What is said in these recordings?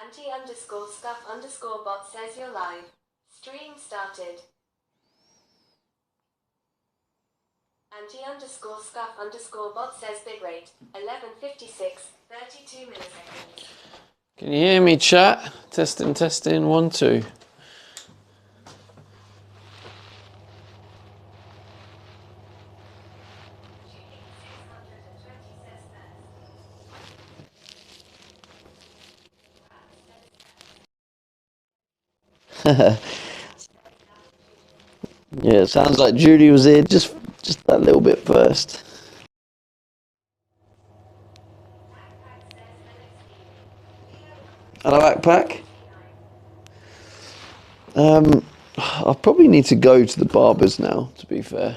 Anti_scuff_bot says you're live. Stream started. Anti_scuff_bot says bitrate 1156, 32 milliseconds. Can you hear me, chat? Testing, testing, 1, 2. Yeah, it sounds like Judy was here just that little bit first. Hello, Backpack. I probably need to go to the barbers now, to be fair.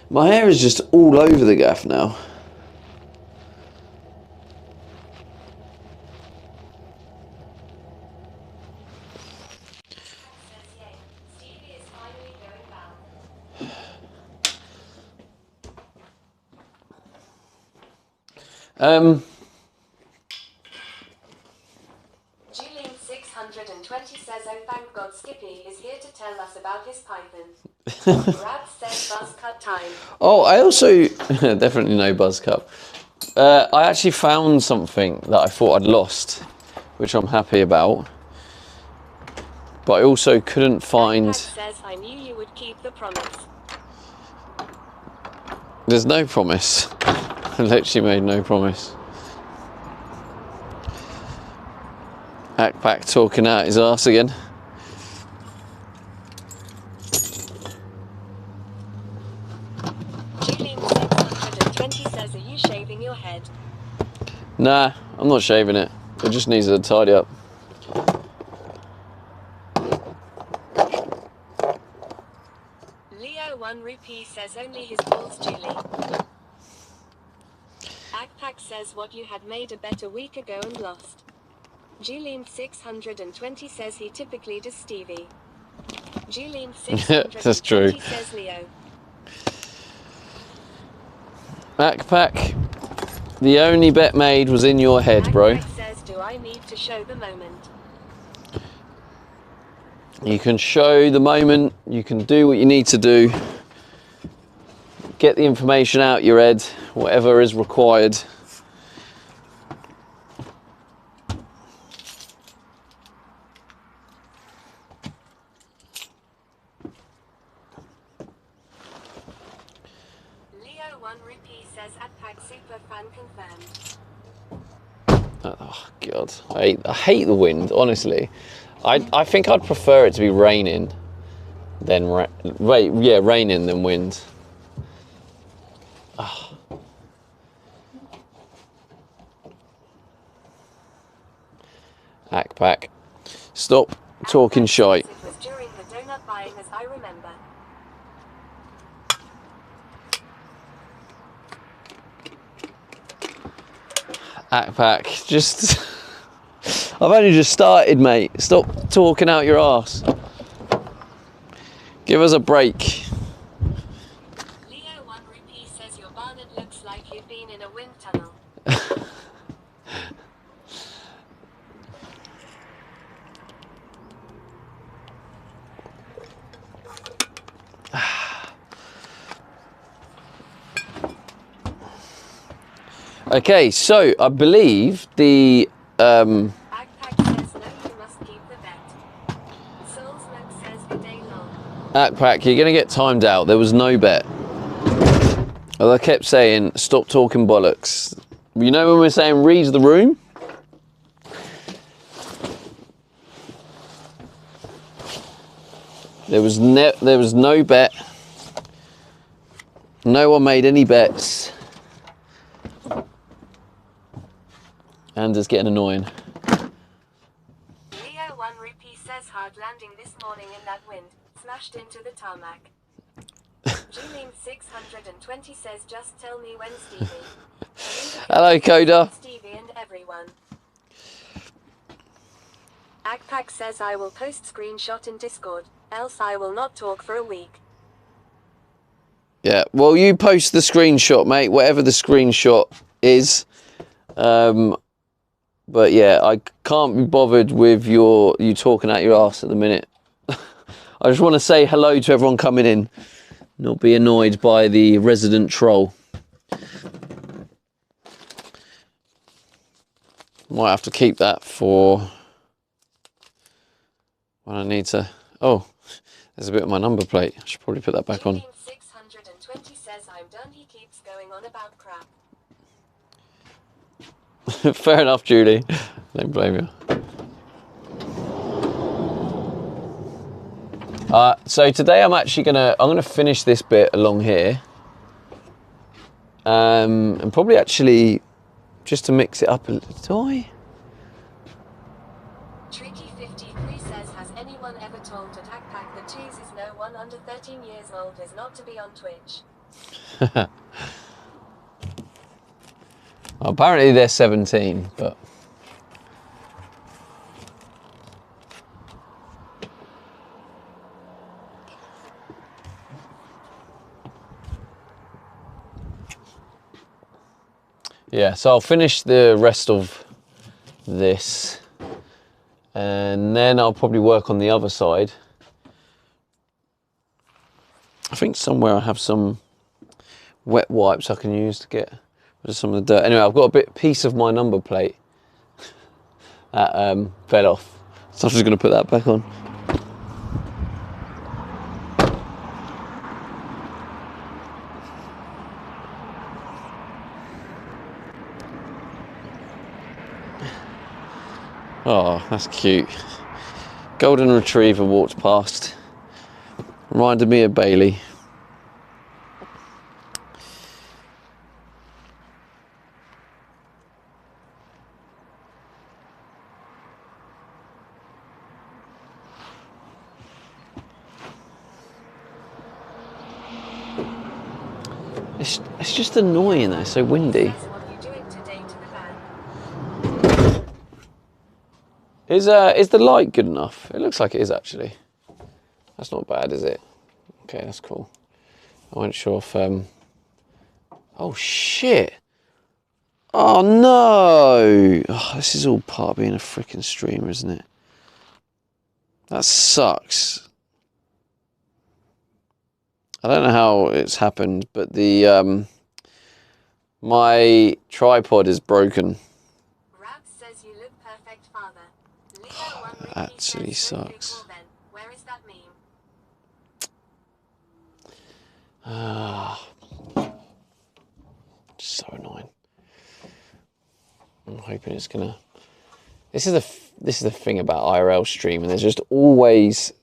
My hair is just all over the gaff now. Julian620 says, oh thank God Skippy is here to tell us about his python. Brad says buzz cut time. Oh, I also definitely no buzz cut. I actually found something that I thought I'd lost, which I'm happy about. But I also couldn't find. Says, I knew you would keep the promise. There's no promise. I literally made no promise. Backpack talking out his arse again. Julian620 says, are you shaving your head? Nah, I'm not shaving it. It just needs to tidy up. Leo1Rupee says only his balls, Julie. Backpack says what you had made a bet a week ago and lost. Julian620 says he typically does Stevie. Julian620 That's true. Says Leo. Backpack, the only bet made was in your head, bro. Backpack says, do I need to show the moment? You can show the moment, you can do what you need to do. Get the information out your head, whatever is required. Leo1Rupee says Backpack super fan confirmed. Oh God, I hate the wind, honestly. I think I'd prefer it to be raining than raining than wind. Oh. Backpack, stop talking shite. It was during the donut buying, as I remember. Backpack, just I've only just started, mate. Stop talking out your arse. Give us a break. Leo1Rupee says your Barnett looks like you've been in a wind tunnel. Okay, so I believe the Backpack says no, you must keep the bet. Soulsmoke says good day long. Backpack, you're gonna get timed out. There was no bet. Well, I kept saying, stop talking bollocks. You know when we're saying read the room? There was no bet. No one made any bets. And it's getting annoying. Leo1Rupee says hard landing this morning in that wind. Smashed into the tarmac. Julian620 says just tell me when Stevie. Hello, Coda. Stevie and everyone. Agpack says I will post screenshot in Discord, else I will not talk for a week. Yeah, well, you post the screenshot, mate, whatever the screenshot is. But yeah, I can't be bothered with you talking out your arse at the minute. I just want to say hello to everyone coming in, not be annoyed by the resident troll. Might have to keep that for when I need to... Oh, there's a bit of my number plate. I should probably put that back on. 620 says I'm done. He keeps going on about crap. Fair enough, Julie. Don't blame you. So today I'm actually gonna finish this bit along here, and probably actually just to mix it up a little. Do I? Tricky53 says, has anyone ever told Agpack that Cheese is no one under 13 years old is not to be on Twitch? Well, apparently they're 17, but... Yeah, so I'll finish the rest of this, and then I'll probably work on the other side. I think somewhere I have some wet wipes I can use to get rid of some of the dirt. Anyway, I've got a piece of my number plate that fell off, so I'm just going to put that back on. Oh, that's cute. Golden Retriever walked past. Reminded me of Bailey. It's just annoying though, it's so windy. Is the light good enough? It looks like it is actually. That's not bad, is it? Okay, that's cool. I wasn't sure if oh shit! Oh no! Oh, this is all part of being a freaking streamer, isn't it? That sucks. I don't know how it's happened, but the my tripod is broken. Says you look perfect, father. Leo Actually sucks. Where is that meme? So annoying. I'm hoping it's gonna. This is the thing about IRL streaming. There's just always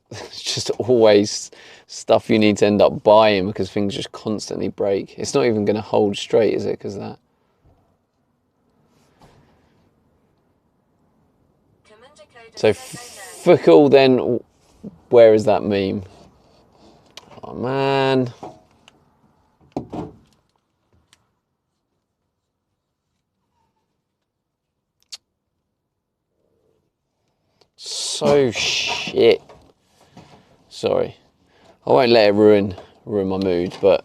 stuff you need to end up buying because things just constantly break. It's not even going to hold straight, is it? Because that. So fuck all then. Where is that meme? Oh man. So shit. Sorry. I won't let it ruin my mood, but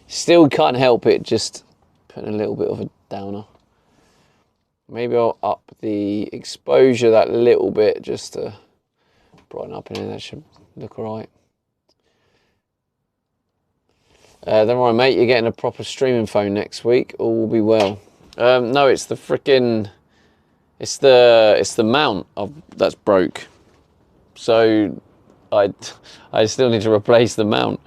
still can't help it, just putting a little bit of a downer. Maybe I'll up the exposure that little bit just to brighten up in here. That should look alright. Don't worry, mate, you're getting a proper streaming phone next week. All will be well. No, it's the freaking... It's the mount that's broke. So I still need to replace the mount.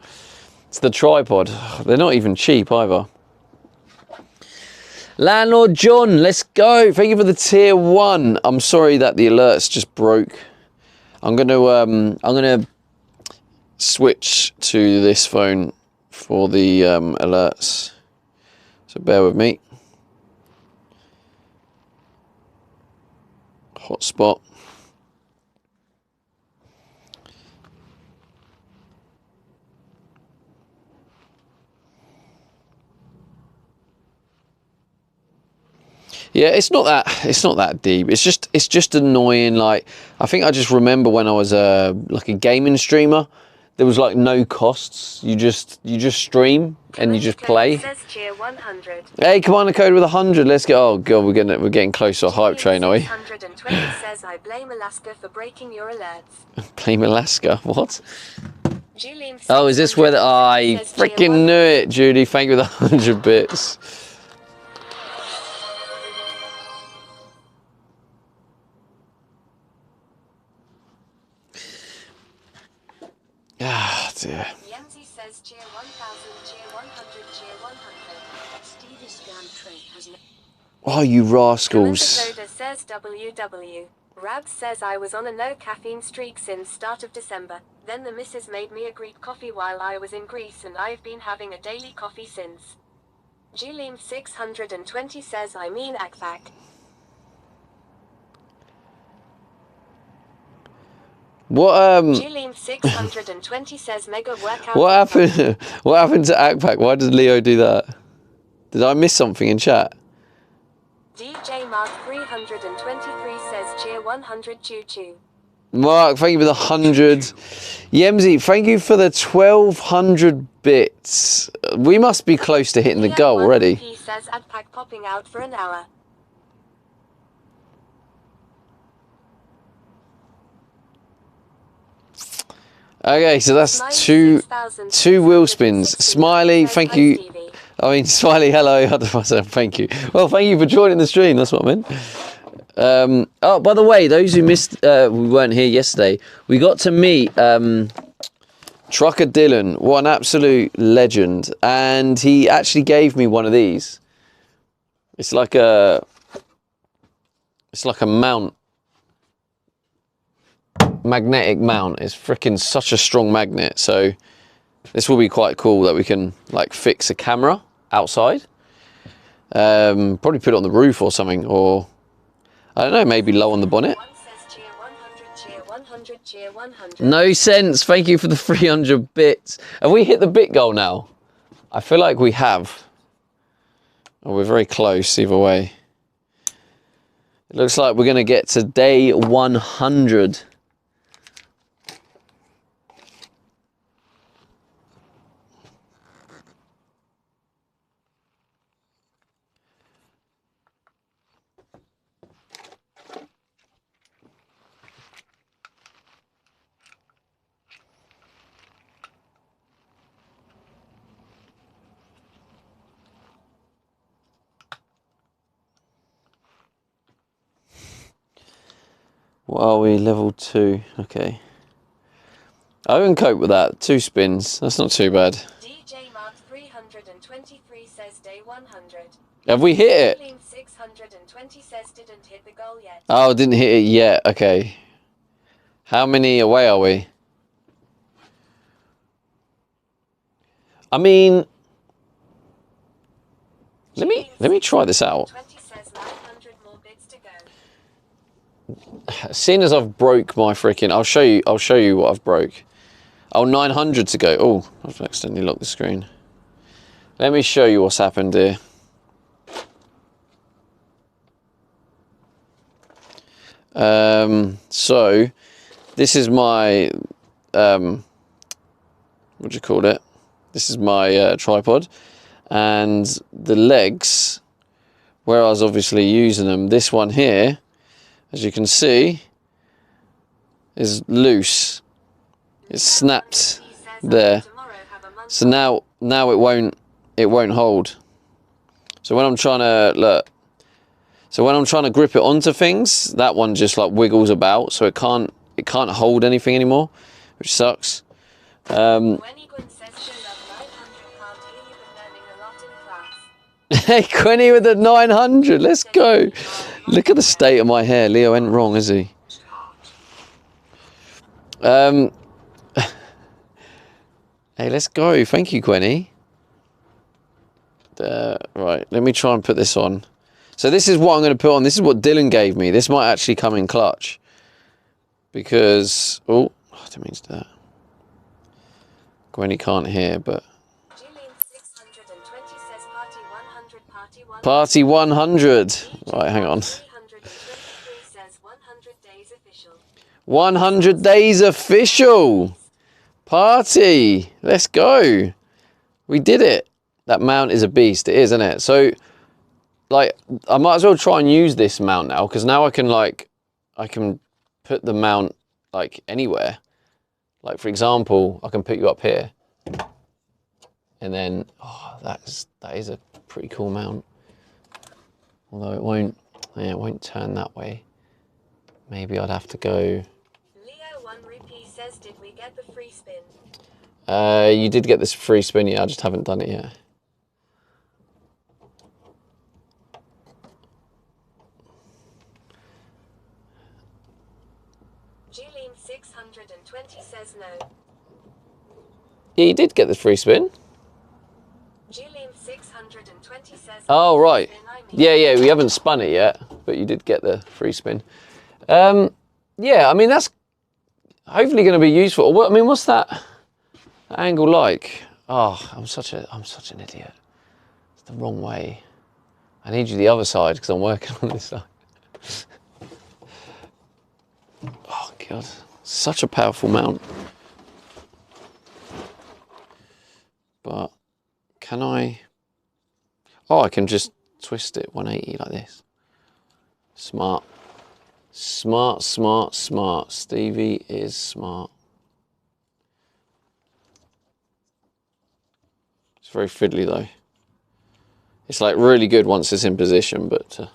It's the tripod. They're not even cheap either. Landlord John, let's go. Thank you for the tier 1. I'm sorry that the alerts just broke. I'm gonna switch to this phone for the alerts. So bear with me. Hotspot. Yeah, it's not that deep. It's just annoying. Like, I think I just remember when I was like a gaming streamer, there was like no costs. You just stream and you just play. Says cheer 100. Hey, Commander Code with 100. Let's go. Oh god, we're getting close to a hype train, are we? 620 says I blame Alaska for breaking your alerts. Blame Alaska. What? Julian Oh, is this where the... I says cheer freaking knew it, Judy. Thank you for the 100 bits. Ah, dear. Yenzi says cheer 1000, cheer 100, cheer 100. Stevie Scantrey has Oh, you rascals. Soda says WW. Rabs says I was on a no caffeine streak since start of December. Then the missus made me a Greek coffee while I was in Greece and I've been having a daily coffee since. Julian 620 says I mean Akfak. What Julian 620 says mega workout. what happened? What happened to Akpak? Why did Leo do that? Did I miss something in chat? DJ Mark 323 says cheer 100 choo choo. Mark, thank you for the 100. Yemzi, thank you for the 1200 bits. We must be close to hitting the goal already. He says Akfak popping out for an hour. Okay, so that's two wheel spins. Smiley, thank you. I mean, Smiley, hello. Thank you. Well, thank you for joining the stream. That's what I meant. Oh, by the way, those who missed, we weren't here yesterday. We got to meet Trucker Dylan. What an absolute legend! And he actually gave me one of these. It's like a mount. Magnetic mount. It's freaking such a strong magnet, so this will be quite cool that we can like fix a camera outside, probably put it on the roof or something, or I don't know, maybe low on the bonnet. No sense. Thank you for the 300 bits. Have we hit the bit goal now? I feel like we have. Oh, we're very close either way. It looks like we're going to get to day 100. What are we? Level 2. Okay. I can cope with that. 2 spins. That's not too bad. DJ Mark 323 says day 100. Have we hit it? 620 says didn't hit the goal yet. Oh, didn't hit it yet. Okay. How many away are we? I mean, let me try this out. 20 says 900 more bits to go. Seeing as I've broke my freaking, I'll show you what I've broke. Oh, 900 to go. Oh, I've accidentally locked the screen. Let me show you what's happened here. So this is my what do you call it? This is my tripod, and the legs, where I was obviously using them, this one here, as you can see, is loose. It's snapped there. So now it won't hold. So when I'm trying to grip it onto things, that one just like wiggles about, so it can't hold anything anymore, which sucks. Hey, Quinny with the 900. Let's go. Look at the state of my hair. Leo ain't wrong, is he? Hey, let's go. Thank you, Quinny. Right, let me try and put this on. So this is what I'm going to put on. This is what Dylan gave me. This might actually come in clutch. Because... Oh, I didn't mean to do that. Gwenny can't hear, but... Julian 620 says party 100, party Party 100. Right, hang on. 100 days official. Party. Let's go. We did it. That mount is a beast. It is, isn't it? So, like, I might as well try and use this mount now, because now I can, like, I can put the mount, like, anywhere. Like, for example, I can put you up here. And then, oh, that is a pretty cool mount. Although it won't, yeah, it won't turn that way. Maybe I'd have to go. Leo 1 Rupee says, did we get the free spin? You did get this free spin, yeah, I just haven't done it yet. Julian 620 says no. Yeah, you did get the free spin. Julian 620 says oh, right. Yeah, we haven't spun it yet, but you did get the free spin. Yeah, I mean, that's hopefully going to be useful. What, I mean, what's that angle like? Oh, I'm such an idiot. It's the wrong way. I need you the other side because I'm working on this side. Oh, God. Such a powerful mount. But can I... Oh, I can just twist it 180 like this. Smart. Smart, smart, smart. Stevie is smart. It's very fiddly though. It's like really good once it's in position, but...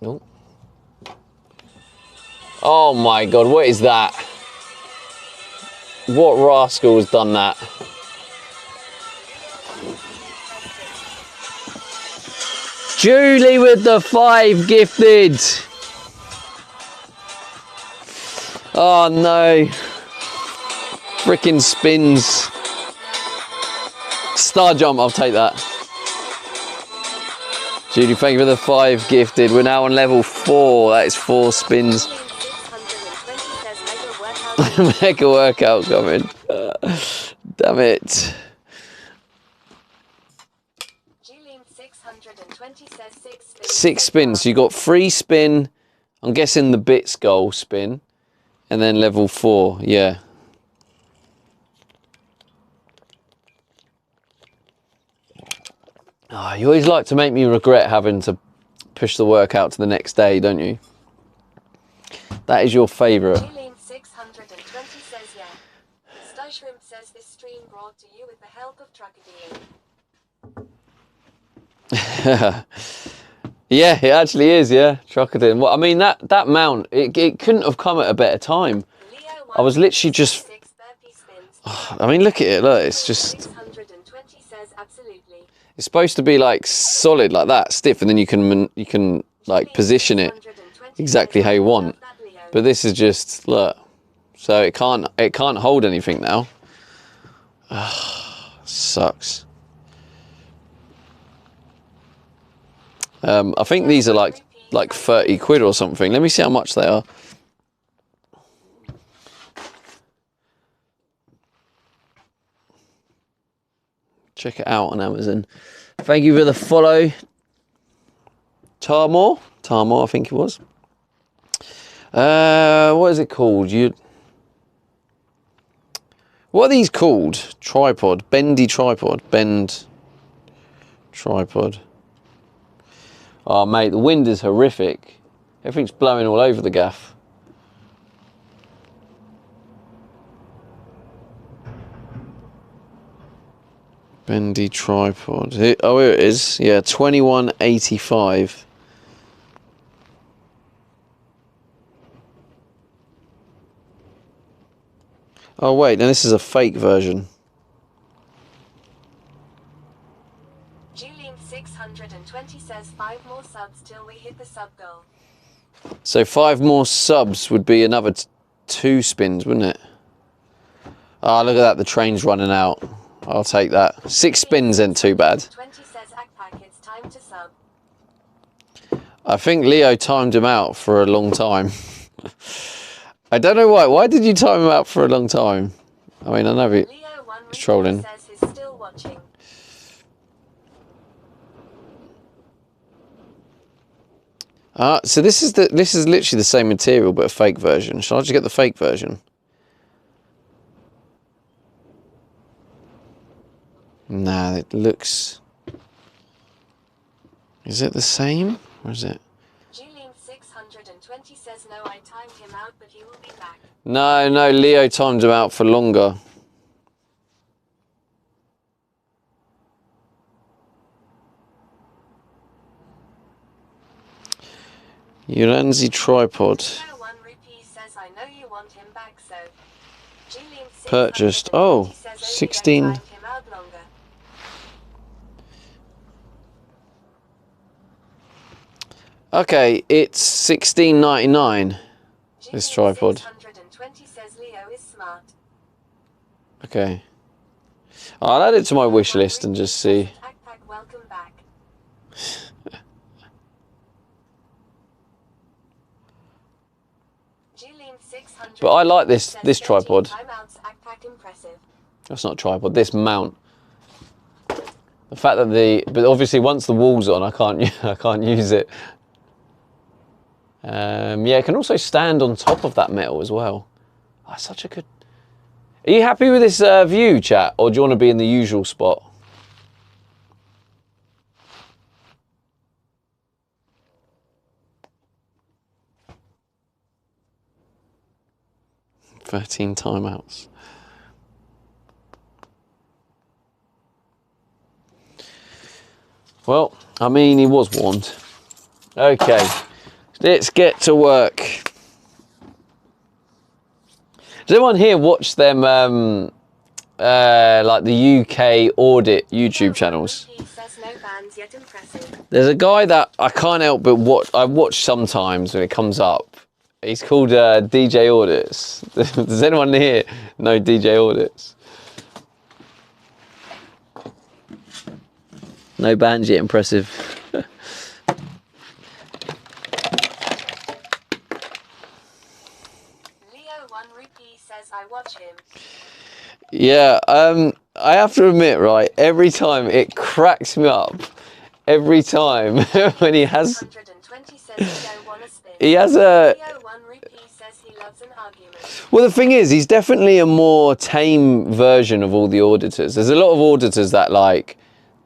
Oh. Oh my God, what is that? What rascal has done that? Julie with the 5 gifted. Oh no. Frickin' spins. Star jump, I'll take that. Julie, thank you for the 5 gifted. We're now on level 4. That is 4 spins. Mega workout coming. Damn it. 6 spins. So you got 3 spin. I'm guessing the bits goal spin, and then level 4. Yeah. Oh, you always like to make me regret having to push the workout to the next day, don't you? That is your favourite. 620 says yeah. Shrimp says this stream brought to you with the help of Truckadine. Yeah, it actually is, yeah. Truckadine. Well, I mean, that mount, it couldn't have come at a better time. I was literally just... Oh, I mean, look at it, look, it's just... 620 says absolutely. It's supposed to be like solid like that, stiff, and then you can like position it exactly how you want. But this is just, look, so it can't hold anything now. Sucks. I think these are like 30 quid or something. Let me see how much they are. Check it out on Amazon. Thank you for the follow. Tarmor, I think it was. What is it called? What are these called? Tripod, bendy tripod, bend tripod. Oh mate, the wind is horrific. Everything's blowing all over the gaff. Bendy tripod. Oh, here it is. Yeah, 21.85. Oh wait, now this is a fake version. Julian 620 says 5 more subs till we hit the sub goal. So 5 more subs would be another 2 spins, wouldn't it? Ah, oh, look at that, the train's running out. I'll take that. 6 spins ain't too bad. 20 says Akpak, it's time to sub. I think Leo timed him out for a long time. I don't know why. Why did you time him out for a long time? I mean, I know he's trolling. Says he's still watching. So this is literally the same material but a fake version. Shall I just get the fake version? Nah, it looks... Is it the same? Or is it? Julian 620 says no, I timed him out, but he will be back. No, Leo timed him out for longer. Ulanzi tripod. One rupee says I know you want him back, so Julian Purchased. Oh, 16. Okay, it's $16.99. This tripod. 620 says Leo is smart. Okay. I'll add it to my wish list and just see. Welcome back. But I like this tripod. That's not a tripod. This mount. The fact that but obviously once the wall's on, I can't use it. Yeah, it can also stand on top of that metal as well. Oh, such a good... Are you happy with this view, chat? Or do you want to be in the usual spot? "13 timeouts." Well, I mean, he was warned. Okay. Let's get to work. Does anyone here watch them, like the UK audit YouTube channels? There's a guy that I can't help but I watch sometimes when it comes up. He's called DJ Audits. Does anyone here know DJ Audits? No bands yet, impressive. I watch him. Yeah, I have to admit, right, every time it cracks me up. Every time when he has a... Well, the thing is, he's definitely a more tame version of all the auditors. There's a lot of auditors that, like,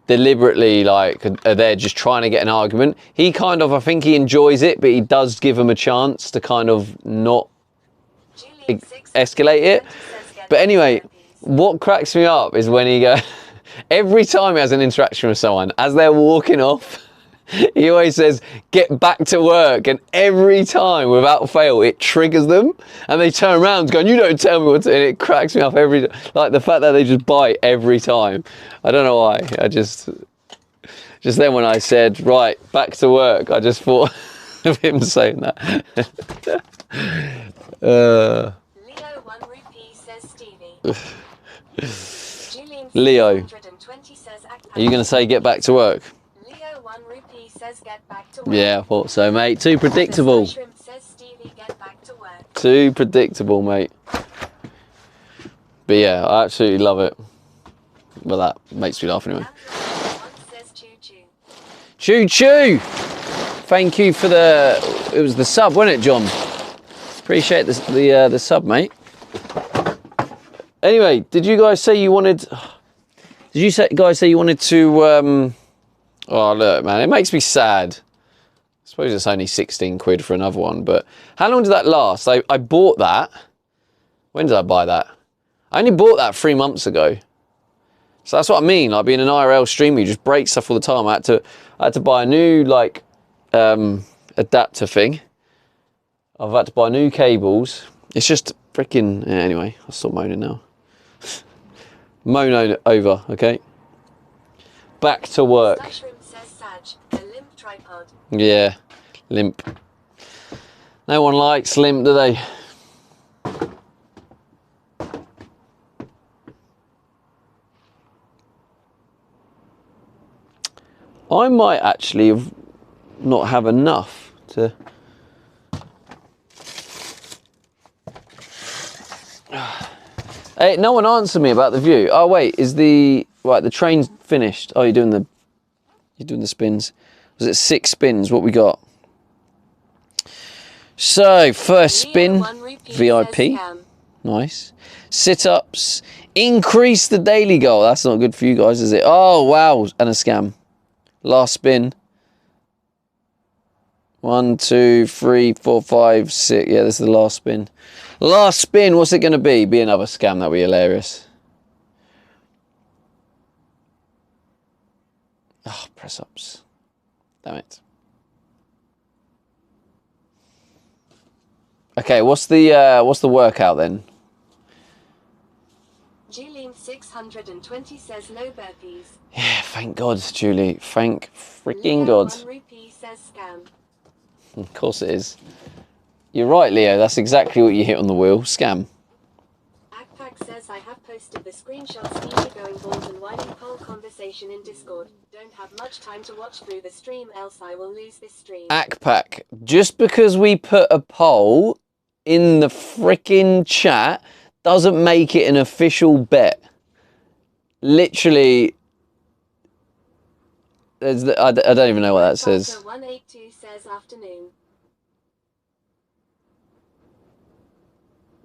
deliberately, like, are there just trying to get an argument. He kind of, I think he enjoys it, but he does give them a chance to kind of not escalate it. But anyway, what cracks me up is when he goes... Every time he has an interaction with someone, as they're walking off, he always says, "Get back to work." And every time, without fail, it triggers them. And they turn around going, "You don't tell me what to..." And it cracks me up every... Like, the fact that they just bite every time. I don't know why. I just... Just then when I said, "Right, back to work," I just thought of him saying that. Leo 1 rupee says Stevie. Leo, are you going to say get back to work? Leo 1 rupee says get back to work. Yeah, I thought so, mate. Too predictable. Says Stevie, get back to work. Too predictable, mate. But yeah, I absolutely love it. Well, that makes me laugh anyway. Choo choo! Thank you for it was the sub, wasn't it, John? Appreciate the sub, mate. Anyway, did you guys say you wanted... Did you guys say you wanted to... Oh, look, man, it makes me sad. I suppose it's only 16 quid for another one, but how long did that last? I bought that. When did I buy that? I only bought that 3 months ago. So that's what I mean, like being an IRL streamer, you just break stuff all the time. I had to buy a new, like, adapter thing. I've had to buy new cables. It's just freaking... Yeah, anyway, I'll stop moaning now. Moan over, okay? Back to work. Yeah, limp. No one likes limp, do they? I might actually not have enough to... Hey, no one answered me about the view. Oh wait, is the train's finished? Oh, you're doing the spins. Was it 6 spins? What we got? So, first spin, Leo 1 rupee says VIP. scam. Nice. Sit-ups. Increase the daily goal. That's not good for you guys, is it? Oh, wow. And a scam. Last spin. 1, 2, 3, 4, 5, 6. Yeah, this is the last spin. Last spin. What's it going to be? Be another scam. That'll be hilarious. Oh, press-ups. Damn it. Okay, what's the workout then? Julian 620 says no burpees. Yeah, thank God, Julie. Thank freaking Leo God. 1 rupee says scam. Of course it is. You're right, Leo. That's exactly what you hit on the wheel. Scam. Akpak says I have posted the screenshots Stevie going bald and whining poll conversation in Discord. Don't have much time to watch through the stream, else I will lose this stream. Akpak, just because we put a poll in the freaking chat doesn't make it an official bet. Literally, I don't even know what that says. 182 says afternoon.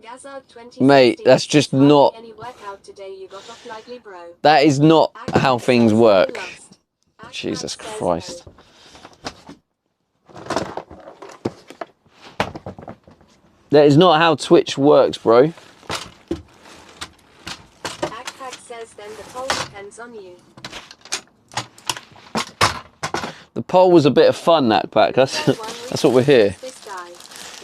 Gazard 20 Mate, that's just not... Any workout today you got off lightly, bro. That is not Akpak how things says work. I lost. Akpak Jesus says Christ. no. That is not how Twitch works, bro. Akpak says then the poll depends on you. The poll was a bit of fun, Akpak. That's what we're here. This guy.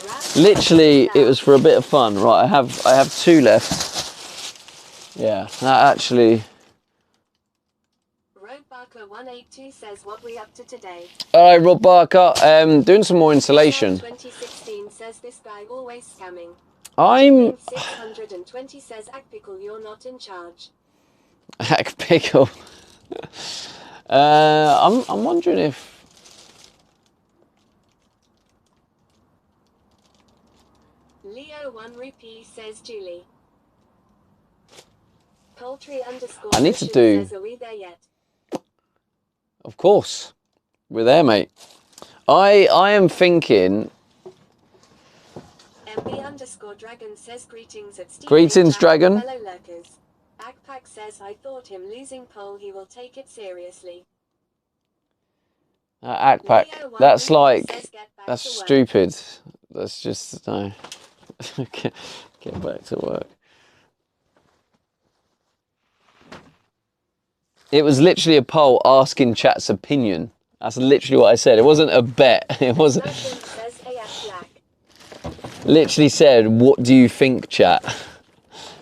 Rap Literally, it was for a bit of fun. Right, I have 2 left. Yeah, that actually... Road Barker 182 says what we up to today. Alright, Rob Barker, doing some more insulation. 2016 says this guy always scamming. I'm... 620 says Akpickle you're not in charge. Hack Pickle. I'm wondering if... Leo 1 rupee says Julie. Poultry underscore I need to Mission do- says are we there yet? Of course. We're there, mate. I am thinking... MB underscore Dragon says greetings at Steve Greetings, Dragon. Fellow lurkers. Akpak says I thought him losing poll he will take it seriously. Akpak, Leo 1 that's rupee like... says get back That's to work. stupid. That's just... No. Get back to work. It was literally a poll asking chat's opinion. That's literally what I said. It wasn't a bet. It wasn't... Nothing says AF Black. Literally said, what do you think, chat?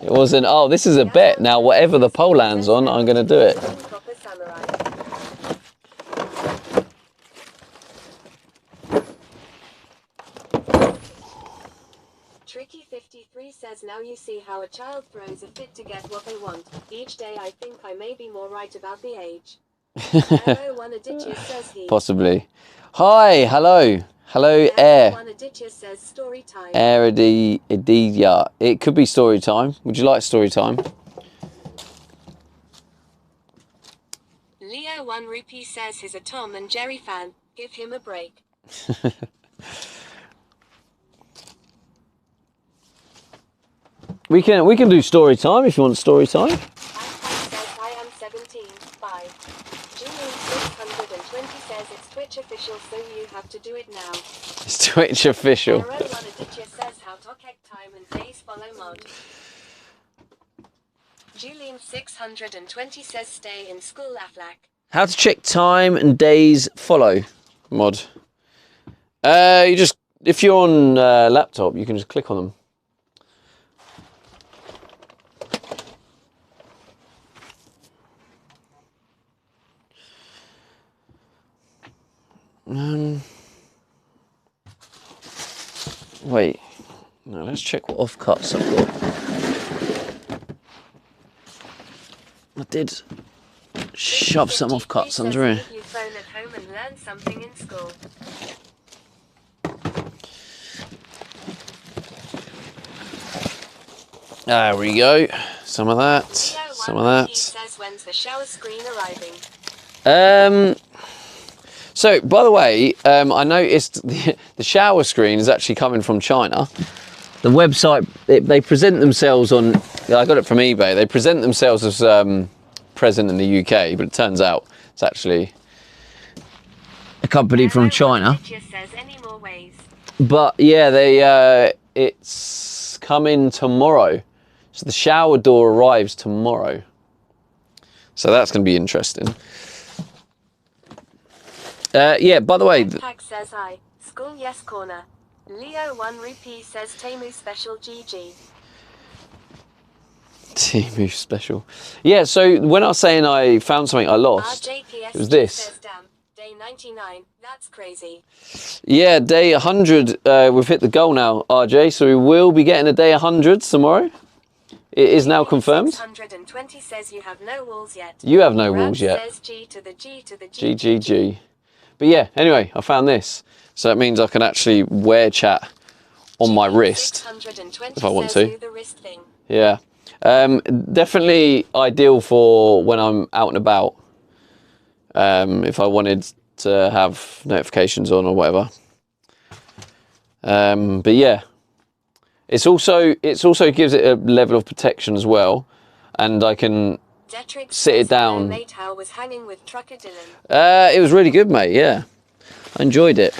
It wasn't, oh, this is a bet. Now, whatever the poll lands on, I'm going to do it. Copper Samurai. Tricky 53 says now you see how a child throws a fit to get what they want. Each day I think I may be more right about the age. Arrow 1 Aditya says he. Possibly. Hi, hello. Hello, Arrow Air. 1 Aditya says story time. Air Edidia. It could be story time. Would you like story time? Leo 1 rupee says he's a Tom and Jerry fan. Give him a break. We can do story time if you want story time. Akpak says I am 17. Bye. Julian 620 says it's Twitch official so you have to do it now. It's Twitch official. Arrow 1 Aditya says how to check time and days follow mod. Julian 620 says stay in school Aflac. How to check time and days follow mod. You just, if you're on laptop, you can just click on them. Wait, no, let's check what offcuts I've got. I did shove some offcuts under here. You phone at home and learn something in school. There we go. Some of that. Some of He that. says when's the shower screen arriving? So, by the way, I noticed the shower screen is actually coming from China. The website, they present themselves on, I got it from eBay, they present themselves as present in the UK, but it turns out it's actually a company from China. Says any more ways. But yeah, it's coming tomorrow. So the shower door arrives tomorrow. So that's going to be interesting. Yeah, by the way... Tag says hi. School yes corner. Leo 1 rupee says Temu special GG. Temu special. Yeah, so when I was saying I found something I lost, it was this. Says, damn, day 99, that's crazy. Yeah, day 100, we've hit the goal now, RJ, so we will be getting a day 100 tomorrow. It is now confirmed. 620 says you have no walls yet. You have no walls yet. Says G to the G to the G, G, G. But yeah, anyway, I found this. So that means I can actually wear chat on my wrist if I want to. Yeah. Definitely ideal for when I'm out and about. If I wanted to have notifications on or whatever. But yeah. It also gives it a level of protection as well. And I can sit it down. Mate, how was hanging with Trucker Dylan? It was really good, mate, yeah. I enjoyed it.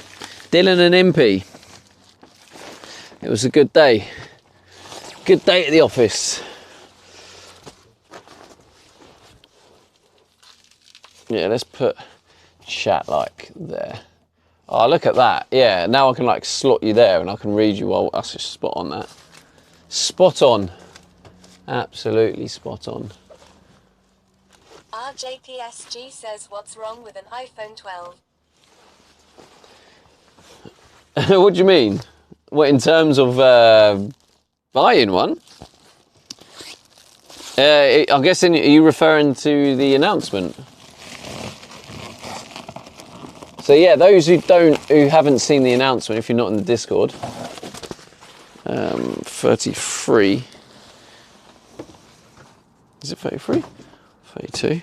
Dylan and Impy. It was a good day. Good day at the office. Yeah, let's put chat like there. Oh, look at that. Yeah, now I can like slot you there and I can read you while that's just spot on that. Spot on. Absolutely spot on. RJPSG says what's wrong with an iPhone 12? What do you mean? What, in terms of buying one? I'm guessing, are you referring to the announcement? So yeah, those who haven't seen the announcement, if you're not in the Discord, 33. Is it 33? 32.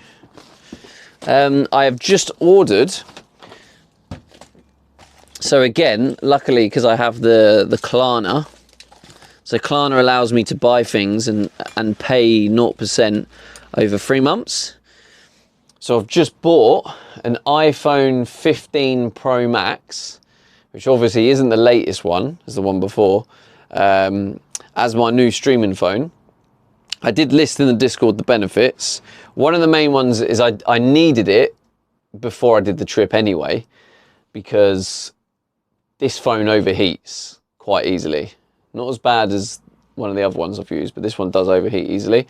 I have just ordered. So again, luckily, because I have the Klarna. So Klarna allows me to buy things and pay 0% over 3 months. So I've just bought an iPhone 15 Pro Max, which obviously isn't the latest one, as the one before, as my new streaming phone. I did list in the Discord the benefits. One of the main ones is I needed it before I did the trip anyway, because this phone overheats quite easily. Not as bad as one of the other ones I've used, but this one does overheat easily.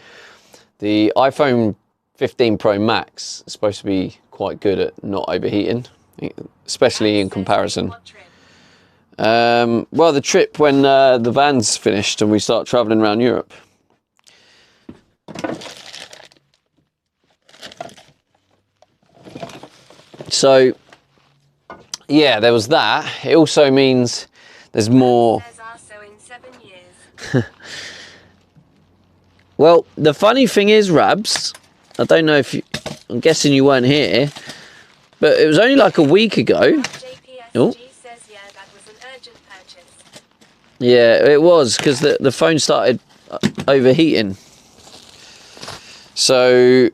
The iPhone 15 Pro Max is supposed to be quite good at not overheating, especially in comparison. Well, the trip when the van's finished and we start traveling around Europe. So, yeah, there was that. It also means there's more. Well, the funny thing is, Rabs, I don't know if you, I'm guessing you weren't here, but it was only like a week ago. Oh. Yeah, it was, because the phone started overheating. So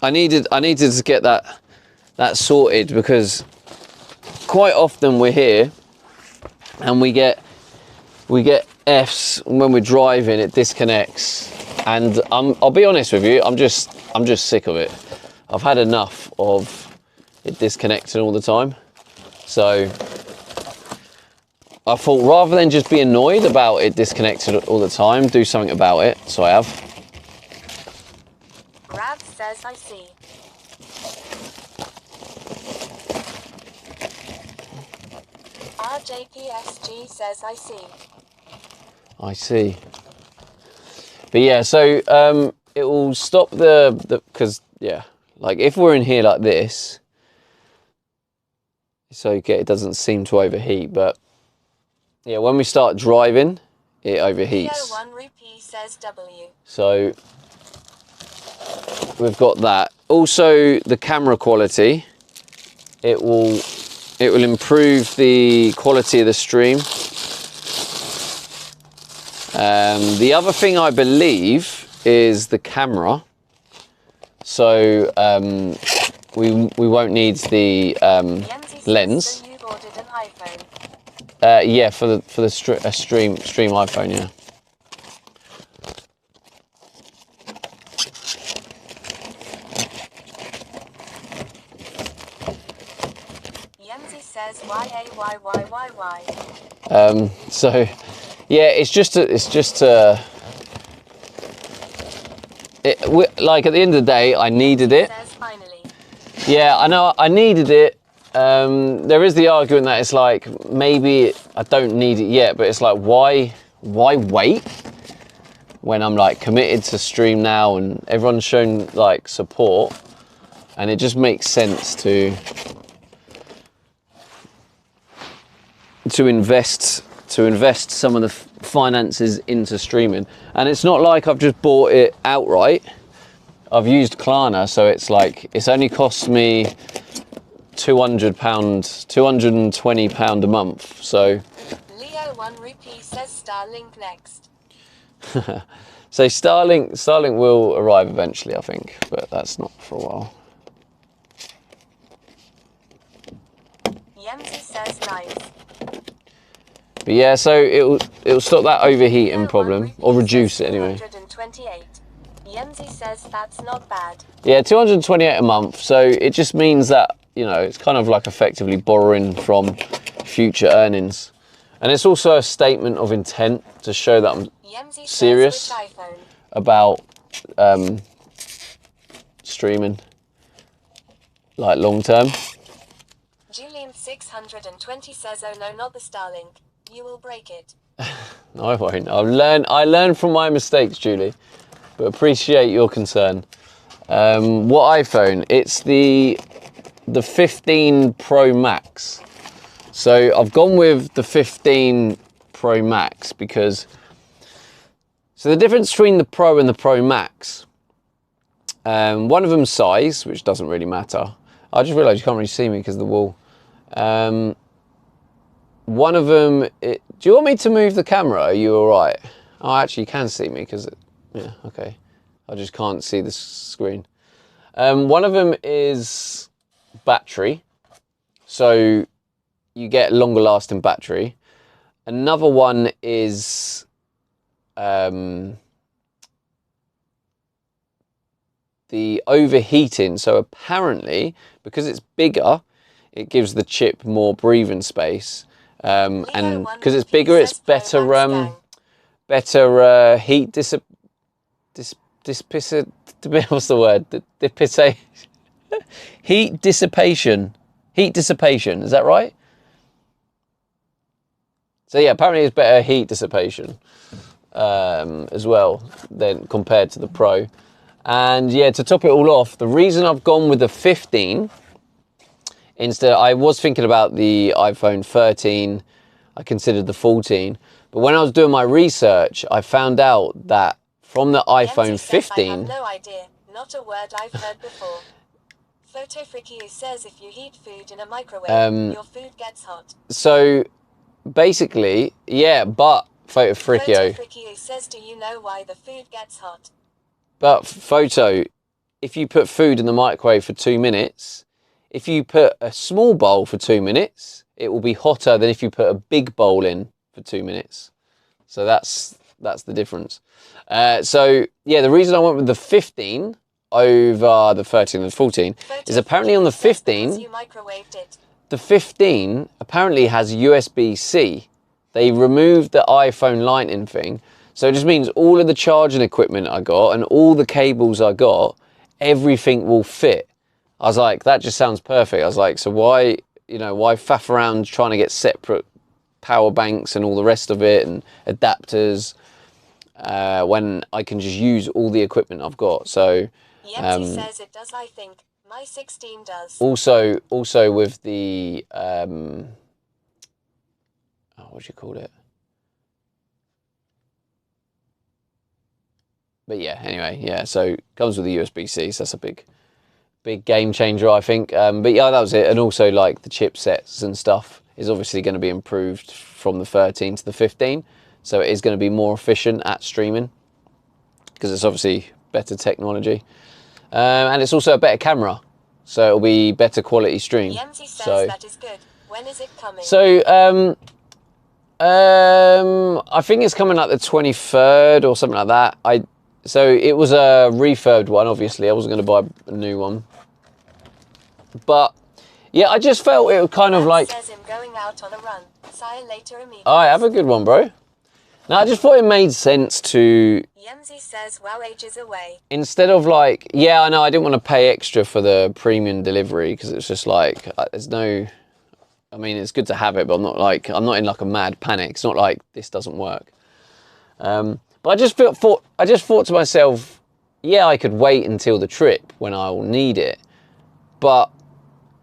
I needed to get that sorted, because quite often we're here and we get Fs when we're driving, it disconnects, and I'll be honest with you, I'm just sick of it. I've had enough of it disconnecting all the time. So I thought, rather than just be annoyed about it disconnected all the time, do something about it. So I have. Rav says I see. RJPSG says I see. I see. But yeah, so it will stop because yeah, like if we're in here like this, it's okay, it doesn't seem to overheat, but yeah, when we start driving, it overheats. 1 rupee says W. So we've got that. Also, the camera quality, it will it will improve the quality of the stream. The other thing I believe is the camera. So we won't need the lens. So you've ordered an iPhone. Yeah, for the stream iPhone, yeah. Yemzi says why. So yeah, like at the end of the day, I needed it. Says finally. Yeah, I know I needed it. There is the argument that it's like maybe I don't need it yet, but it's like why wait when I'm like committed to stream now and everyone's shown like support, and it just makes sense to invest some of the finances into streaming. And it's not like I've just bought it outright. I've used Klarna, so it's like it's only cost me £220 a month. So Leo 1 rupee says Starlink next. so Starlink will arrive eventually, I think, but that's not for a while. Yemzi says nice. But yeah, so it'll stop that overheating problem, or reduce it anyway. 228. Yemzi says that's not bad. Yeah, 228 a month. So it just means that, you know, it's kind of like effectively borrowing from future earnings. And it's also a statement of intent to show that I'm Yemzi serious says which iPhone? about streaming, like long term. Julian 620 says oh no, not the Starlink. You will break it. No, I won't. I learned from my mistakes, Julie, but appreciate your concern. What iPhone? It's the 15 Pro Max. So I've gone with the 15 Pro Max because, so the difference between the Pro and the Pro Max, one of them's size, which doesn't really matter. I just realised you can't really see me because of the wall. One of them, do you want me to move the camera? Are you all right? Oh, actually, you can see me because, yeah, okay. I just can't see the screen. One of them is battery. So you get longer lasting battery. Another one is the overheating. So apparently, because it's bigger, it gives the chip more breathing space. And because it's bigger, it's better heat what's the word? Heat dissipation. Heat dissipation, is that right? So yeah, apparently it's better heat dissipation as well than compared to the Pro. And yeah, to top it all off, the reason I've gone with the 15 instead, I was thinking about the iPhone 13, I considered the 14, but when I was doing my research, I found out that from the iPhone 15... I have no idea, not a word I've heard before. Photo Frikio says if you heat food in a microwave, your food gets hot. So basically, yeah, but Photo Frikio says, do you know why the food gets hot? But Photo, if you put food in the microwave for 2 minutes, if you put a small bowl for 2 minutes, it will be hotter than if you put a big bowl in for 2 minutes. So that's the difference. So yeah, the reason I went with the 15 over the 13 and 14 is apparently on the 15, you microwaved it. The 15 apparently has USB-C. They removed the iPhone Lightning thing. So it just means all of the charging equipment I got and all the cables I got, everything will fit. I was like, that just sounds perfect. I was like, so why faff around trying to get separate power banks and all the rest of it and adapters when I can just use all the equipment I've got. So Yemzi says it does, I think. My 16 does. Also with the what do you call it? But yeah, anyway, yeah. So it comes with the USB-C. So that's a big big game changer, I think. But yeah, that was it. And also like the chipsets and stuff is obviously going to be improved from the 13 to the 15. So it is going to be more efficient at streaming because it's obviously better technology. And it's also a better camera. So it'll be better quality stream. Yemzi says that is good. When is it coming? So I think it's coming like the 23rd or something like that. So it was a refurbed one, obviously. I wasn't going to buy a new one. But yeah, I just felt it was kind of like... says him going out on a run. See you later, amigos. All right, have a good one, bro. Now, I just thought it made sense to... Yemzi says, wow, ages away. Instead of like... Yeah, I know, I didn't want to pay extra for the premium delivery because it's just like, there's no... I mean, it's good to have it, but I'm not in like a mad panic. It's not like this doesn't work. But I just thought to myself, yeah, I could wait until the trip when I'll need it. But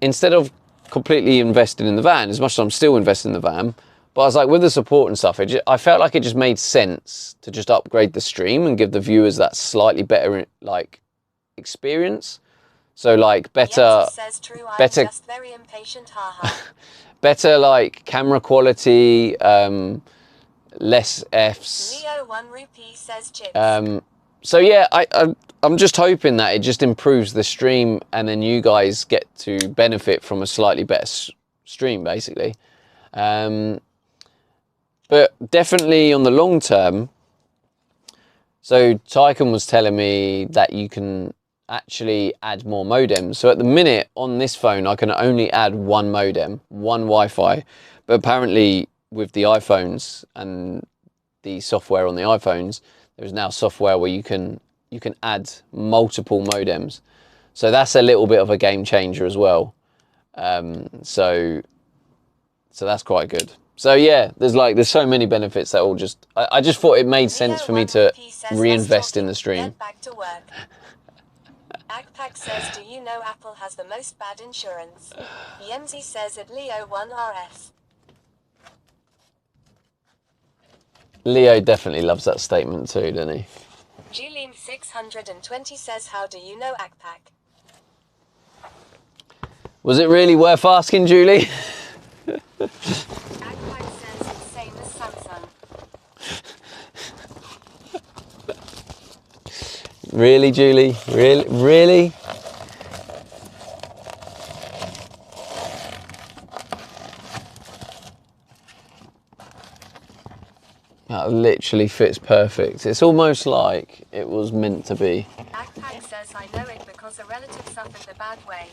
instead of completely investing in the van, as much as I'm still investing in the van, but I was like, with the support and stuff, I felt like it just made sense to just upgrade the stream and give the viewers that slightly better like experience. So like better, says true, better, just very impatient, haha. better like camera quality, less Fs. Leo 1 rupee says chips. So yeah, I'm just hoping that it just improves the stream and then you guys get to benefit from a slightly better stream, basically. But definitely on the long term, so Tycoon was telling me that you can actually add more modems. So at the minute on this phone, I can only add one modem, one Wi-Fi. But apparently with the iPhones and the software on the iPhones, there's now software where you can add multiple modems. So that's a little bit of a game changer as well. So that's quite good. So yeah, there's so many benefits that all just, I just thought it made sense for me to reinvest in the stream. Get back to work. Agpack says, do you know Apple has the most bad insurance? Yemzi says at Leo 1RS. Leo definitely loves that statement too, doesn't he? Julene 620 says, how do you know Agpack? Was it really worth asking, Julie? Agpack says it's same as Samsung. Really, Julie? Really? That literally fits perfect. It's almost like it was meant to be. Agpack says, I know it because a relative suffered the bad way.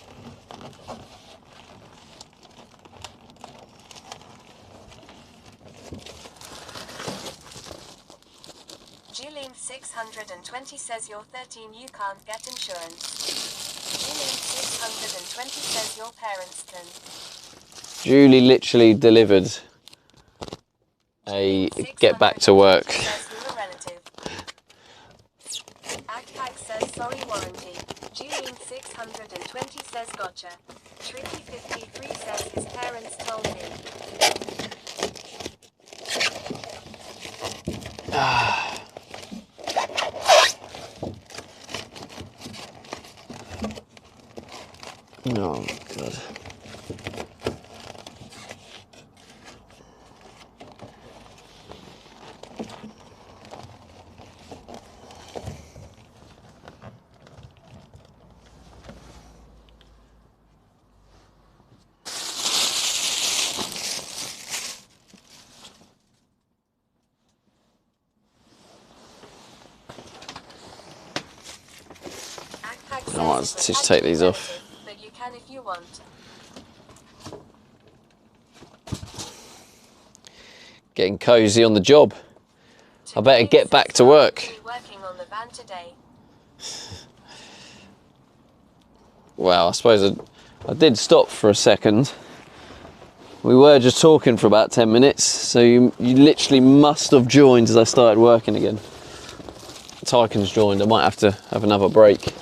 Julene 620 says you're 13, you can't get insurance. Julene 620 says your parents can. Julie literally delivered a get back to work. Agpack says sorry warranty. Julene 620 says gotcha. Tricky 53 says his parents told him. Oh, God. I might just take these off. But you can if you want. Getting cozy on the job. I better get back to work. Working on the van today. Well, I suppose I did stop for a second. We were just talking for about 10 minutes, so you literally must have joined as I started working again. Tycoon's joined. I might have to have another break.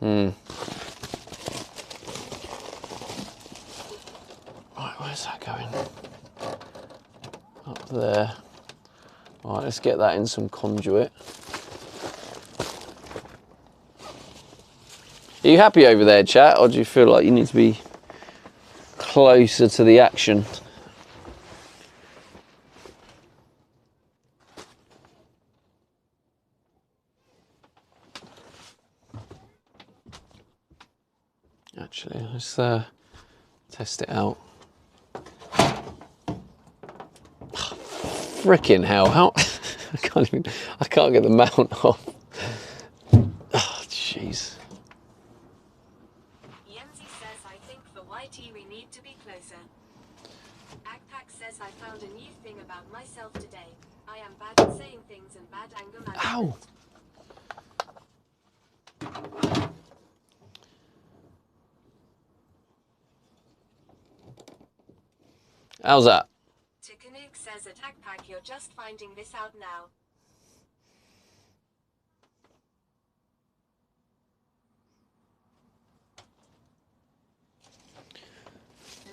Right, where's that going? Up there. Right, let's get that in some conduit. Are you happy over there, chat, or do you feel like you need to be closer to the action? Actually, let's test it out. Frickin' hell, how I can't get the mount off. Oh, jeez. Yemzi says, I think for YT we need to be closer. Akpak says, I found a new thing about myself today. I am bad at saying things and bad anger management. Ow! How's that? Tikanuke says at Akpak, you're just finding this out now.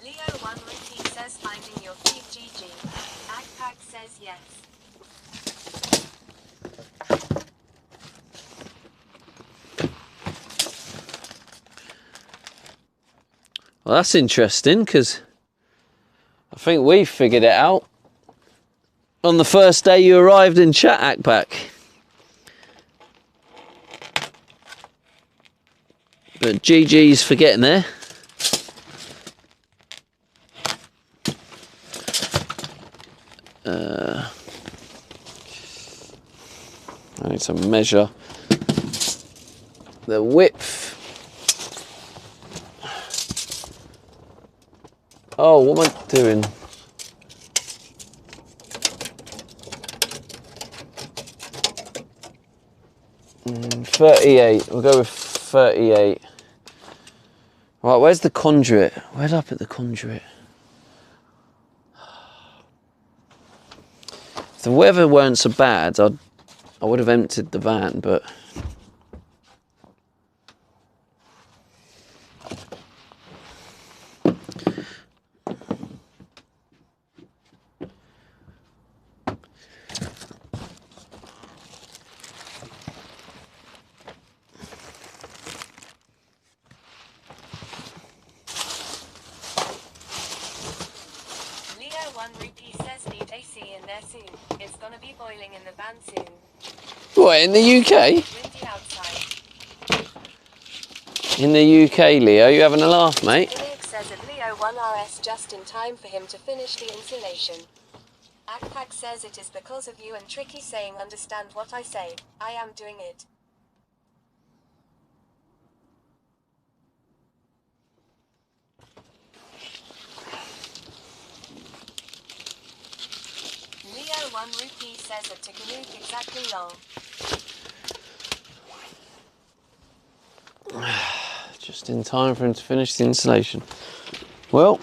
Leo1 Ricky says finding your feet GG. Akpak says yes. Well, that's interesting, because I think we figured it out on the first day you arrived in chat, Akpak. But GG's for getting there. I need to measure the width. Oh, what am I doing? Mm, 38. We'll go with 38. Right, where's the conduit? Where did I put the conduit? If the weather weren't so bad, I would have emptied the van, but Leo1 Ricky says need AC in there soon. It's gonna be boiling in the van soon. what, in the UK? Windy outside. In the UK, Leo, you having a laugh, mate? Tikanuke says at Leo1RS just in time for him to finish the insulation. Akpak says it is because of you and Tricky saying understand what I say. I am doing it. Leo1 Rupee says at Tikanuke exactly long. Just in time for him to finish the insulation. Well,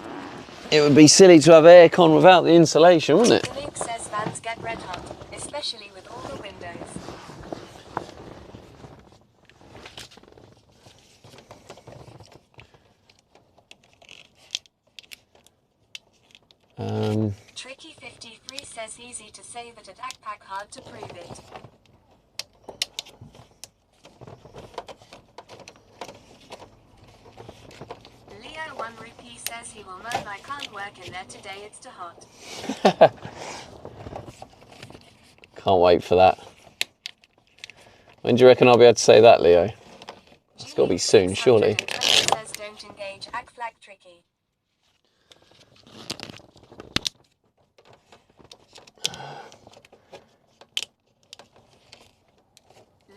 it would be silly to have aircon without the insulation, wouldn't it? Tikanuke says vans get red hot, especially with all the windows. Tricky 53 says easy to say that at Akpak, hard to prove it. Leo1 Rupee says he will moan I can't work in there today, it's too hot. Can't wait for that. When do you reckon I'll be able to say that, Leo? It's got to be soon, surely. Says don't engage Akflag Tricky.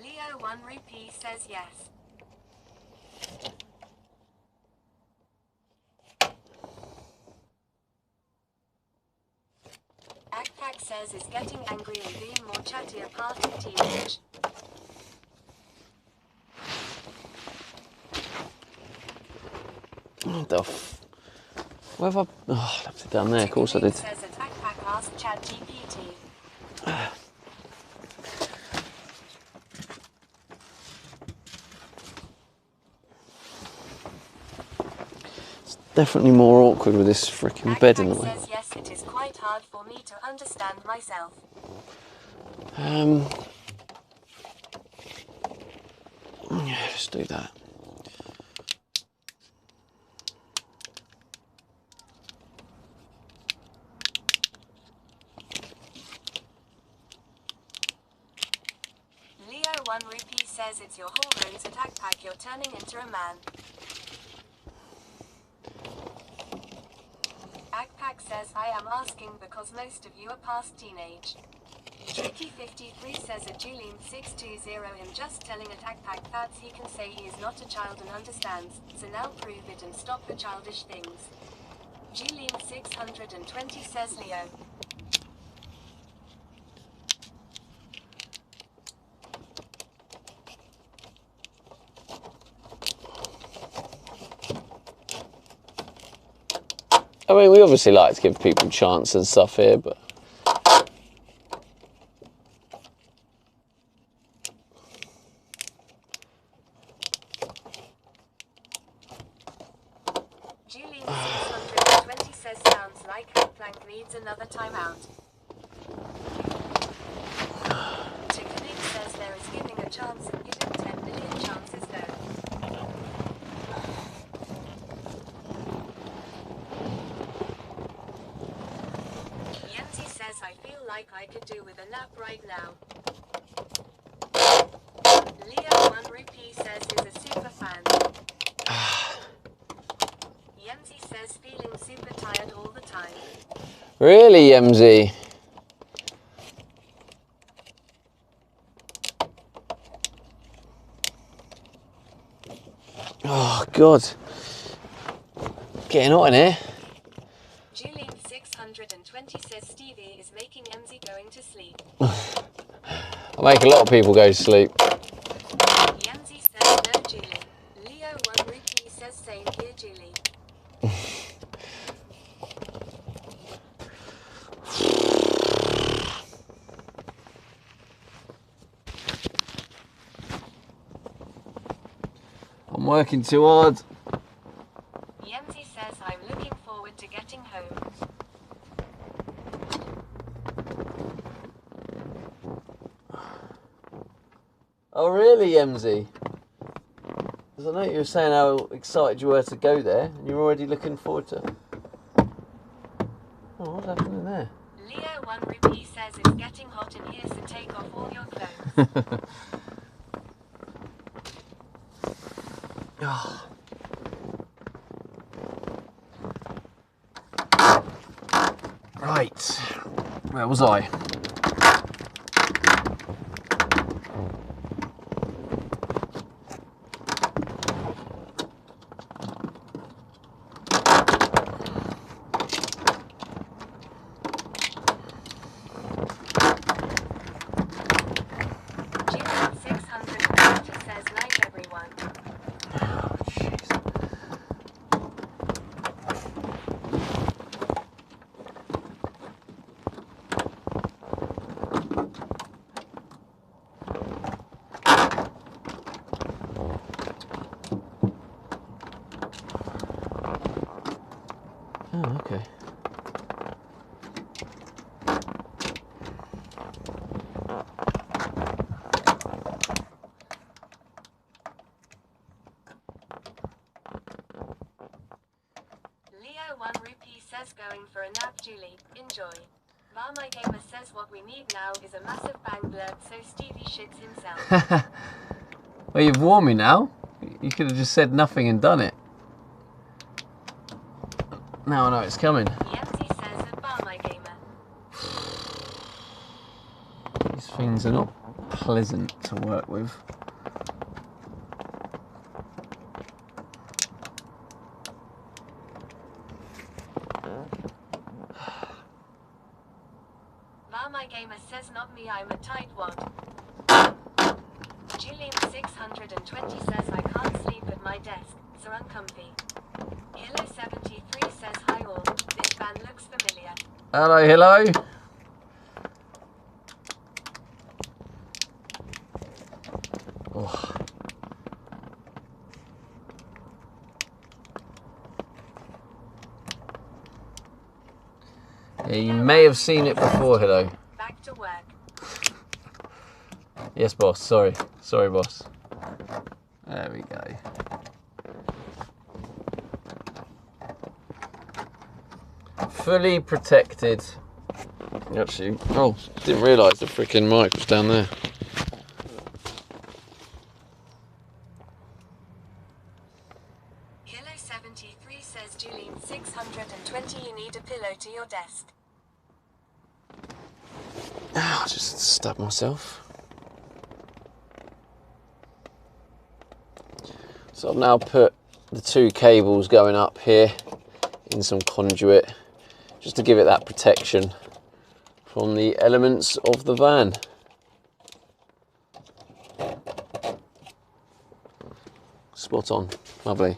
Leo1 Rupee says yes. Akpak says is getting angry and being more chatty apart in teenage. What the where have I... Oh, I left it down there, of course I did. Says that Akpak asked ChatGPT. Definitely more awkward with this freaking bed in the way. says yes, it is quite hard for me to understand myself. Yeah, let's do that. Leo 1 Rupee says it's your hormones attack pack, you're turning into a man. Agpack says I am asking because most of you are past teenage. Tricky53 says a Julian 620 him just telling Attackpack that he can say he is not a child and understands, so now prove it and stop the childish things. Julian 620 says Leo. I mean, we obviously like to give people chance and stuff here, but... Julian 620 says sounds like Plank needs another timeout. Chickenick says there is giving a chance and giving 10 million chances though. Yenzi says I feel like I could do with a nap right now. Leo 1 Rupee says he's a super fan. Yenzi says feeling super tired all the time. Really, Yemzi? Oh, God. Getting hot in here. Julian 620 says Stevie is making MZ going to sleep. I make a lot of people go to sleep. Yanzi says no Julie. Leo 1 Rupee says same here Julie. I'm working too hard. Yanzi says I'm looking forward to getting home. Oh, really, Yemzi? Because I know you were saying how excited you were to go there, and you're already looking forward to... Oh, what's happening there? Leo 1 Rupee says it's getting hot in here, so take off all your clothes. Oh. Right, where was I? Julian 620 says night everyone. Oh, jeez. Oh, okay. Leo 1 Rupee says going for a nap Julie, enjoy. My Gamer says what we need now is a massive bang blurb so Stevie shits himself. Well, you've warned me now. You could have just said nothing and done it. Now I know it's coming. Yanzi says at My Gamer. These things are not pleasant to work with. My Gamer says not me, I'm a tightwad. Julian 620 says I can't sleep at my desk, so uncomfy. Hello 73 says hi all, this band looks familiar. Hello, hello. Oh. You may have seen it before, Hello. Back to work. Yes, boss. Sorry, boss. There we go. Fully protected. Actually, oh, didn't realise the freaking mic was down there. Kilo 73 says Julian 620 you need a pillow to your desk. I just stabbed myself. So I've now put the 2 cables going up here in some conduit just to give it that protection from the elements of the van. Spot on, lovely.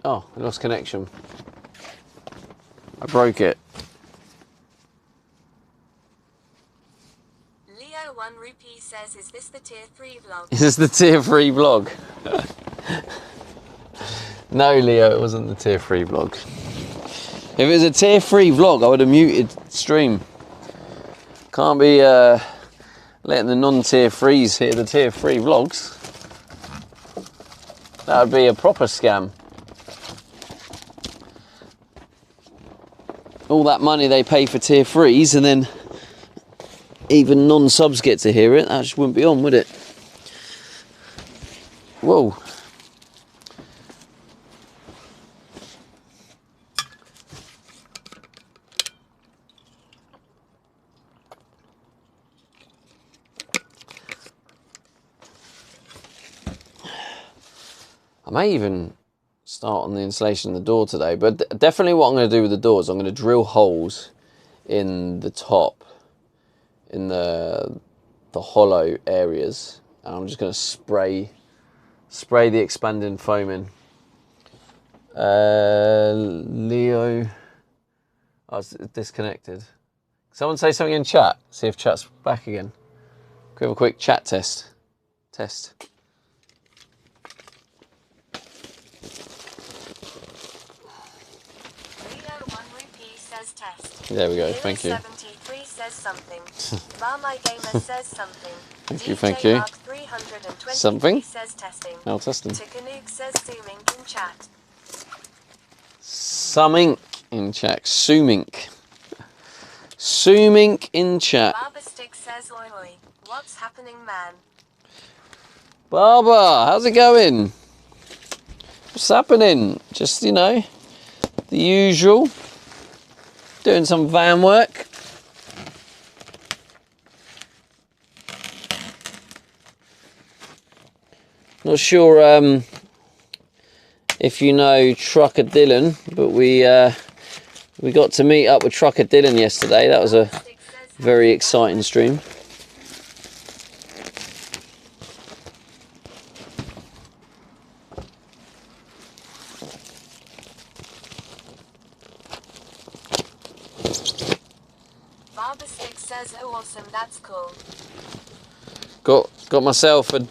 Oh, I lost connection. I broke it. Leo 1 Rupee says, is this the tier 3 vlog? Is this the tier 3 vlog? No, Leo, it wasn't the tier 3 vlog. If it was a tier 3 vlog, I would have muted stream. Can't be letting the non-tier 3s hear the tier 3 vlogs. That would be a proper scam. All that money they pay for tier 3s and then even non-subs get to hear it, that just wouldn't be on, would it? Whoa. I may even start on the installation of the door today, but definitely what I'm going to do with the doors, I'm going to drill holes in the top, in the hollow areas, and I'm just going to spray the expanding foam in. Leo, oh, it's disconnected. Someone say something in chat, see if chat's back again. Can we have a quick chat test? Test. There we go, thank you. 73 says something. Bar My Gamer says something. Thank you. Mark 323 Something? says testing. Now testing. Tikanuke says zooming in chat. Sumink in chat. Zoomink in chat. Barberstick says oi oi. What's happening, man? Barber, how's it going? What's happening? Just, you know, the usual. Doing some van work. Not sure if you know Trucker Dylan, but we got to meet up with Trucker Dylan yesterday. That was a very exciting stream. Barberstick says, oh awesome, that's cool. Got myself a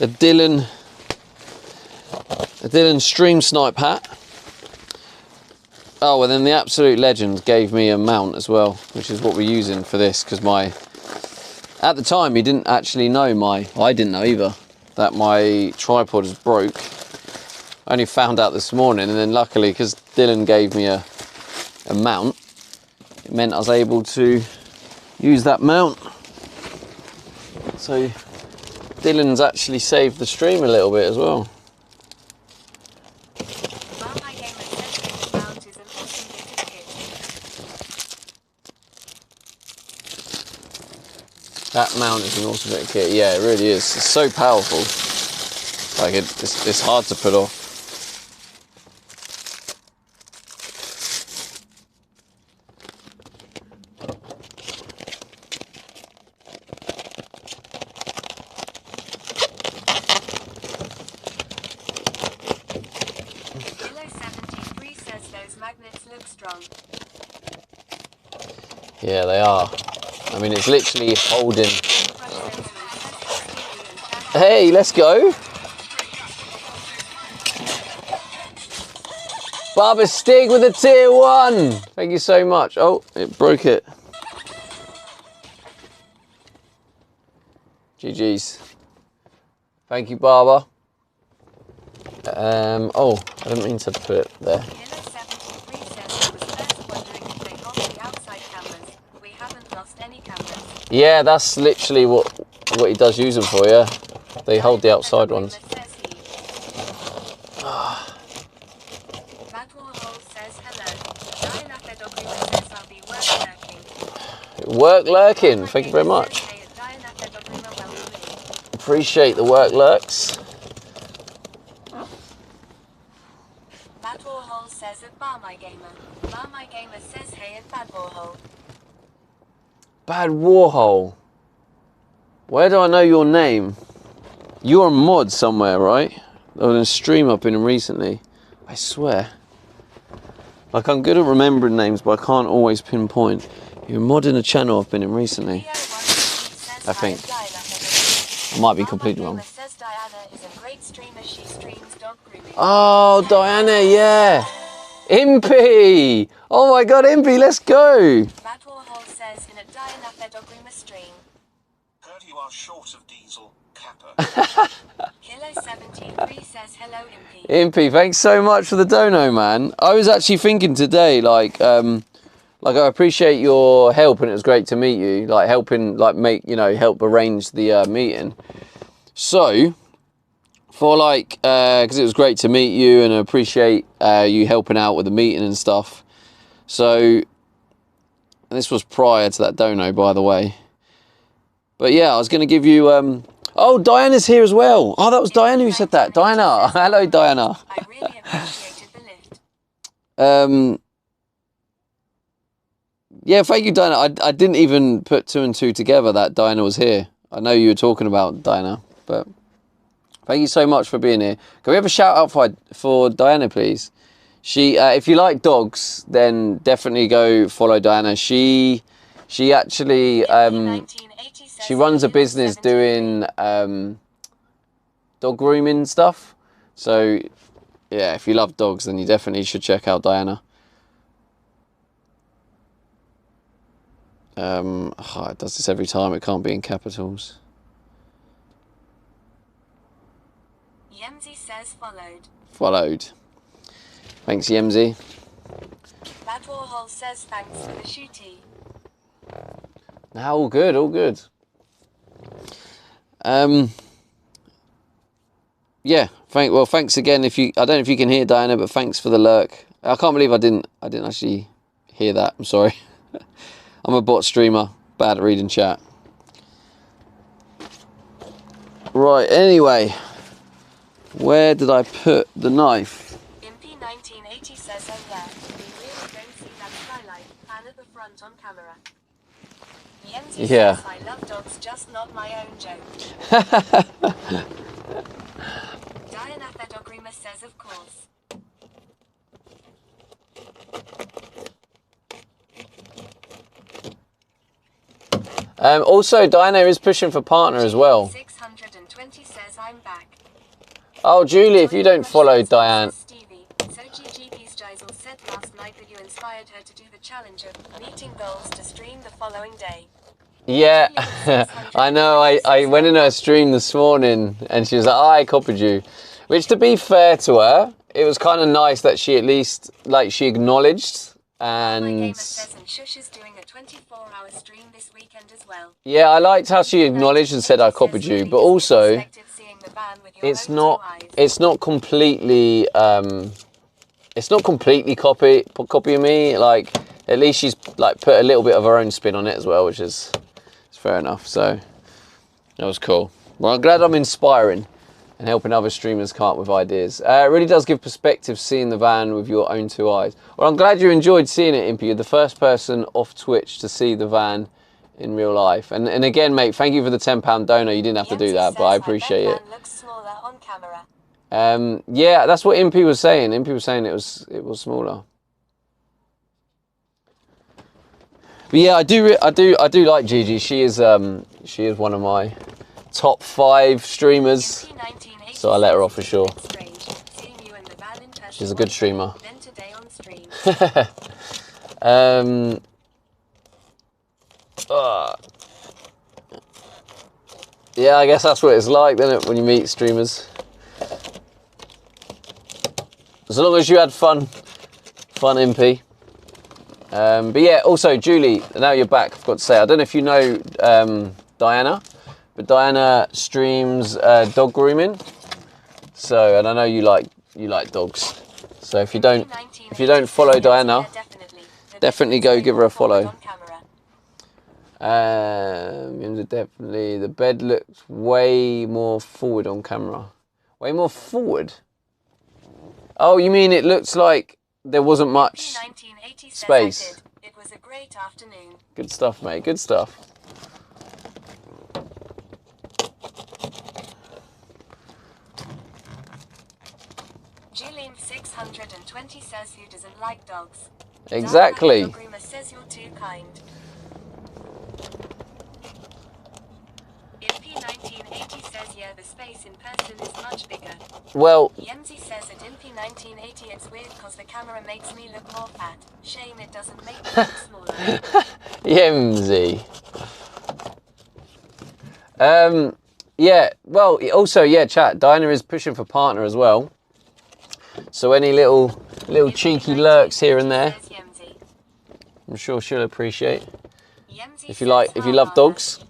Dylan stream snipe hat. Oh, and then the absolute legend gave me a mount as well, which is what we're using for this, because at the time he didn't actually know I didn't know either, that my tripod is broke. I only found out this morning, and then luckily, because Dylan gave me a mount, it meant I was able to use that mount. So Dylan's actually saved the stream a little bit as well. That mount is an awesome bit of kit. Yeah, it really is. It's so powerful. Like it's hard to put off. Yeah, they are. I mean, it's literally holding. Hey, let's go. Barbara Stig with a tier 1. Thank you so much. Oh, it broke it. GG's. Thank you, Barbara. Oh, I didn't mean to put it there. Yeah, that's literally what he does use them for, yeah. They hold the outside ones. Work lurking, thank you very much. Appreciate the work lurks. Matt Warhol says at Bar My Gamer. Bar My Gamer says hey at Bad Warhol. Bad Warhol. Where do I know your name? You're a mod somewhere, right? Or in a stream I've been in recently. I swear. Like, I'm good at remembering names, but I can't always pinpoint. You're a mod in a channel I've been in recently. I think. I might be completely wrong. Oh, Diana, yeah. Impy. Oh my God, Impy, let's go. Matt Warhol says in a Diana Fedogrima stream. Heard you are short of diesel, Kappa. Kilo 73 says hello, Impy. Impy, thanks so much for the dono, man. I was actually thinking today, like I appreciate your help, and it was great to meet you. Like helping, like help arrange the meeting. So, for like, because it was great to meet you, and I appreciate you helping out with the meeting and stuff. So, and this was prior to that dono, by the way. But yeah, I was going to give you. Oh, Diana's here as well. Oh, that was Diana who said that. Diana, hello, Diana. I really appreciated the lift. Yeah, thank you, Diana. I didn't even put 2 and 2 together that Diana was here. I know you were talking about Diana, but thank you so much for being here. Can we have a shout out for Diana, please? She, if you like dogs, then definitely go follow Diana. She actually, she runs a business doing dog grooming stuff. So, yeah, if you love dogs, then you definitely should check out Diana. It does this every time. It can't be in capitals. Yemzi says followed. Followed. Thanks, Yemzi. Matt Warhol says thanks for the shooty. Now, all good, all good. Yeah, thanks again. I don't know if you can hear Diana, but thanks for the lurk. I can't believe I didn't actually hear that. I'm sorry. I'm a bot streamer, bad at reading chat. Right, anyway, where did I put the knife? Impy 1980 says, oh yeah, we really don't see that skylight, and at the front on camera. Yenzi says, I love dogs, just not my own joke. Diana Fedogrima says, of course. Also, Diana is pushing for partner as well. 620 says, I'm back. Oh, Julie, if you don't follow Diane. So GGP's Gisel said last night that you inspired her to do the challenge of meeting goals to stream the following day. Yeah, I know. I went in her stream this morning and she was like, oh, I copied you. Which, to be fair to her, it was kind of nice that she at least, like, she acknowledged. And My gamer says, and Shush is doing a 24-hour stream this weekend as well. Yeah, I liked how she acknowledged and said I copied you, but also it's not completely copying me. Like, at least she's like put a little bit of her own spin on it as well, which is fair enough. So that was cool. Well, I'm glad I'm inspiring and helping other streamers come up with ideas. It really does give perspective seeing the van with your own 2 eyes. Well, I'm glad you enjoyed seeing it, Impy. You're the first person off Twitch to see the van in real life. And again, mate, thank you for the £10 donor. You didn't have to do that, but I appreciate it. Looks smaller on camera. Yeah, that's what Impy was saying. Impy was saying it was smaller. But yeah, I do like Gigi. She is one of my top 5 streamers. So I let her off for sure. She's a good streamer. Then today Yeah, I guess that's what it's like, isn't it, when you meet streamers? As long as you had fun, MP. But yeah, also Julie, now you're back, I've got to say, I don't know if you know Diana, but Diana streams dog grooming. So, and I know you like dogs. So if you don't follow Diana, definitely go give her a follow. Definitely, the bed looks way more forward on camera. Way more forward? Oh, you mean it looks like there wasn't much space? It was a great afternoon. Good stuff, mate. Good stuff. Jillian 620 says who doesn't like dogs. Exactly. Doggrima says you're too kind. Impy 1980 says yeah, the space in person is much bigger. Well, Yemzi says at Impy 1980 it's weird cause the camera makes me look more fat. Shame it doesn't make me look smaller. Yemzi. Yeah, well, also, yeah, chat, Diana is pushing for partner as well. So any little cheeky lurks here and there, I'm sure she'll appreciate. If you love dogs.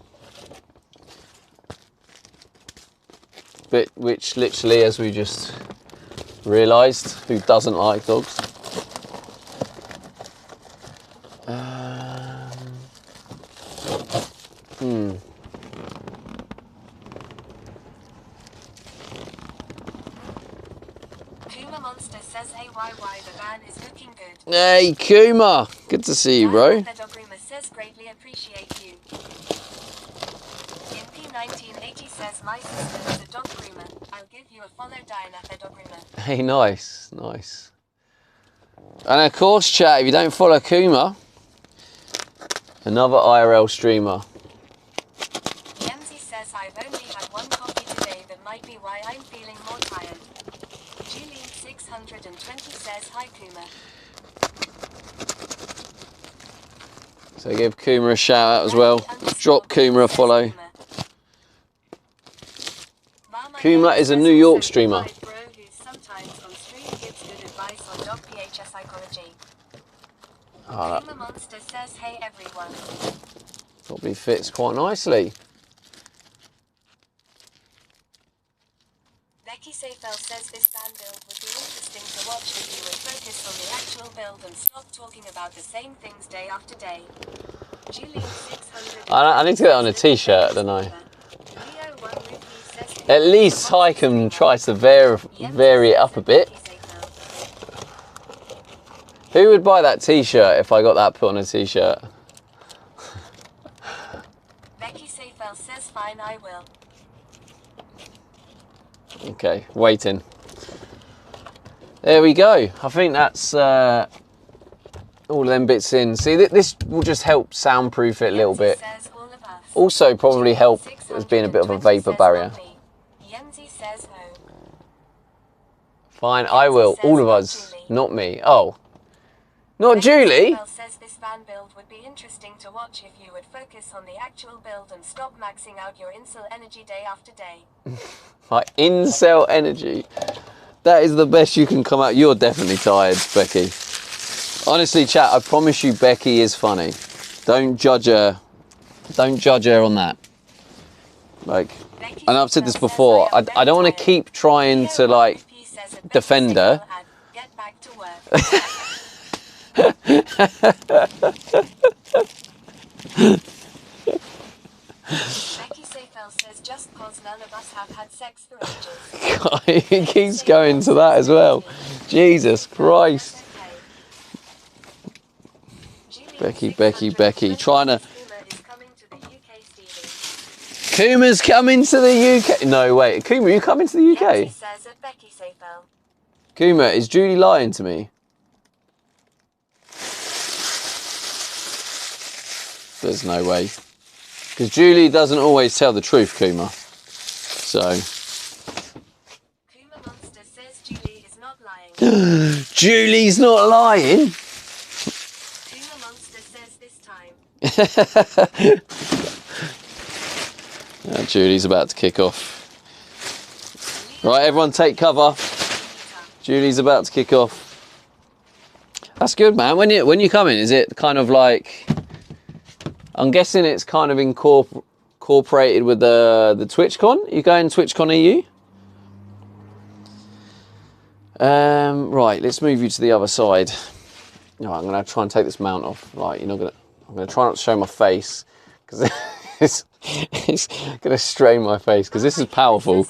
But which literally, as we just realised, who doesn't like dogs? Kuma Monster says hey YY, the van is looking good. Hey Kuma, good to see you, bro. Doggrima says greatly appreciate you. Impy 1980 says my sister is a dog groomer. I'll give you a follow, Diana Doggrima. Hey, nice. And of course, chat, if you don't follow Kuma, another IRL streamer. Yemzi says I've only had one coffee today, that might be why I'm feeling more tired. Julie 620 says hi Kuma. So give Kuma a shout out as well. Drop Kuma a follow. Kuma is a New York streamer. Kuma Monster says hey everyone. Probably fits quite nicely. Becky Seyfel says this van build would be interesting to watch if you would focus on the actual build and stop talking about the same things day after day. Julie 600. I need to get on a t-shirt, don't I? At least I can try to vary it up a bit. Who would buy that t-shirt if I got that put on a t-shirt? Becky Seyfel says fine, I will. Okay, waiting. There we go. I think that's all of them bits in. See, this will just help soundproof it a little bit. Also probably help as being a bit of a vapor barrier. Fine, I will. All of us. Not me. Oh. Not Julie? Says this van build would be interesting to watch if you would focus on the actual build and stop maxing out your incel energy day after day. My incel energy. That is the best you can come out. You're definitely tired, Becky. Honestly, chat, I promise you Becky is funny. Don't judge her. Don't judge her on that. Like, and I've said this before, I don't want to keep trying to, like, defend her. Get back to work. Becky Seyfel says just cause none of us have had sex for ages. He keeps going to that as well. Jesus Christ. Becky, trying to... Kuma's coming to the UK. No, wait. Kuma, are you coming to the UK? Kuma, is Julie lying to me? There's no way. Because Julie doesn't always tell the truth, Kuma. So. Kuma Monster says Julie is not lying. Julie's not lying? Monster says this time. Julie's about to kick off. Right, everyone take cover. Julie's about to kick off. That's good, man. When you come in, is it kind of like... I'm guessing it's kind of incorporated with the TwitchCon? You going TwitchCon EU? Right, let's move you to the other side. No, I'm gonna try and take this mount off. Right, I'm gonna try not to show my face because it's gonna strain my face because this is powerful.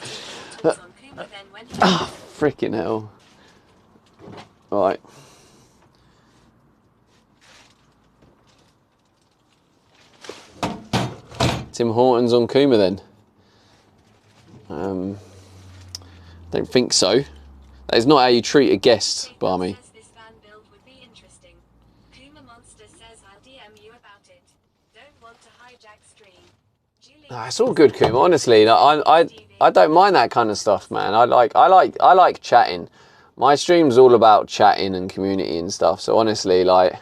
Ah, freaking hell! Right. Tim Hortons on Kuma then. Don't think so. That is not how you treat a guest, Barmy. This van build would be interesting. Kuma Monster says I'll DM you about it. Don't want to hijack stream. Julie, It's all good, Kuma. Honestly, I don't mind that kind of stuff, man. I like chatting. My stream's all about chatting and community and stuff. So honestly, like,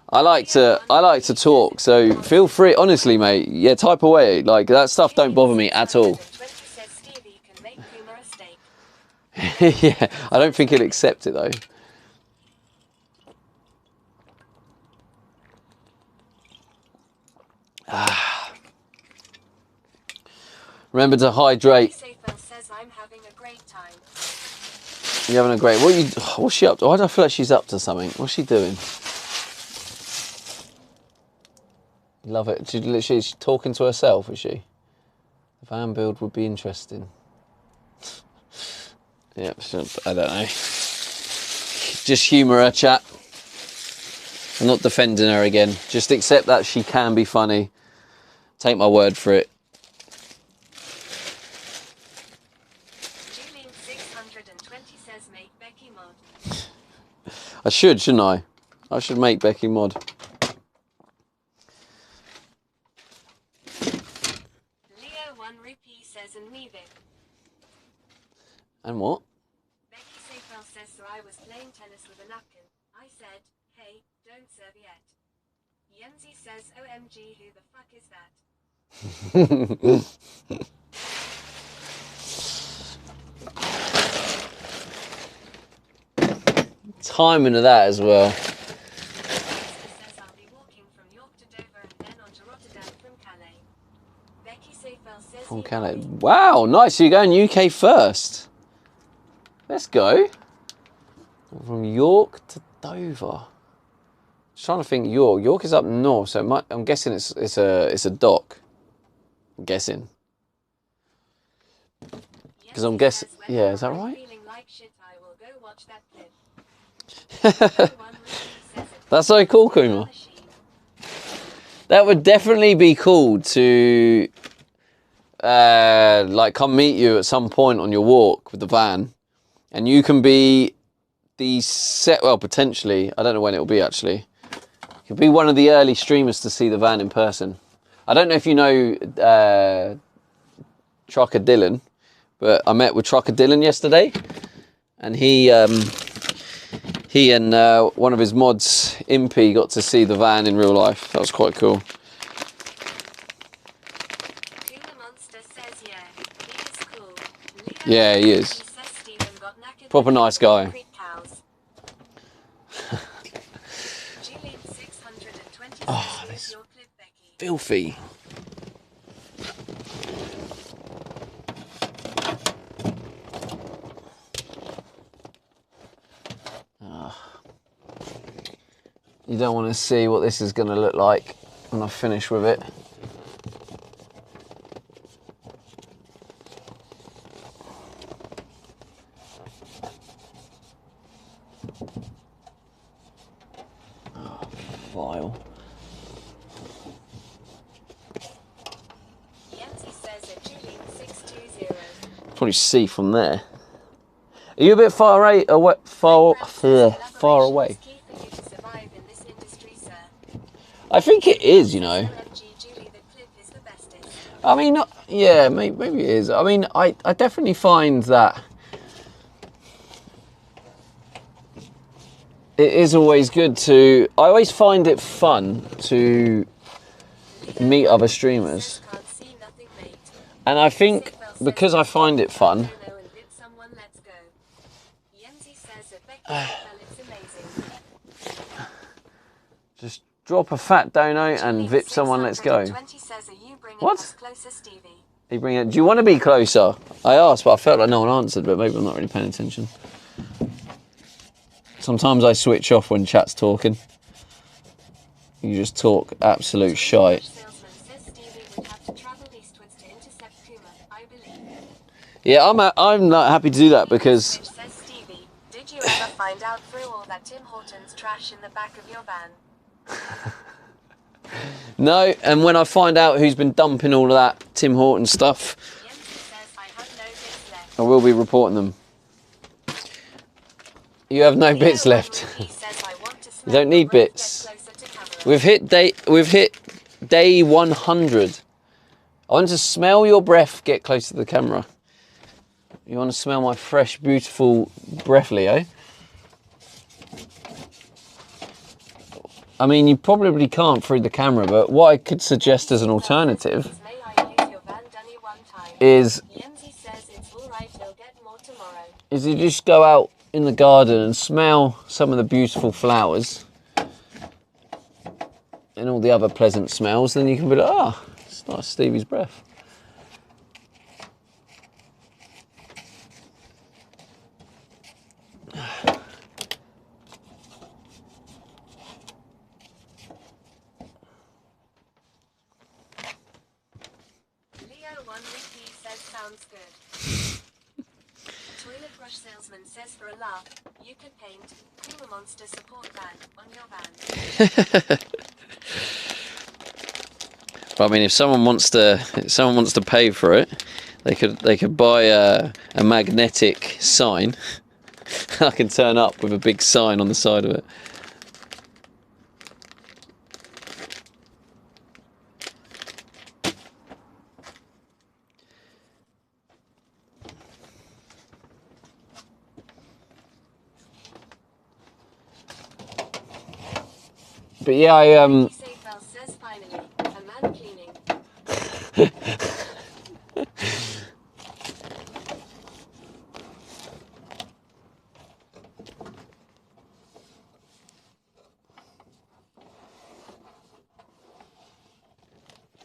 I like to talk. So feel free, honestly, mate. Yeah, type away. Like that stuff don't bother me at all. says Stevie can make Kuma a steak. Yeah, I don't think he'll accept it though. Remember to hydrate. Safel says I'm having a great time. You're having a great... What's she up to? Why do I feel like she's up to something? What's she doing? Love it. She's talking to herself, is she? The van build would be interesting. Yep, I don't know. Just humour her, chat. I'm not defending her again. Just accept that she can be funny. Take my word for it. Julian 620 says make Becky mod. I should, shouldn't I? I should make Becky mod. Leo 1 rupee says and me Vic. And what? Becky Safel says so I was playing tennis with a napkin. I said, hey, don't serve yet. Yenzi says OMG who the fuck is that? Timing of that as well. Says I'll be walking from York to Dover and then on to Rotterdam from Calais. Becky Safel says From he Calais. will be- Wow, nice. So you're going UK first. Let's go. From York to Dover. Just trying to think. York is up north, so I'm guessing it's a dock. I'm guessing. Because I'm guessing. Yenzi says, when Yeah, is that I'm right? feeling like shit, I will go watch that clip. Leo 1 rupee says it. That's so cool, Kuma. That would definitely be cool to like come meet you at some point on your walk with the van, and you can be the potentially, I don't know when it will be actually. You'll be one of the early streamers to see the van in person. I don't know if you know Trucker Dylan, but I met with Trucker Dylan yesterday, and he and one of his mods, Impy, got to see the van in real life. That was quite cool. Kuma Monster says yeah, he is cool. Leo Yeah, he is. says Steven got knackered Proper when he nice was on guy. Creek Cows. Julian 620 Oh, says this- your clip, Becky. Filthy. You don't want to see what this is going to look like when I finish with it. Oh, vile. Yenzi says at Julian 620. Probably see from there. Are you a bit far away? Far away. Is key for you to survive in this industry, sir. I think it is, you know. OMG, Julie, the clip is the bestest. I mean, yeah, maybe it is. I mean, I definitely find that it is always good to... I always find it fun to meet other streamers. Can't see nothing, mate. And I think because I find it fun... Dono and bit someone, let's go. Yenzi says that Becky fell, it's amazing. Just drop a fat dono and vip someone, let's go. 20 says, are you bringing What? us closer, Stevie? You bring it. Do you want to be closer? I asked, but I felt like no one answered, but maybe I'm not really paying attention. Sometimes I switch off when chat's talking. You just talk absolute shite. Salesman says Stevie would have to travel eastwards to intercept Kuma, I believe. Yeah, I'm not happy to do that because... Which says Stevie, did you ever find out through all that Tim Hortons trash in the back of your van? No, and when I find out who's been dumping all of that Tim Horton stuff, Yenzi says, I have no bits left. I will be reporting them. You have no bits left. You don't need bits. We've hit day 100. I want to smell your breath. Get close to the camera. You want to smell my fresh, beautiful breath, Leo? I mean, you probably can't through the camera, but what I could suggest as an alternative is you just go out in the garden and smell some of the beautiful flowers and all the other pleasant smells, then you can be like, oh, it's nice Stevie's breath. Sounds good. Toilet brush salesman says for a laugh, you could paint Kuma Monster support van on your van. But I mean, if someone wants to pay for it, they could buy a magnetic sign. I can turn up with a big sign on the side of it. But yeah, Says finally, a man cleaning.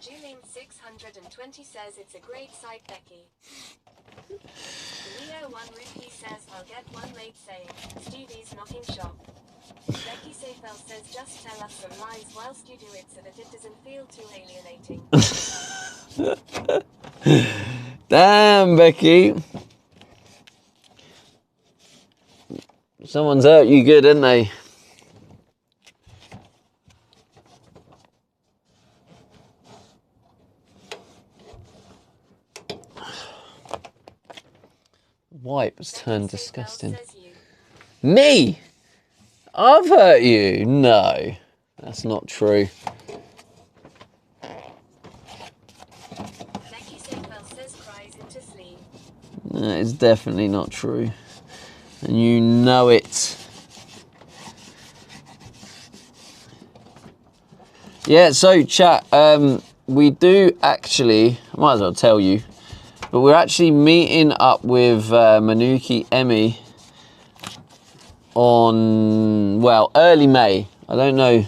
Julene 620 says it's a great site, Becky. Leo 1 Rupee says I'll get one mate saying Stevie's knocking shop. Becky Seyfel says just tell us some lies whilst you do it so that it doesn't feel too alienating. Damn, Becky. Someone's hurt you good, didn't they? Wipe has turned disgusting. Me? I've hurt you? No, that's not true. That is definitely not true. And you know it. Yeah, so chat, we do actually, I might as well tell you, but we're actually meeting up with Manuki Emmy on, well, early May. I don't know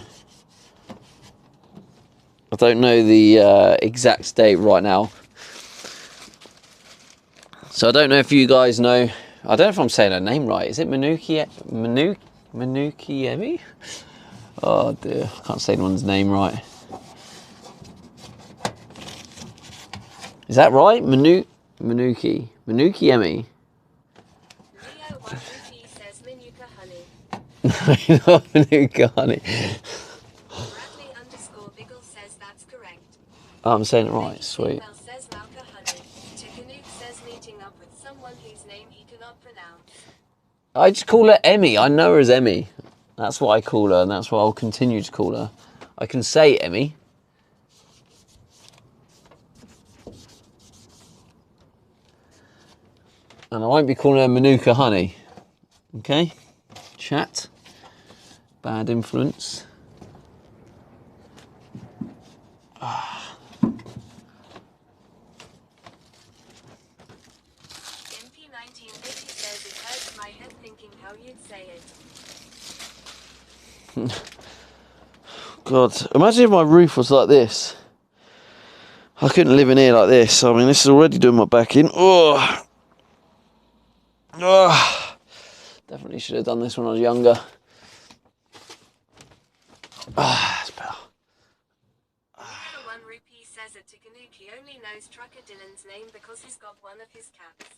the exact date right now. So I don't know if you guys know. I don't know if I'm saying her name right. Is it Manuki Emmy? Oh dear, I can't say anyone's name right. Is that right? Manuki Emmy. Leo 1 Rupee says Manuka honey. Not Manuka honey. Bradley _Biggle says that's correct. Oh, I'm saying it right. Sweet. Says Malka honey. Tikanuke says meeting up with someone whose name he cannot pronounce. I just call her Emmy. I know her as Emmy. That's what I call her, and that's what I'll continue to call her. I can say Emmy. And I won't be calling her Manuka honey. Okay? Chat. bad influence. MP1980 says it hurts my head thinking how you'd say it. God, imagine if my roof was like this. I couldn't live in here like this. I mean, this is already doing my back in. Oh. Oh. Definitely should have done this when I was younger. That's better. 1 rupee says a Tikanuki only knows Trucker Dylan's name because he's got one of his cats.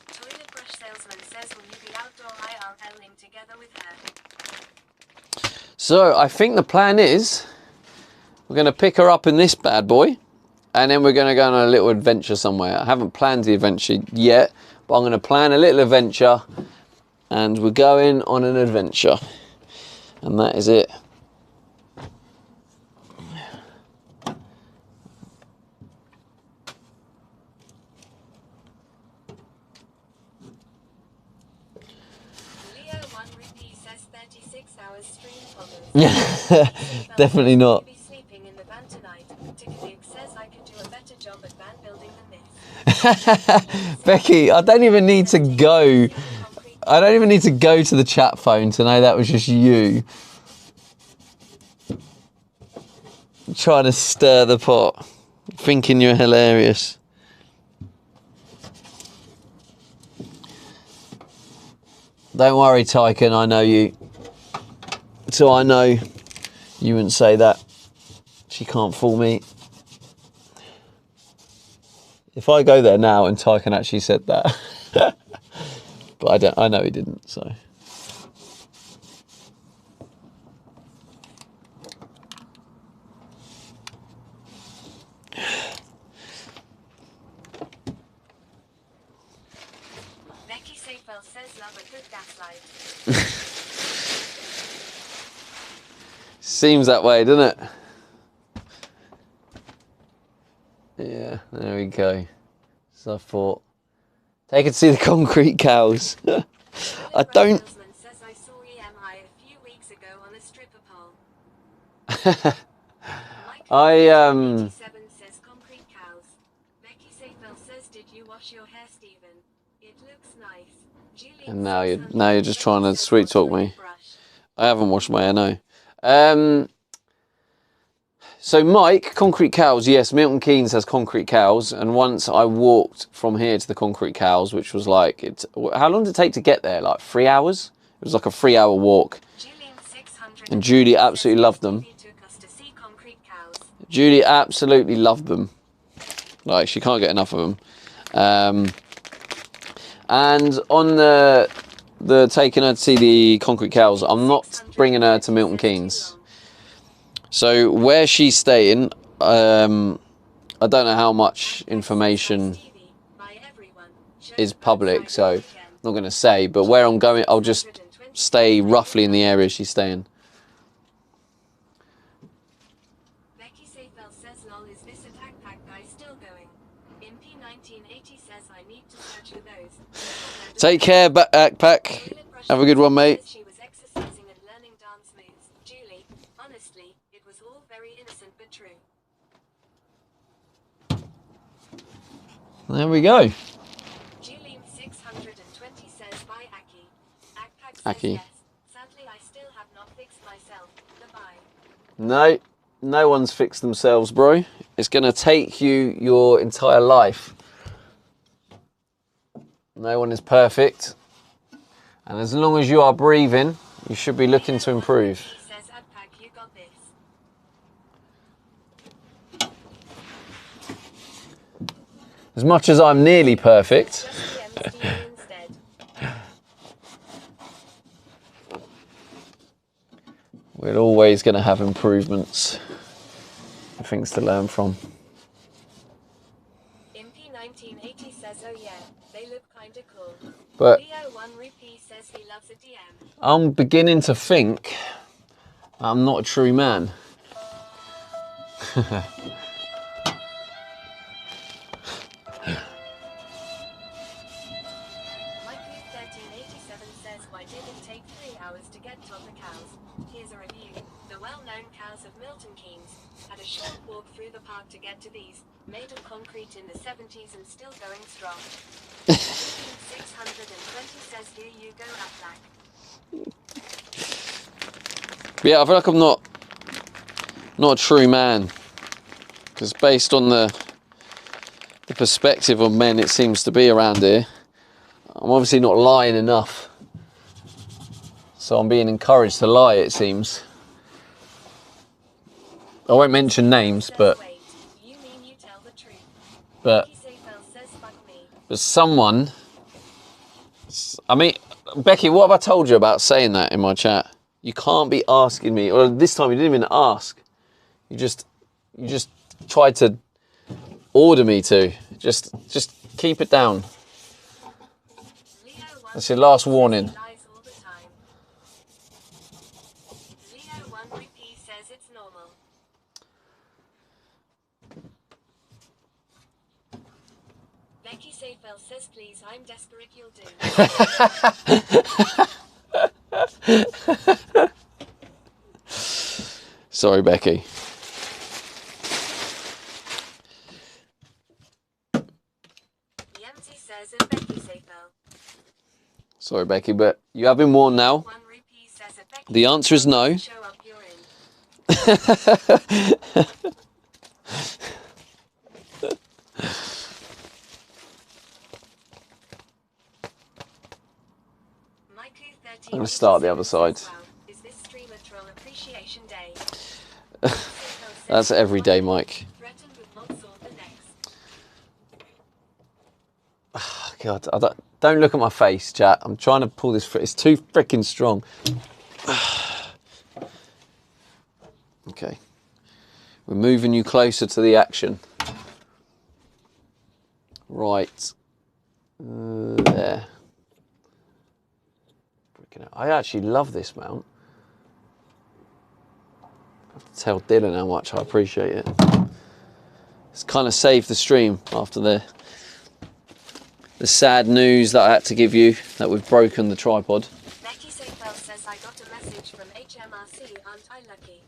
Toilet brush salesman says, will you be outdoor IRLing together with her? So I think the plan is we're going to pick her up in this bad boy and then we're going to go on a little adventure somewhere. I haven't planned the adventure yet, but I'm going to plan a little adventure and we're going on an adventure. And that is it. Leo 1 rupee says 36 hours stream follows. Definitely not. Be sleeping in the van tonight. Tikanuki says I could do a better job at van building than this. Becky, I don't even need to go. I don't even need to go to the chat phone to know that was just you. Trying to stir the pot. Thinking you're hilarious. Don't worry, Tyken, I know you. So I know you wouldn't say that. She can't fool me. If I go there now and Tyken actually said that. But I know he didn't, so. Becky Seyfeld says love a good gaslight. Seems that way, doesn't it? Yeah, there we go. So I thought, take it to see the concrete cows. I don't. Says I saw EMI a few weeks ago on a stripper pole. I 87 says concrete cows. Becky Seyfeld says, did you wash your hair, Stephen? It looks nice. Julian And now you're just trying to sweet talk me. I haven't washed my hair, no. So Mike, concrete cows, yes, Milton Keynes has concrete cows, and once I walked from here to the concrete cows, which was like, how long did it take to get there? Like 3 hours? It was like a 3-hour walk. And Judy absolutely loved them. Judy absolutely loved them. Like, she can't get enough of them. And on the taking her to see the concrete cows, I'm not bringing her to Milton Keynes. So where she's staying, I don't know how much information is public, so I'm not going to say. But where I'm going, I'll just stay roughly in the area she's staying. Becky Seyfeld says, lol, is this attack pack guy still going? MP 1980 says I need to search for those. Take care, backpack. Have a good one, mate. She was exercising and learning dance moves. Julie, honestly, it was all very innocent but true. There we go. Julie 620 says, bye, Aki. Akpak says Aki. yes. Sadly, I still have not fixed myself. Goodbye. No one's fixed themselves, bro. It's going to take you your entire life. No one is perfect. And as long as you are breathing, you should be looking to improve. Says Akpak, you got this. As much as I'm nearly perfect, Just DM Stevie instead. we're always going to have improvements and things to learn from. MP 1980 says, oh yeah, they look kinda cool. But Leo 1 rupee says he loves a DM. I'm beginning to think I'm not a true man. Mikey 1387 says, why did it take 3 hours to get well-known cows of Milton Keynes. Had a short walk through the park to get to these. Made of concrete in the 70s and still going strong. 620 says here you go Aflac. Yeah, I feel like I'm not a true man, because based on the perspective of men it seems to be around here, I'm obviously not lying enough, so I'm being encouraged to lie, it seems. I won't mention names, but Wait, you mean you tell the truth? but Becky Seyfel says fuck me. but someone, I mean, Becky, what have I told you about saying that in my chat? You can't be asking me, or this time you didn't even ask. You just tried to order me to. Just keep it down. That's your last warning. Lies all the time. Leo 1 says it's normal. Becky Seyfel says please, I'm desperate, you'll do. Sorry, Becky. Yemzi says and Becky Seyfel. Sorry, Becky, but you have been warned now. 1 rupee says a Becky The answer is no. show up you're in. I'm going to start the other side. Is this streamer troll appreciation day? That's every day, Mike. Threatened with mods or the next. Oh, God, don't look at my face, chat. I'm trying to pull this. It's too freaking strong. Okay. We're moving you closer to the action. Right. There. I actually love this mount. I have to tell Dylan how much I appreciate it. It's kind of saved the stream after the sad news that I had to give you that we've broken the tripod. Becky Seyfel says I got a message from HMRC, aren't I lucky?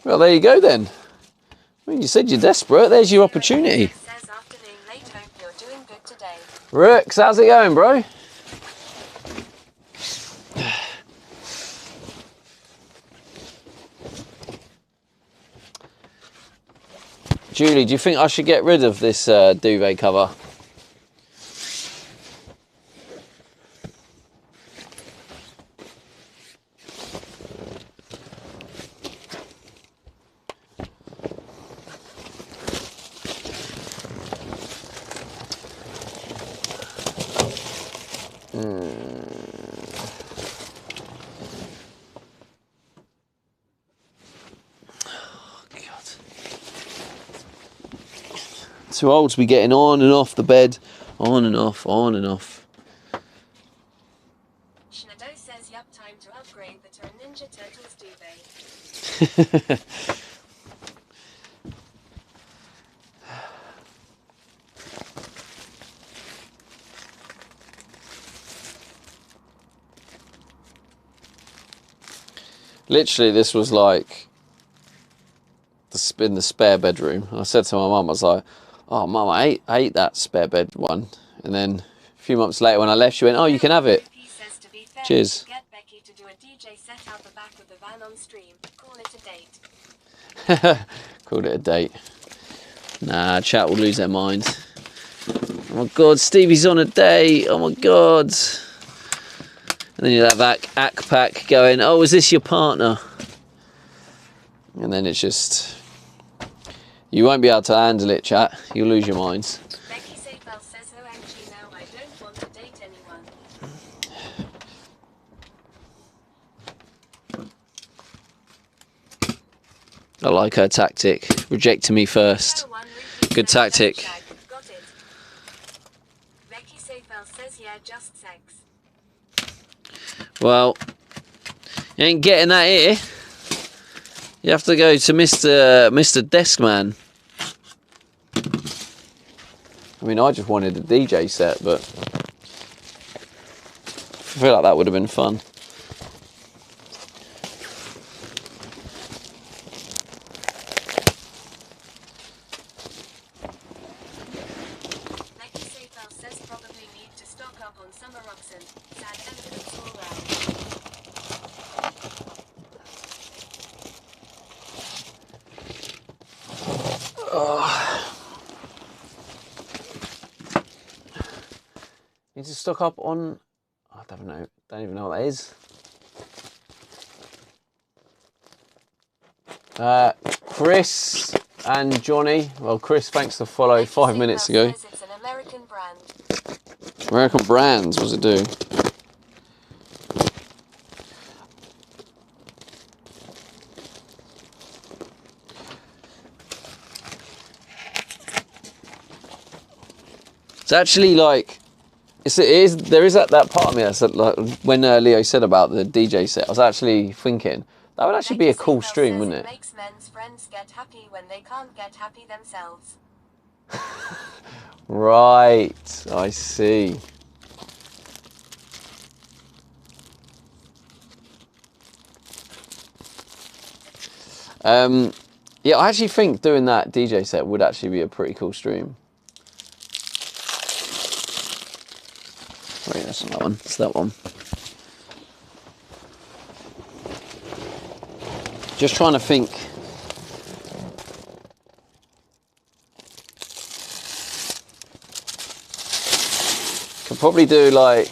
Well, there you go then. I mean, you said you're desperate. There's your opportunity. Says afternoon late, hope you're doing good today. Rooks, how's it going, bro? Julie, do you think I should get rid of this duvet cover? Too old to be getting on and off the bed, on and off, on and off. Shnado says yup, time to upgrade the to a Ninja Turtles duvet. Literally, this was like in the spare bedroom. I said to my mum, I was like, "Oh, mum, I hate that spare bed one." And then a few months later, when I left, she went, "Oh, you can have it." Says, to be fair, Cheers. Get Becky to do a DJ set out the back of the van on stream. Call it a date. Called it a date. Nah, chat will lose their mind. Oh my God, Stevie's on a date. Oh my God. And then you have that pack going, "Oh, is this your partner?" And then it's just, you won't be able to handle it, chat. You'll lose your minds. Becky Seyfel says, OMG, now I don't want to date anyone. I like her tactic. Rejecting me first. No one really Good says tactic. that. Got it. Becky Seyfel says, yeah, just sex. Well, you ain't getting that here. You have to go to Mr. Deskman. I mean, I just wanted a DJ set, but feel like that would have been fun. Becky Seyfel says probably need to stock up on summer oxen. Sad evidence all round. Need to stock up on... I don't know. Don't even know what that is. Chris and Johnny. Well, Chris, thanks for the follow Becky 5 Seyfel minutes ago. says it's an American brand. American brands, what's it do? It's actually like, there is that part of me that's like, when Leo said about the DJ set, I was actually thinking, that would actually be a Becky cool Seyfel stream, says wouldn't it? Makes men's friends get happy when they can't get happy themselves. Right, I see. Yeah, I actually think doing that DJ set would actually be a pretty cool stream. Wait, that's not that one. It's that one. Just trying to think. Could probably do like.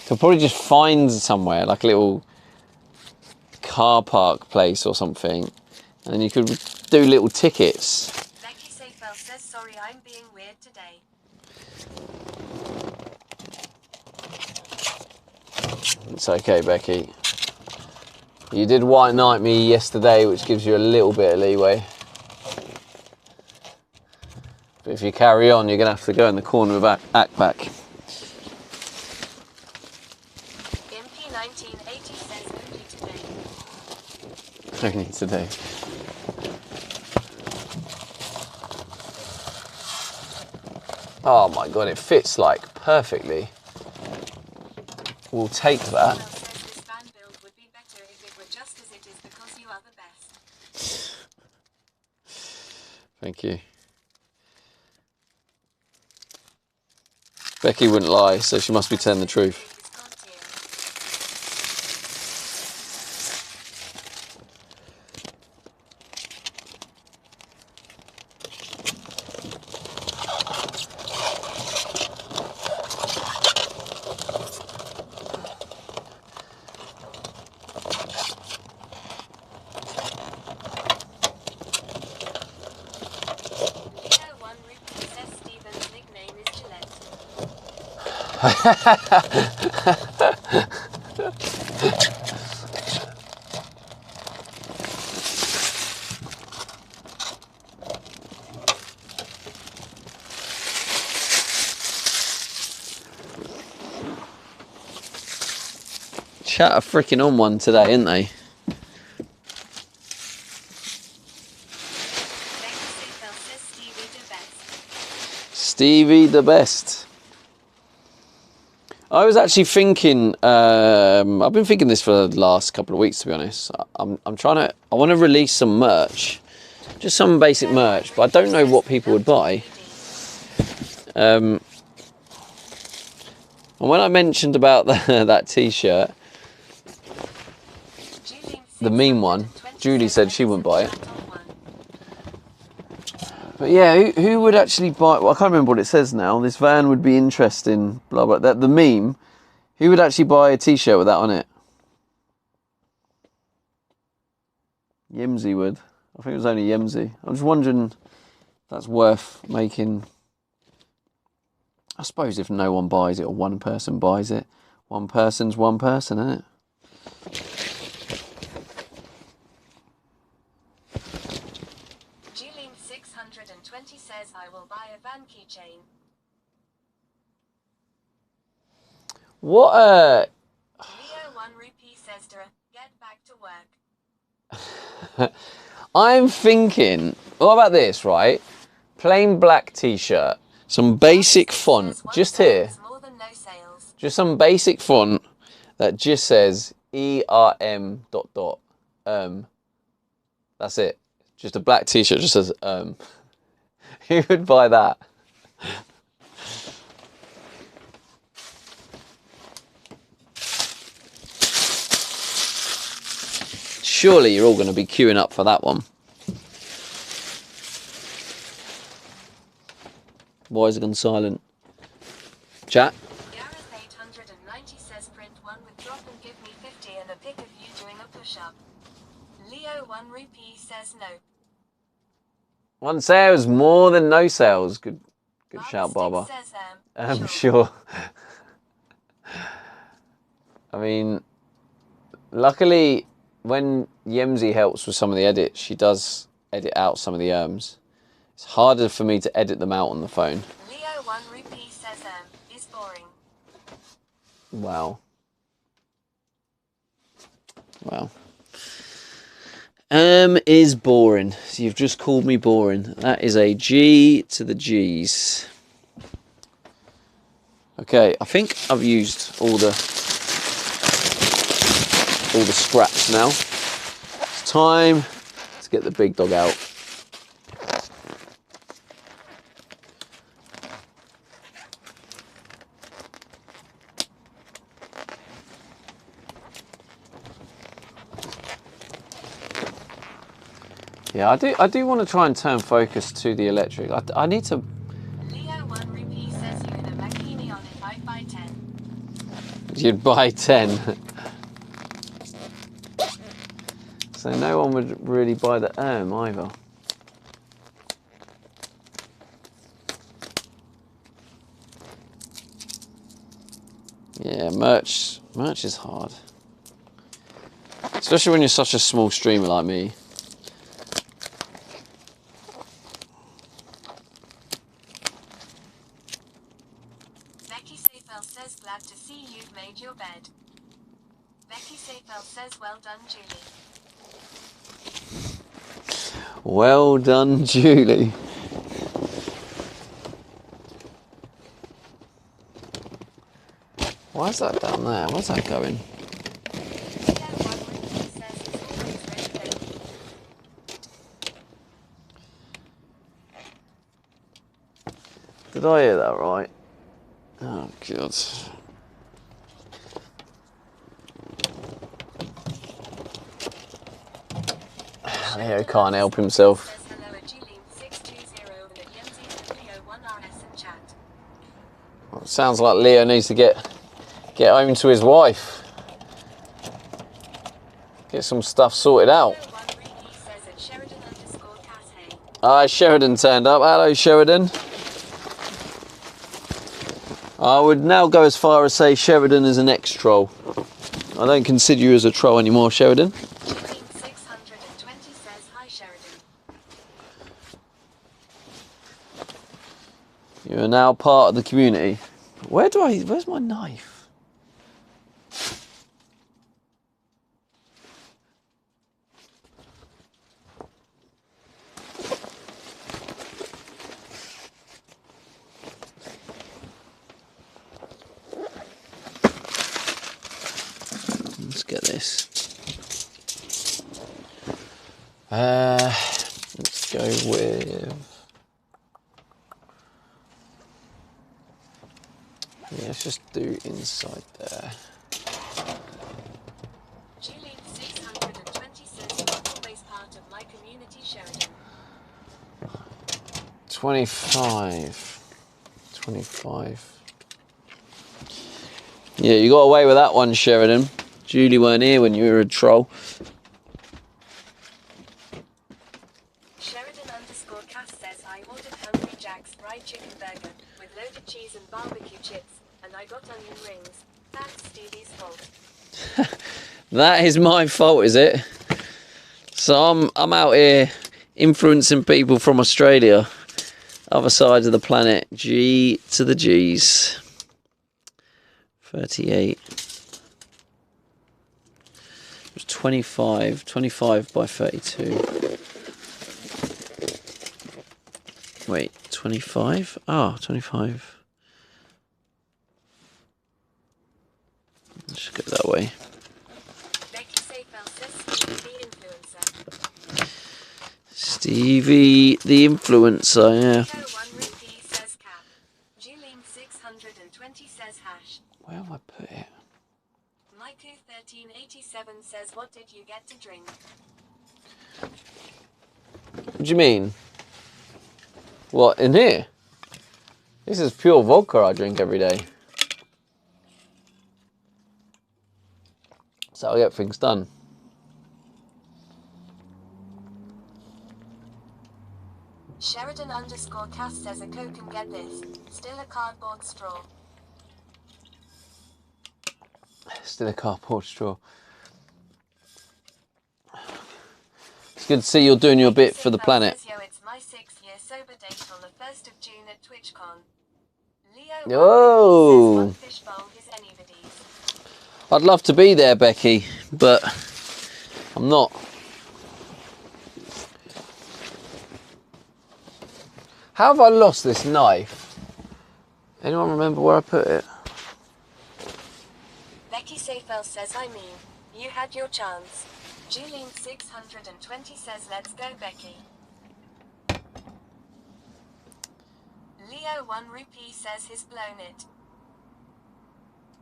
Could probably just find somewhere like a little car park place or something, and then you could do little tickets. Becky Seyfel says sorry I'm being weird today. It's okay, Becky. You did white knight me yesterday, which gives you a little bit of leeway. But if you carry on, you're going to have to go in the corner of Akbak. MP1980 says only today. Only today. Oh my god, it fits like perfectly. We'll take that. Says this van build would be better if it were just as it is because you are the best. Thank you. Becky wouldn't lie, so she must be telling the truth. It's God tier. Leo 1 Ruby says Steven's nickname is Gillette. Chat are freaking on one today, ain't they? Becky Seyfel says Stevie the best. Stevie the best. I was actually thinking, I've been thinking this for the last couple of weeks, to be honest. I want to release some merch. Just some basic merch, but I don't know what people would buy. And when I mentioned about that t-shirt, the meme one, Julie said she wouldn't buy it. But yeah, who would actually buy? Well, I can't remember what it says now. This van would be interesting. Blah blah. That the meme. Who would actually buy a T-shirt with that on it? Yemsy would. I think it was only Yemsy. I'm just wondering if that's worth making. I suppose if no one buys it or one person buys it, one person's one person, isn't it? Julian 620 says I will buy a van keychain. What Leo 1 Rupee says to get back to work. I'm thinking, what about this, right? Plain black t-shirt, some basic font, Says one just sale here. is more than no sales. Just some basic font that just says ERM ... That's it. Just a black t-shirt just says Who would buy that? Surely you're all going to be queuing up for that one. Why is it gone silent? Chat? Gareth 890 says print one with drop and give me 50 and a pic of you doing a push-up. Leo 1 rupee says no. One sales more than no sales. Good shout, Barber Barber. says, Sure. I mean, luckily, when Yemsy helps with some of the edits, she does edit out some of the It's harder for me to edit them out on the phone. Leo 1 rupee says is boring. Wow. Wow. Is boring. So you've just called me boring. That is a G to the G's. Okay, I think I've used all the scraps now. It's time to get the big dog out. Yeah, I do want to try and turn focus to the electric. I need to. Leo 1 rupee says you in a Makini on it, I'd buy 10. You'd buy 10. So no one would really buy the either. Yeah, merch is hard. Especially when you're such a small streamer like me. Becky Seyfel says glad to see you've made your bed. Becky Seyfel says well done, Julie. Well done, Julie. Why is that down there? Where's that going? Did I hear that right? Oh, God. Leo can't help himself. Well, it sounds like Leo needs to get home to his wife. Get some stuff sorted out. Sheridan turned up. Hello, Sheridan. I would now go as far as say Sheridan is an ex-troll. I don't consider you as a troll anymore, Sheridan. 620 says hi, Sheridan. You are now part of the community. Where's my knife? Let's get this. Let's go with. Yeah, let's just do inside there. Julie 620 says you're always part of my community, Sheridan. 25. Yeah, you got away with that one, Sheridan. Julie weren't here when you were a troll. Sheridan _ Cass says I ordered Hungry Jack's fried chicken burger with loaded cheese and barbecue chips, and I got onion rings. That's Stevie's fault. That is my fault, is it? So I'm out here influencing people from Australia, other side of the planet. G to the G's. 38. It was 25 by 32. Wait, 25? Ah, 25. Stevie, the influencer, yeah. Echo 1 rupee says cap. Julene 620 says hash. Where have I put it? Maiku 1387 says what did you get to drink? What do you mean? What, in here? This is pure vodka I drink every day. So I get things done. Sheridan _ Cass says a Coke can get this. Still a cardboard straw. Still a cardboard straw. It's good to see you're doing your bit for the planet. Says, yo, it's my 6-year sober date on the 1st of June at TwitchCon. Leo Oh. says one fishbowl is anybody's. I'd love to be there, Becky, but I'm not. How have I lost this knife? Anyone remember where I put it? Becky Seyfel says I mean, you had your chance. Julene 620 says let's go Becky. Leo 1 rupee says he's blown it.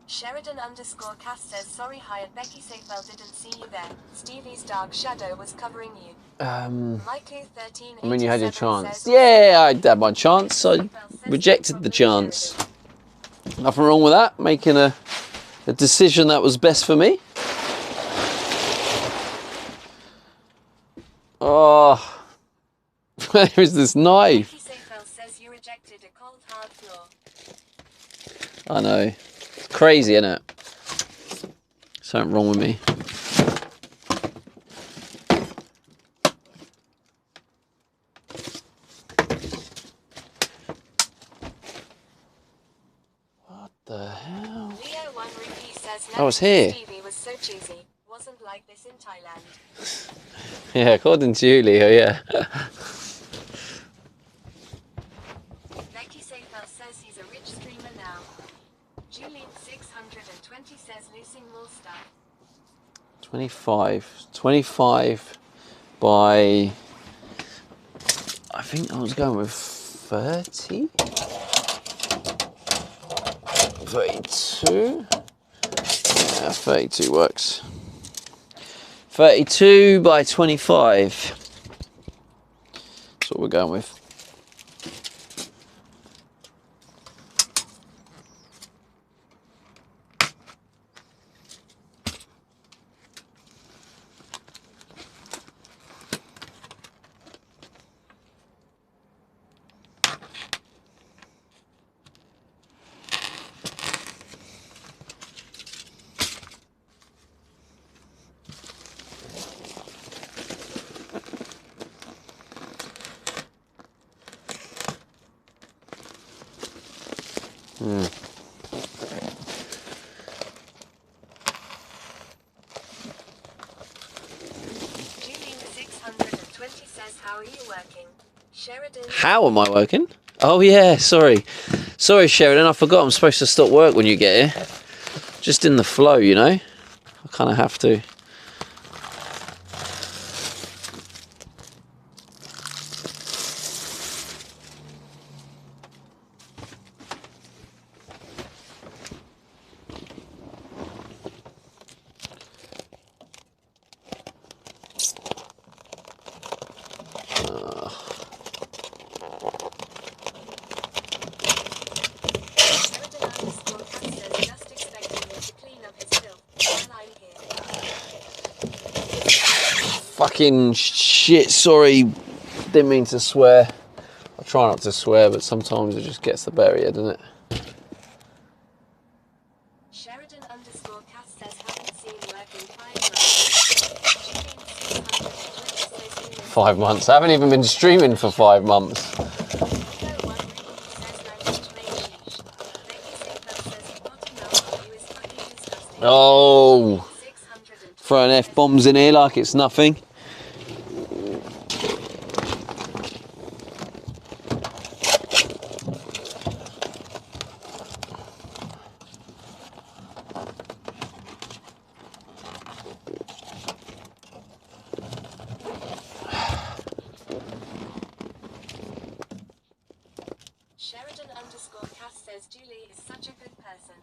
Sheridan _ Cass says sorry hired Becky Seyfel didn't see you there. Stevie's dark shadow was covering you. Maiku 1387 I mean, you had your chance. says, Yeah, I had my chance. I rejected the chance. Nothing wrong with that. Making a decision that was best for me. Oh, where is this knife? Becky Seyfel says you rejected a cold hard floor. I know. It's crazy, isn't it? Something wrong with me. What the hell? Leo 1 rupee says I was here. Stevie was so cheesy. Wasn't like this in Thailand. Yeah, according to you, Leo, yeah. Becky Seyfel says he's a rich streamer now. Julene 620 says losing more stuff. 25 by, I think I was going with 30? 32? Yeah, 32 works. 32 by 25. That's what we're going with. Julene 620 says how are you working? Sheridan. How am I working? Oh yeah, sorry. Sorry, Sheridan, I forgot I'm supposed to stop work when you get here. Just in the flow, you know? I kind of have to. Fucking shit, sorry. Didn't mean to swear. I try not to swear, but sometimes it just gets the better of you, doesn't it? Sheridan _Cass says haven't seen work in 5 months. 5 months. I haven't even been streaming for 5 months. Oh, throwing F-bombs in here like it's nothing. says Julie is such a good person.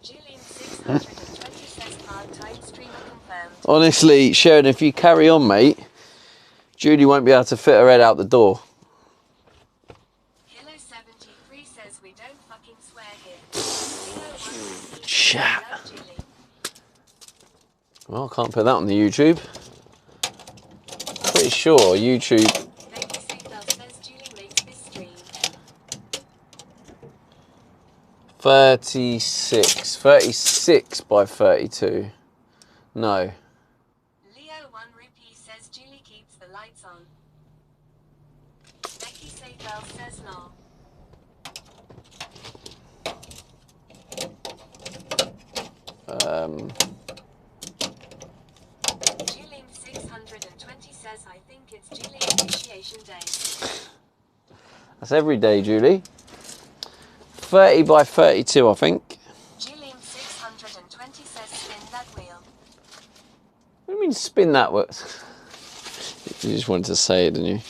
Julian620 says part-time streamer confirmed. Honestly, Sheridan, if you carry on, mate, Julie won't be able to fit her head out the door. Kilo73 says we don't fucking swear here. Chat. Well, I can't put that on the YouTube. Pretty sure YouTube. Says Julie makes this stream. 36 by 32. No. Leo1 Rupee says Julie keeps the lights on. Becky Safel says no. Julian620 says I think it's Julie Appreciation Day. That's every day, Julie. 30 by 32, I think. Julian620 says spin that wheel. What do you mean spin that wheel? You just wanted to say it, didn't you?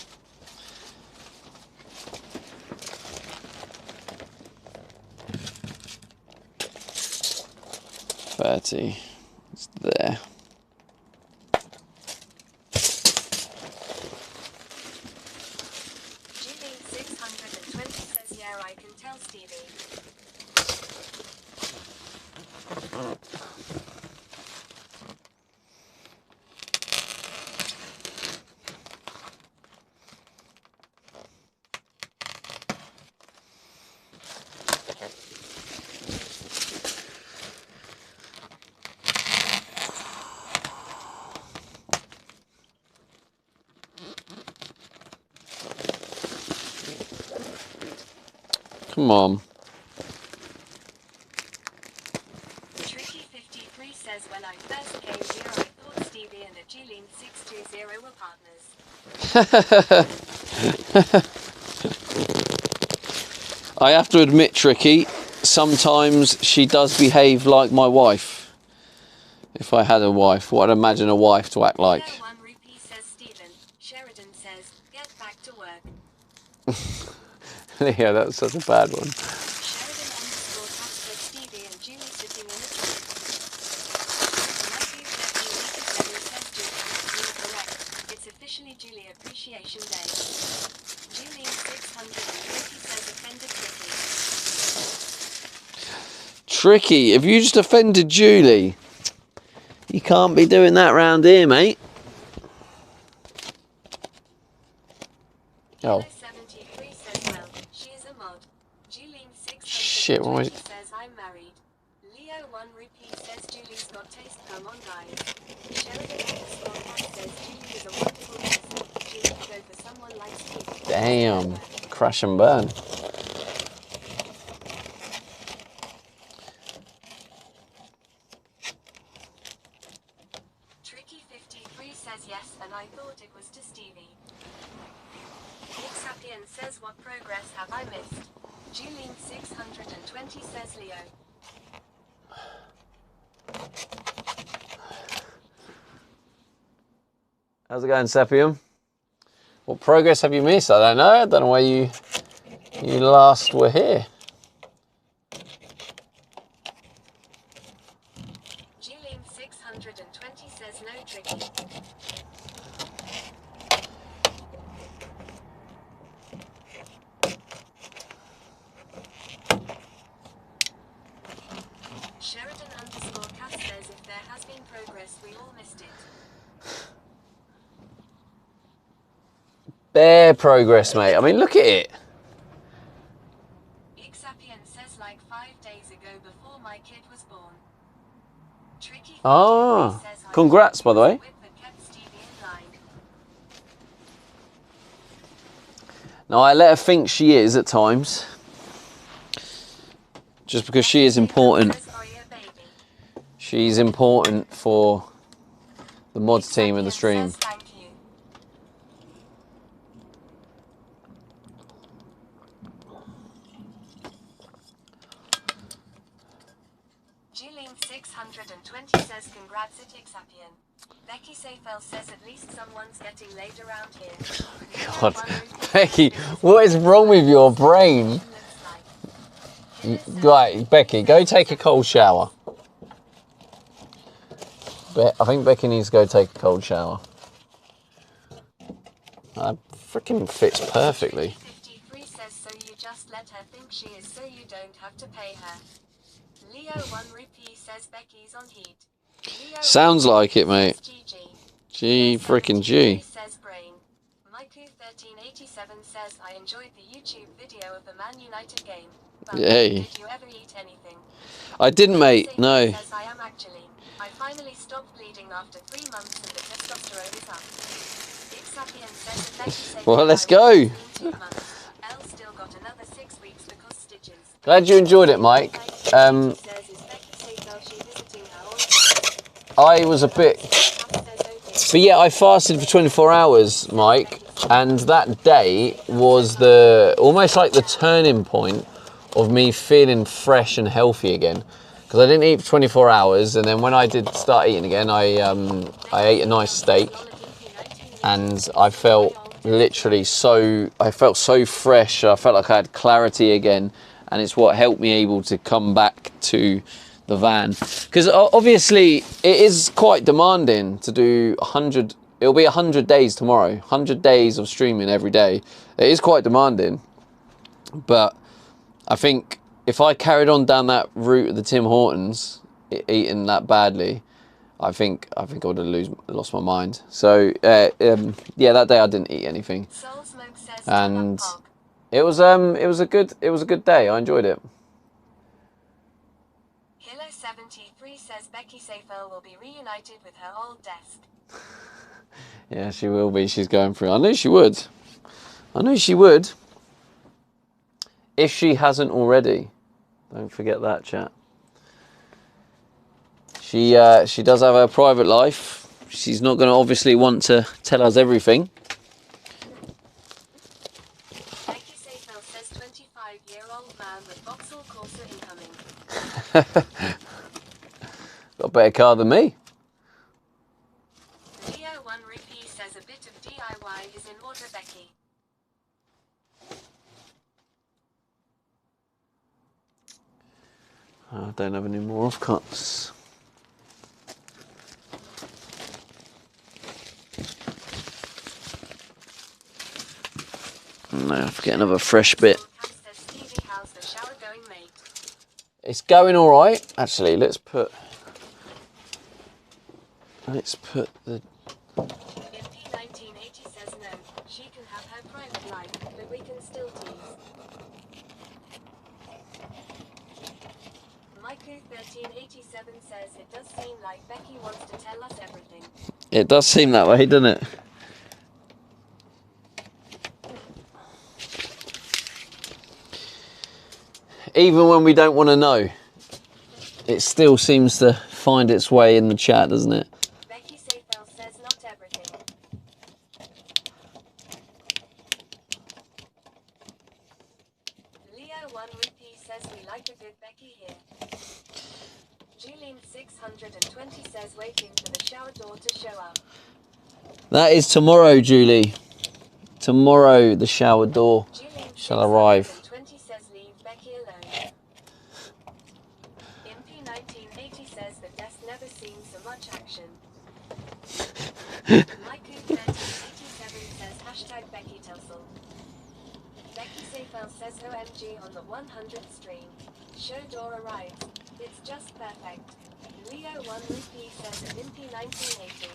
It's there. Julian620 says yeah, I can tell Stevie. Come on. Tricky53 says when I first came here I thought Stevie and a Julian620 were partners. I have to admit, Tricky, sometimes she does behave like my wife. If I had a wife, what I'd imagine a wife to act like. One Rupee says Stephen. Sheridan says, get back to work. Yeah, that's such a bad one. Sheridan_says Stevie and Julie sitting in a tree. Matthew says Julie, correct. It's officially Julie Appreciation Day. Julian620 says offended Tricky. Tricky, if you just offended Julie, you can't be doing that round here, mate. Oh. 73 says well, she is a mod. Julian620 Shit, what was it? says I'm married. Leo1 Rupee says Julie's got taste, come on guys. Sheridan_cat says Julie is a wonderful person. Julie could go for someone like Steve. Damn, crash and burn. Tricky53 says yes, and I thought it was to Stevie. Sapien says what progress have I missed? Julian620 says Leo. How's it going, Sepium? What progress have you missed? I don't know. I don't know where you last were here. Julian620 says no Tricky. Sheridan_cat says if there has been progress, we all missed it. Bare progress, mate. I mean, look at it. Ixapian says like 5 days ago before my kid was born. Tricky says Congrats, by the way. Now, I let her think she is at times. Just because she is important. She's important for the mods team and the stream. Julian620 says congrats at Ixapian. Becky Safel says at least someone's getting laid around here. God, Becky, what is wrong with your brain? Right, Becky, go take a cold shower. I think Becky needs to go take a cold shower. That freaking fits perfectly. 53 says so you just let her think she is so you don't have to pay her. Leo 1 rupee says Becky's on heat. Leo Sounds like it, mate. GG. G freaking G. Says brain. Maiku 1387 says I enjoyed the YouTube video of the Man United game. But Yay. did you ever eat anything? I didn't, mate. No. Says I am actually. I finally stopped bleeding after 3 months and the testosterone is up. Ixapian says that Becky said Well, let's I go. was 2 months. Elle still got another 6 weeks because stitches. Glad you enjoyed it, Mike. I was a bit... But yeah, I fasted for 24 hours, Mike. And that day was almost like the turning point of me feeling fresh and healthy again. Because I didn't eat for 24 hours. And then when I did start eating again, I ate a nice steak. And I felt literally I felt so fresh. I felt like I had clarity again. And it's what helped me able to come back to the van. Because obviously it is quite demanding to do 100, it'll be 100 days tomorrow. 100 days of streaming every day. It is quite demanding. But I think if I carried on down that route of the Tim Hortons, eating that badly, I think I would have lost my mind. So yeah, that day I didn't eat anything. And it was a good day. I enjoyed it. Hilo 73 says Becky Seyfel will be reunited with her old desk. Yeah, she will be. She's going through. I knew she would. I knew she would. If she hasn't already. Don't forget that, chat. She does have her private life. She's not going to obviously want to tell us everything. Becky Seyfel says 25-year-old man with Vauxhall Corsa incoming. Got a better car than me. Leo 1 rupee says a bit of DIY is in order, Becky. I don't have any more offcuts. No, I have to get another fresh bit. It's going all right. Actually, let's put the... MP 1980 says no, she can have her private life, but we can still tease. Maiku 1387 says it does seem like Becky wants to tell us everything. It does seem that way, doesn't it? Even when we don't want to know, it still seems to find its way in the chat, doesn't it? Becky Seyfel says not everything. Leo 1 rupee says we like a good Becky here. Julian 620 says waiting for the shower door to show up. That is tomorrow, Julie. Tomorrow the shower door shall arrive. Says leave Becky alone. MP 1980 says the desk never seen so much action. Maiku 1387 says hashtag Becky Tussle. Becky Seyfel says OMG on the 100th stream. Show door arrives. It's just perfect. Leo 1 rupee says an MP 1980.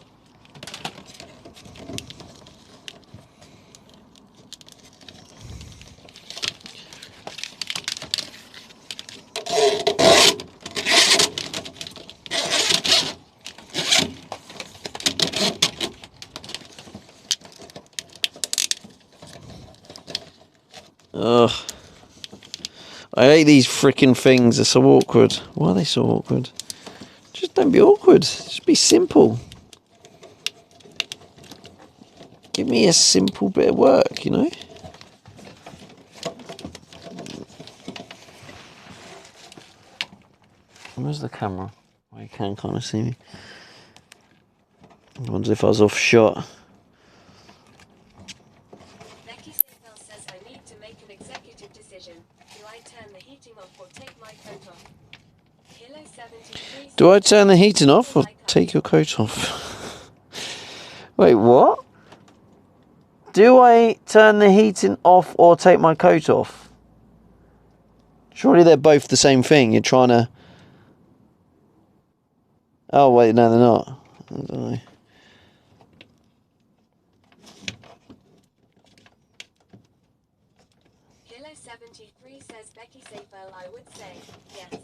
Ugh. I hate these freaking things. They're so awkward. Why are they so awkward? Just don't be awkward. Just be simple. Give me a simple bit of work, you know? Where's the camera? Oh, you can kind of see me. I wonder if I was off shot. Becky Seyfel says I need to make an executive decision. Do I turn the heating off or take Do I turn the heating off or take your coat off? Wait, what? Do I turn the heating off or take my coat off? Surely they're both the same thing. You're trying to... Oh, wait, no, they're not. I don't know. Kilo 73 says Becky Safer, I would say, yes.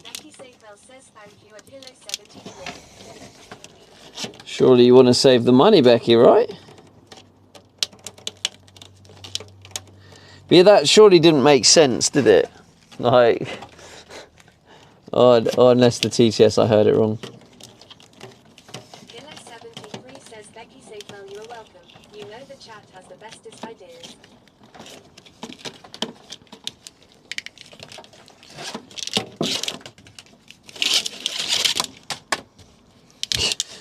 Becky Safer says thank you at Kilo 73. Surely you want to save the money, Becky, right? But yeah, that surely didn't make sense, did it? Like, oh, unless the TTS, I heard it wrong. Kilo 73 says Becky Safer, you're welcome. You know the chat has the bestest ideas.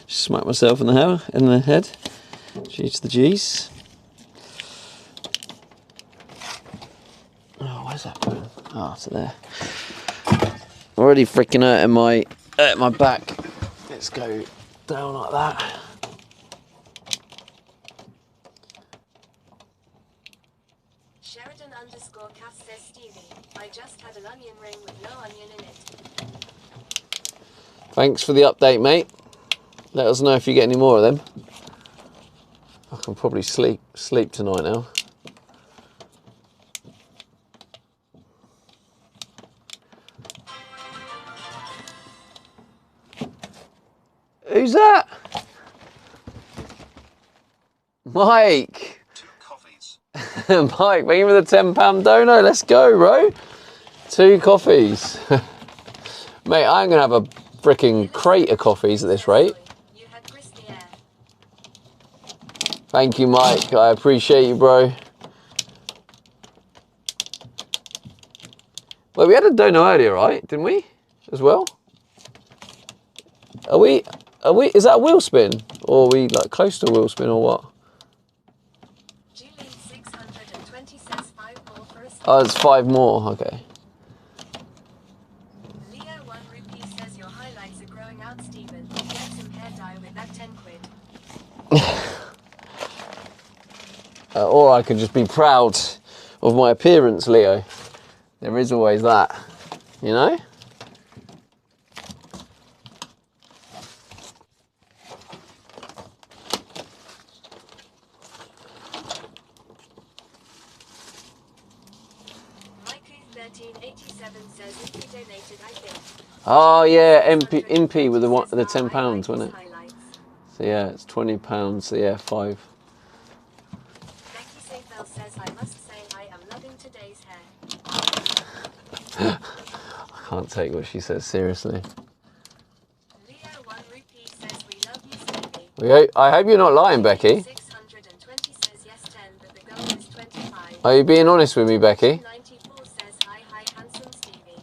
Smack myself in the head. Jeez the G's. Oh, where's that going? Oh, it's there. Already freaking hurting my back. Let's go down like that. Sheridan_Cass says Stevie, I just had an onion ring with no onion in it. Thanks for the update, mate. Let us know if you get any more of them. I can probably sleep tonight now. Who's that? Mike. 2 coffees. Mike, thank you for the £10 dono. Let's go, bro. 2 coffees. Mate, I'm going to have a freaking crate of coffees at this rate. You had crispy air. Thank you, Mike. I appreciate you, bro. Well, we had a dono earlier, right? Didn't we? As well? Are we, is that a wheel spin? Or are we like close to a wheel spin or what? Julie 620 says 5 more for a start. Oh, it's 5 more, okay. Leo 1 rupee says your highlights are growing out, Stephen. Get some hair dye with that 10 quid. Or I could just be proud of my appearance, Leo. There is always that, you know? Maiku 1387 says if you donated, I think. Oh yeah, MP with the £10, wasn't it? Highlights. So yeah, it's £20. So yeah, 5. Becky Seyfel says I must say I am loving today's hair. I can't take what she says seriously. Leo 1 rupee says we love you, Stevie. I hope you're not lying, Becky. 620 says yes 10, but the goal is 25. Are you being honest with me, Becky? 94 says hi handsome Stevie.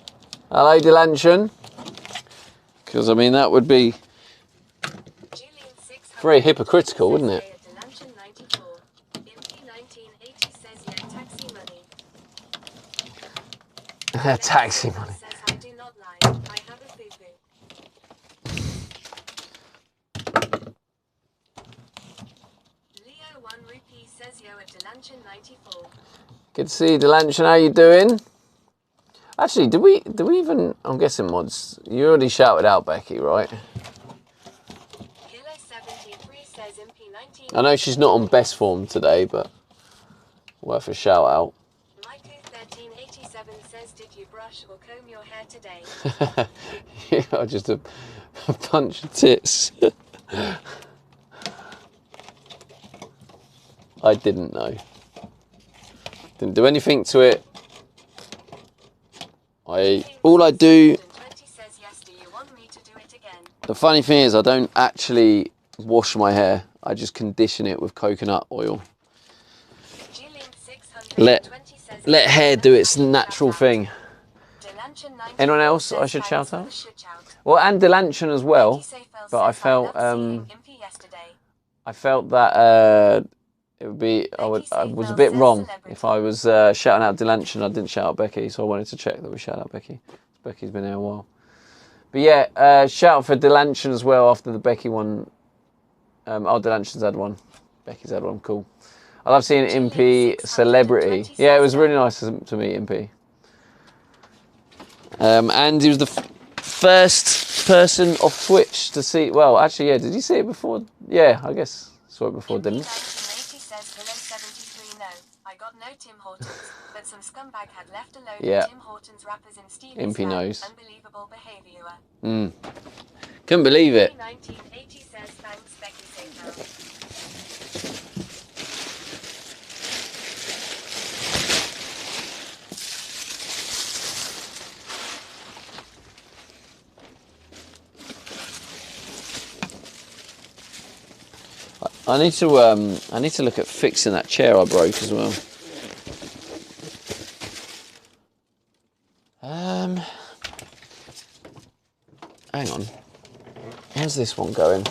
Hello, Delanchon. Because I mean that would be Julian 600 very hypocritical, wouldn't it? Delanchon 94. Impy 1980 says yeah taxi money. Taxi money. Says I do not lie. I have a foo-foo. Leo 1 rupee says yo at Delanchon 94. Good to see you, Delanchon. How you doing? Actually, did we even? I'm guessing mods. You already shouted out Becky, right? Kilo 73 says Impy 19. I know she's not on best form today, but worth a shout out. Maiku 1387 says did you brush or comb your hair today? Yeah, just a bunch of tits. I didn't know. Didn't do anything to it. All I do. 20 says yes, do you want me to do it again? The funny thing is, I don't actually wash my hair. I just condition it with coconut oil. Julian 620 says Let yes, hair that's do its how you natural shout thing. out. Delanchon 94 Anyone else I says should thanks shout for out? the shout out. Well, and Delanchon as well. Becky Seyfeld But I says, felt loved seeing Impy yesterday. I felt that it would be I was a bit wrong if I was shouting out Delanchon. I didn't shout out Becky, so I wanted to check that we shout out Becky. Becky's been here a while. But yeah, shout out for Delanchon as well after the Becky one. Delanchon's had one. Becky's had one. Cool. I love seeing Impy celebrity. Yeah, it was really nice to meet Impy. And he was the first person off Twitch to see. Well, actually, yeah. Did you see it before? Yeah, I guess saw it before, didn't you? Says, hello 73, no, I got no Tim Hortons, but some scumbag had left a load Yeah. of Tim Hortons wrappers in Stevie's Impy knows. Unbelievable behaviour. Couldn't believe it. 1980 says, thanks Becky Seyfeld. I need to look at fixing that chair I broke as well. Hang on. How's this one going?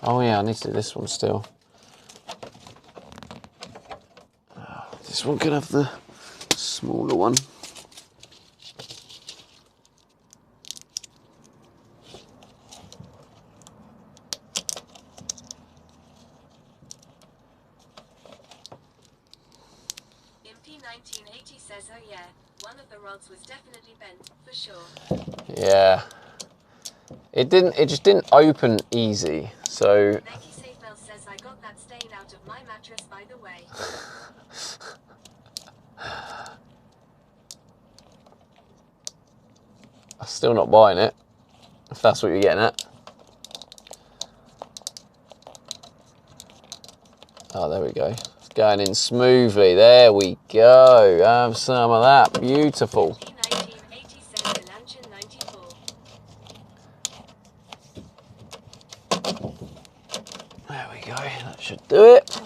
Oh yeah, I need to do this one still. This one could have the smaller one. Impy 1980 says, oh yeah, one of the rods was definitely bent, for sure. Yeah. It just didn't open easy, so... Becky Seyfeld says, I got that stain out of my mattress by the way. I'm still not buying it, if that's what you're getting at. Oh, there we go. It's going in smoothly. There we go. Have some of that. Beautiful. Impy 1980 says, Delanchon 94. There we go. That should do it.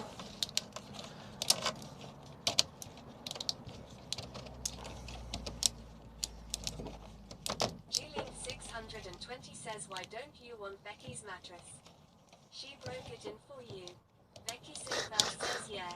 G-Link620 says, why don't you want Becky's mattress? She broke it in for you. Becky Seyfeld says, yeah.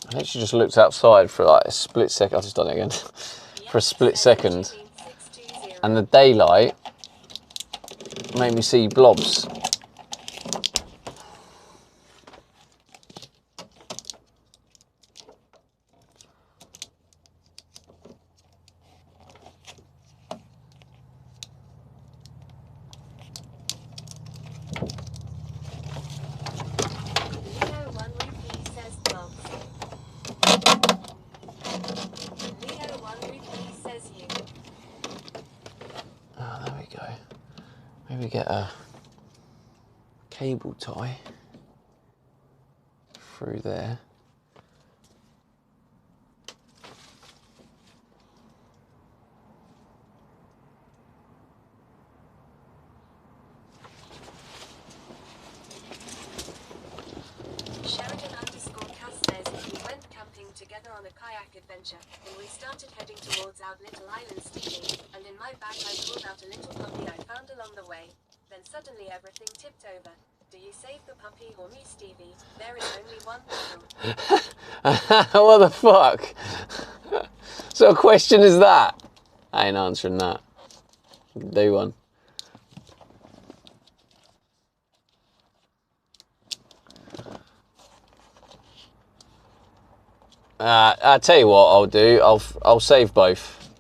I literally just looked outside for like a split second. I've just done it again. For a split second. And the daylight made me see blobs. Leo 1 Rupee says, blobs. Leo 1 Rupee says, you. Oh, there we go. Maybe get a cable tie through there. Sheridan_Cass says, we went camping together on a kayak adventure, and we started heading towards our little island Stevie, and in my bag I pulled out a little puppy I found along the way. Then suddenly everything tipped over. Do you save the puppy or me, Stevie? There is only one rule. What the fuck? What sort of question is that? I ain't answering that. Do one. I'll tell you what I'll do. I'll save both.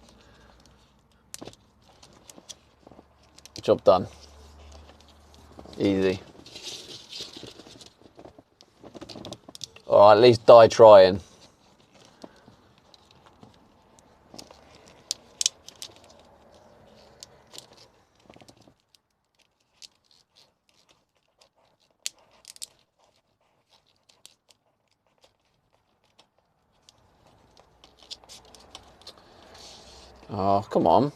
Job done. Easy. Or at least die trying. Oh, come on.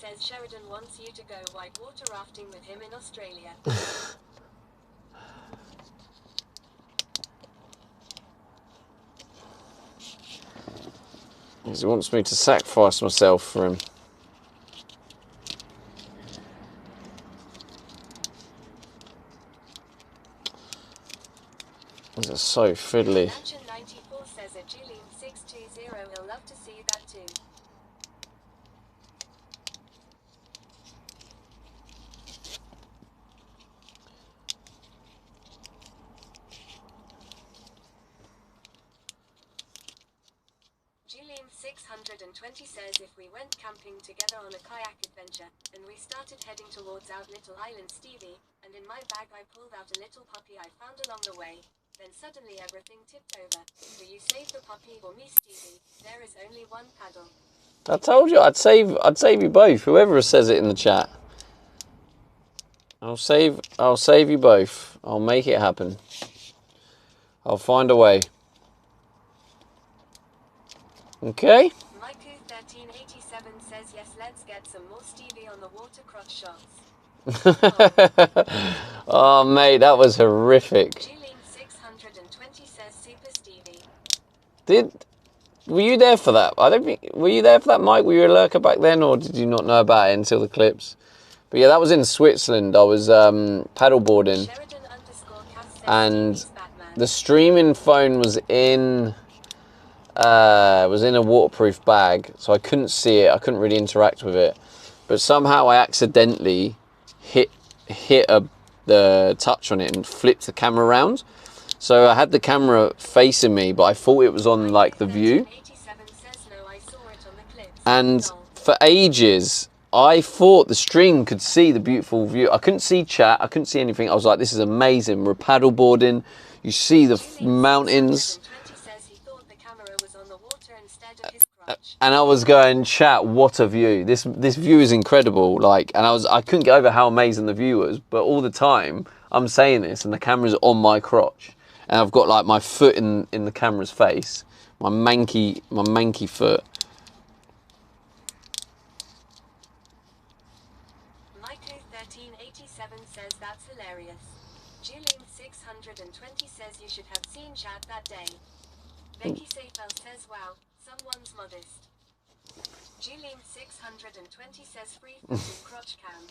says Sheridan wants you to go whitewater rafting with him in Australia. He wants me to sacrifice myself for him. These are so fiddly. Mansion 94 says a Julian 620 will love to see that too. Julian 620 says if we went camping together on a kayak adventure, and we started heading towards our little island Stevie, and in my bag I pulled out a little puppy I found along the way, then suddenly everything tipped over. Do you save the puppy or me, Stevie? There is only one paddle. I told you I'd save you both. Whoever says it in the chat. I'll save you both. I'll make it happen. I'll find a way. Okay? Maiku1387 says yes, let's get some more Stevie on the water crotch shots. Oh mate, that was horrific. Julian 620 says Super Stevie. Were you there for that? Were you there for that, Mike? Were you a lurker back then, or did you not know about it until the clips? But yeah, that was in Switzerland. I was paddleboarding, and the streaming phone was in a waterproof bag, so I couldn't see it. I couldn't really interact with it. But somehow I accidentally hit the touch on it and flipped the camera around. So I had the camera facing me, but I thought it was on like the view. And for ages, I thought the stream could see the beautiful view. I couldn't see chat. I couldn't see anything. I was like, this is amazing. We're paddleboarding. You see the mountains. And I was going, chat, what a view. This view is incredible. Like, and I couldn't get over how amazing the view was. But all the time, I'm saying this, and the camera's on my crotch. And I've got like my foot in the camera's face. My manky foot. Maiku1387 says that's hilarious. Julian 620 says you should have seen chat that day. Becky Seifel says wow, someone's modest. Julian 620 says free food in crotch cam.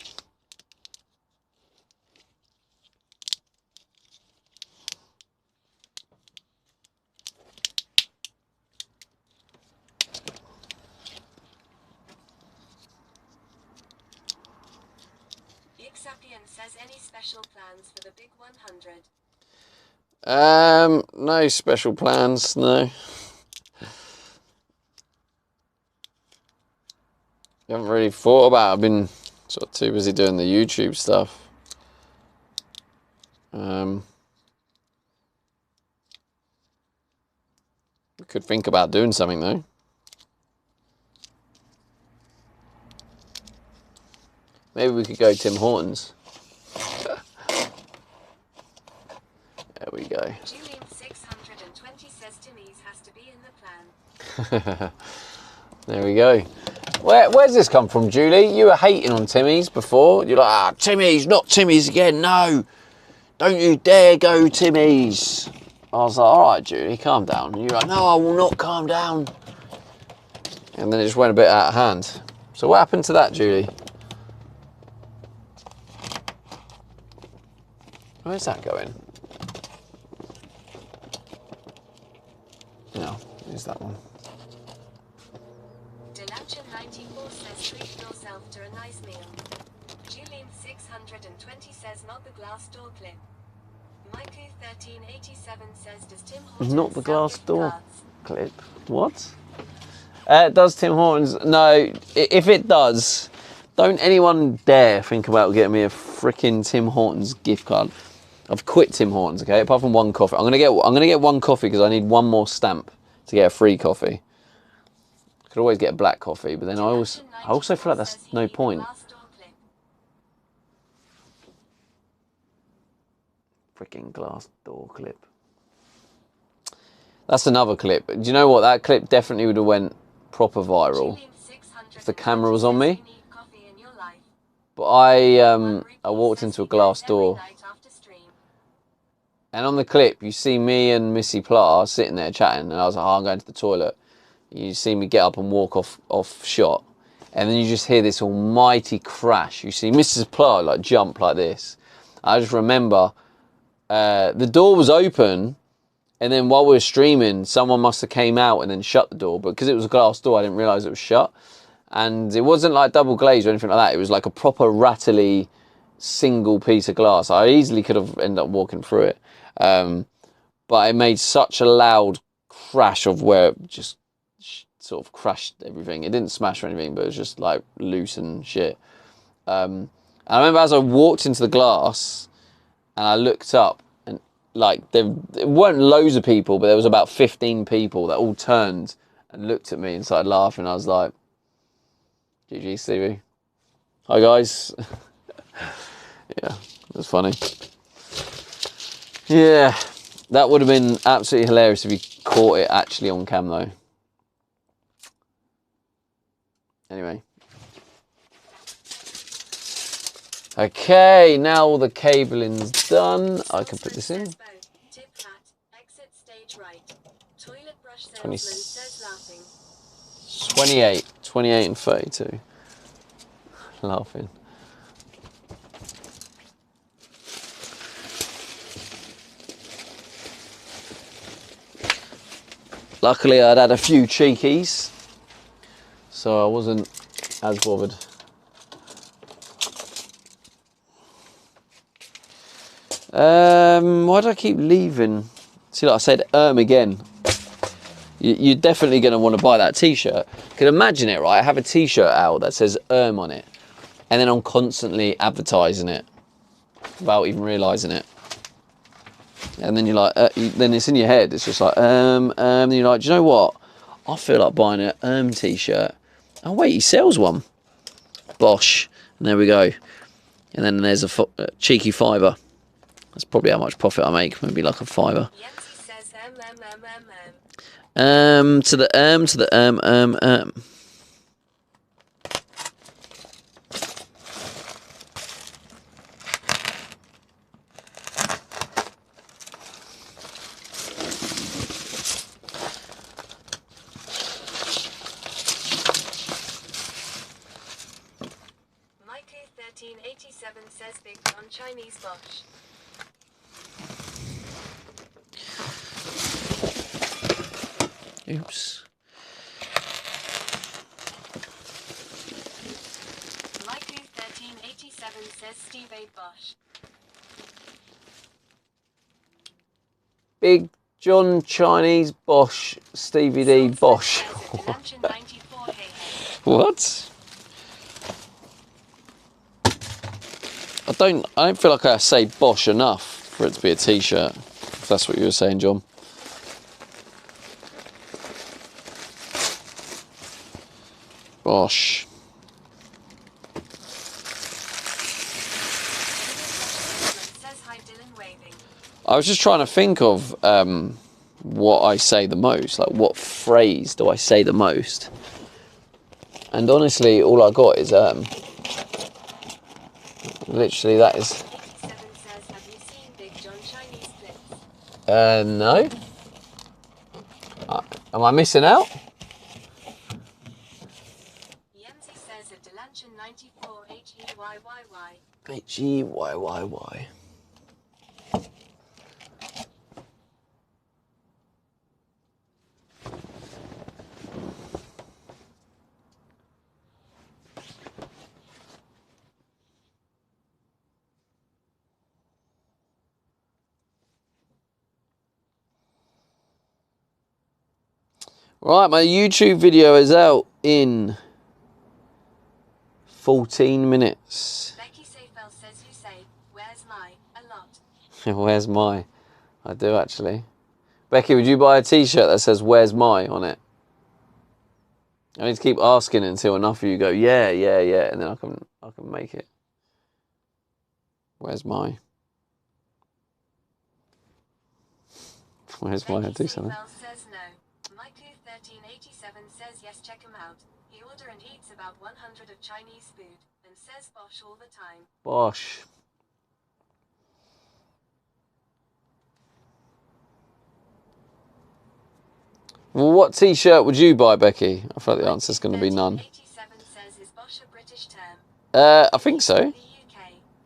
Ixapian says any special plans for the big 100? No special plans, no. I haven't really thought about it. I've been sort of too busy doing the YouTube stuff. We could think about doing something though. Maybe we could go Tim Hortons. There we go. Julian 620 says Timmy's has to be in the plan. There we go. Where's this come from, Julie? You were hating on Timmy's before. You're like, Timmy's, not Timmy's again. No, don't you dare go Timmy's. I was like, all right, Julie, calm down. And you're like, no, I will not calm down. And then it just went a bit out of hand. So what happened to that, Julie? Where's that going? No, here's that one. Delancha94 says treat yourself to a nice meal. Julian 620 says not the glass door clip. Maiku1387 says does Tim Hortons Not the glass sell door gift cards? clip. What? Does Tim Hortons? No, if it does, don't anyone dare think about getting me a freaking Tim Hortons gift card. I've quit Tim Hortons, okay? Apart from one coffee. I'm gonna get one coffee because I need one more stamp to get a free coffee. I could always get a black coffee, but then I also feel like that's no point. Freaking glass door clip. That's another clip. Do you know what? That clip definitely would have went proper viral if the camera was on me. But I walked into a glass door, and on the clip you see me and Missy Plar sitting there chatting, and I was like, oh, I'm going to the toilet. You see me get up and walk off shot, and then you just hear this almighty crash. You see Mrs. Plar like jump like this. I just remember the door was open, and then while we were streaming, someone must have came out and then shut the door. But because it was a glass door, I didn't realise it was shut. And it wasn't like double glazed or anything like that. It was like a proper rattly single piece of glass. I easily could have ended up walking through it. But it made such a loud crash of where it just sort of crashed everything. It didn't smash or anything, but it was just like loose and shit. And I remember as I walked into the glass and I looked up, and like there weren't loads of people, but there was about 15 people that all turned and looked at me and started laughing. I was like, GG Stevie. Hi guys. Yeah, it was funny. Yeah, that would have been absolutely hilarious if you caught it actually on cam though. Anyway. Okay, now all the cabling's done. I can put this in. 28 and 32. Laughing. Luckily I'd had a few cheekies, so I wasn't as bothered. Why do I keep leaving? See, like I said, again. You're definitely going to want to buy that t-shirt. You can imagine it, right? I have a t-shirt out that says on it, and then I'm constantly advertising it without even realising it. And then you're like, then it's in your head. It's just like, and you're like, do you know what? I feel like buying a t-shirt. Oh wait, he sells one. Bosh. And there we go. And then there's a cheeky fiver. That's probably how much profit I make. Maybe like a fiver. To the. Mikey 1387 says Big John Chinese Bosch. Oops. Mikey 1387 says Steve A. Bosch. Big John Chinese Bosch, Stevie D Bosch. What? I don't feel like I say Bosch enough for it to be a t-shirt, if that's what you were saying, John. Bosch. I was just trying to think of what I say the most, like what phrase do I say the most? And honestly, all I got is literally that is. No. Am I missing out? Yemzi says a Delanchen 94 H-E-Y-Y-Y. H-E-Y-Y-Y. Right, my YouTube video is out in 14 minutes. Becky Seyfeld says you say, where's my, a lot. Where's my? I do actually. Becky, would you buy a t-shirt that says where's my on it? I need to keep asking until enough of you go, yeah, and then I can make it. Where's my? Where's my? I do something. Says no. Mikey 1387 says yes, check him out. He order and eats about 100 of Chinese food, and says Bosch all the time. Bosh. Well, what t-shirt would you buy, Becky? I feel like the answer's going to be none. 87 says, is Bosch a British term? I think so. The UK.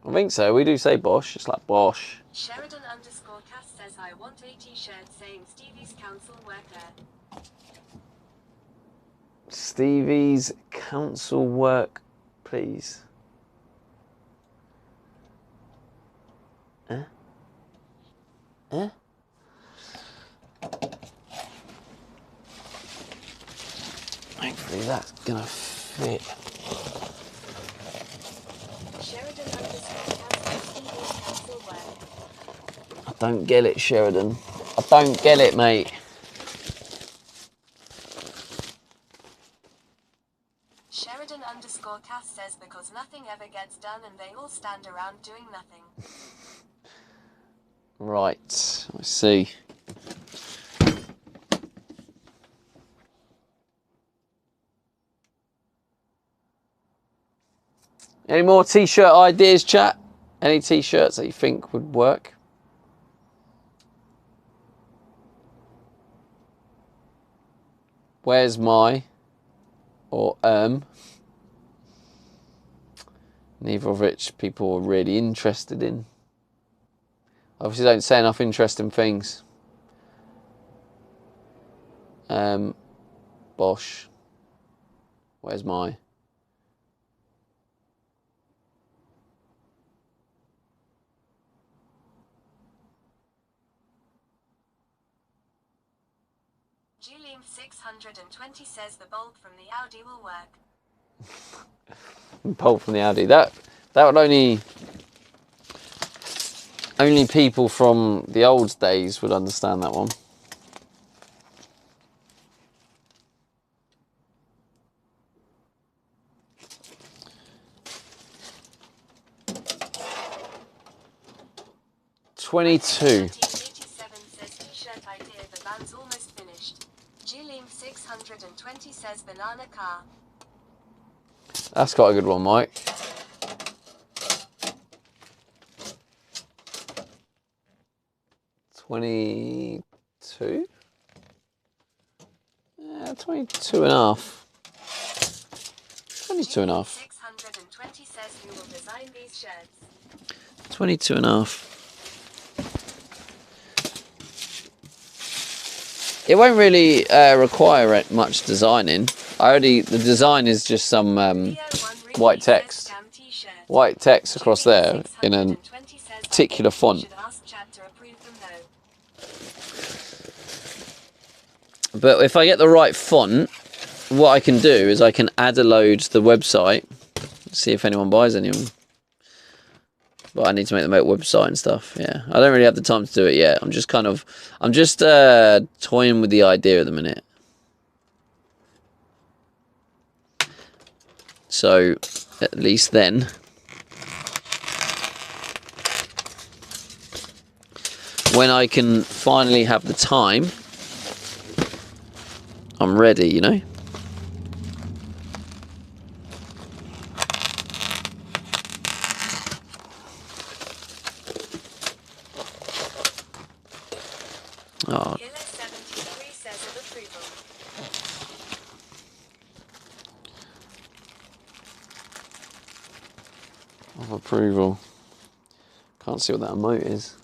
I think so. We do say Bosch. It's like Bosch. Sheridan_Cass says, I want a t-shirt saying Stevie's council worker. Stevie's council work, please. Hopefully that's gonna fit. Sheridan_Cass says, Stevie's council work. I don't get it, Sheridan. I don't get it, mate. Sheridan_Cass says, because nothing ever gets done and they all stand around doing nothing. Right, I see. Any more t-shirt ideas, chat? Any t-shirts that you think would work? Where's my or neither of which people are really interested in. Obviously don't say enough interesting things. Bosch. Where's my? Julian620 says the bolt from the Audi will work. Bolt from the Audi. That would only people from the old days would understand that one. $22. 1987 says t-shirt idea, the band's almost finished. Julian620 says banana car. That's quite a good one, Mike. $22? Yeah, 22 and a half. 22 and a half. 620 says who will design these shirts. 22 and a half. It won't really require much designing. The design is just some white text. White text across there in a particular font. But if I get the right font, what I can do is I can add a load to the website, see if anyone buys any of them. But I need to make the website and stuff. Yeah, I don't really have the time to do it yet. I'm just toying with the idea at the minute. So at least then, when I can finally have the time, I'm ready, you know. Oh. Killer 73 says of approval. Of approval. Can't see what that emote is.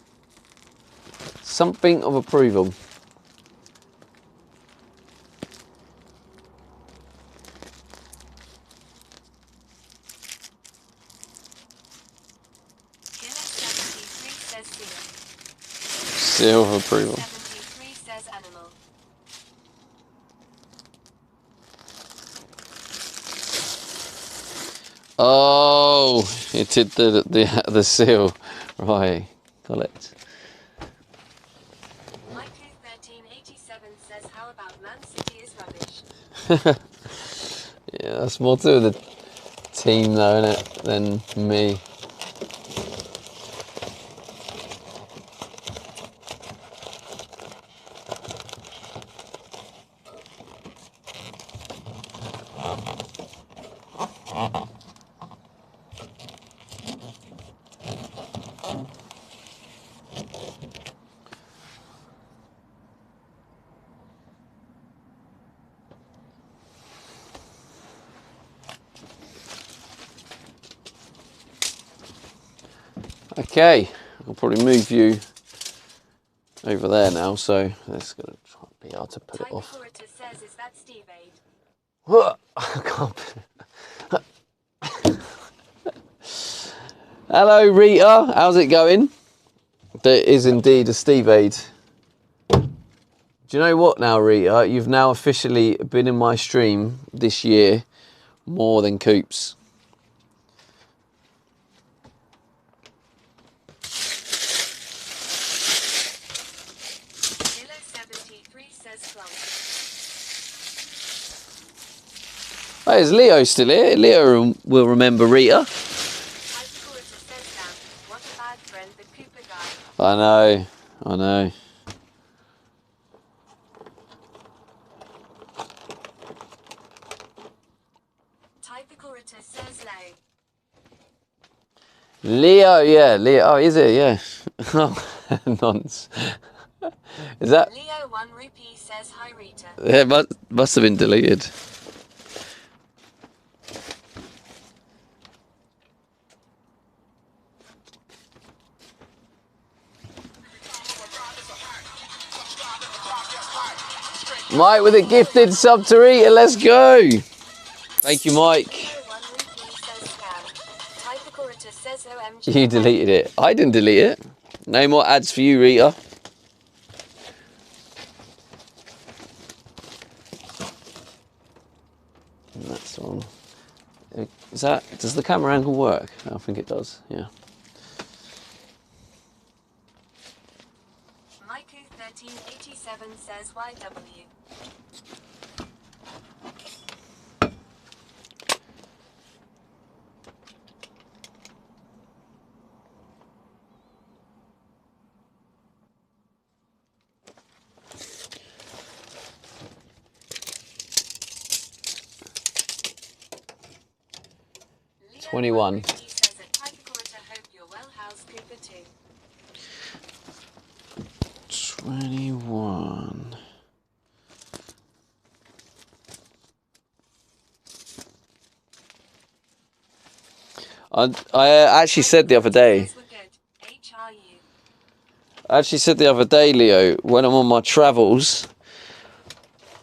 Something of approval. Killer 73 says seal. Seal of approval. 73 says animal. Oh, it did the seal. Right, got it. Michael1387 says how about Man City is rubbish. Yeah, that's more to do with the team though, innit, than me. Okay, I'll probably move you over there now, so it's going to try and be hard to put it off. Typicurator says, is that Steve Aid? I can't. Hello, Rita. How's it going? There is indeed a Steve Aid. Do you know what now, Rita? You've now officially been in my stream this year more than Coops. Kilo 73 says flunk. Oh, is Leo still here? Leo will remember Rita. Typicurator says, damn, what a bad friend the Cooper guy. I know, I know. Typicurator says, lay. Leo, yeah, Leo. Oh, is it? Yeah. Oh, nonce. Is that? Leo 1 rupee says, hi Rita. It must have been deleted. Mike with a gifted sub to Rita. Let's go. Thank you, Mike. Leo 1 rupee says, scam. Typicurator says, OMG. You deleted it. I didn't delete it. No more ads for you, Rita. And that's on. Is that? Does the camera angle work? I think it does. Yeah. Maiku 1387 says, YW. Leo 21. 1 rupee says, at Typicurator, hope you're well. How's Cooper too? 21. I actually said the other day. Says we're good. HRU. I actually said the other day, Leo, when I'm on my travels,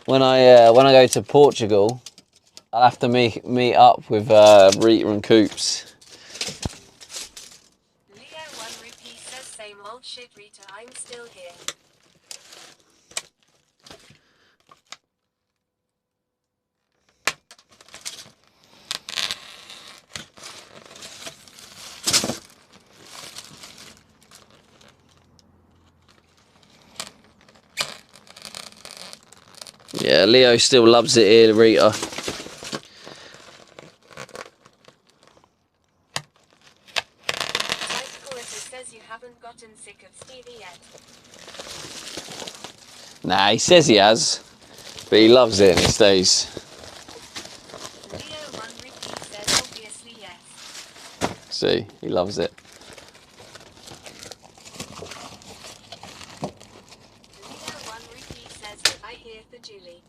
when I go to Portugal, I'll have to meet up with Rita and Coops. Leo 1 rupee says, same old shit Rita, I'm still here. Yeah, Leo still loves it here, Rita. Typicurator says you haven't gotten sick of Stevie yet. Nah, he says he has, but he loves it and he stays. Leo 1 rupee says, obviously yes. See, he loves it. Leo 1 rupee says, I hear for Julie.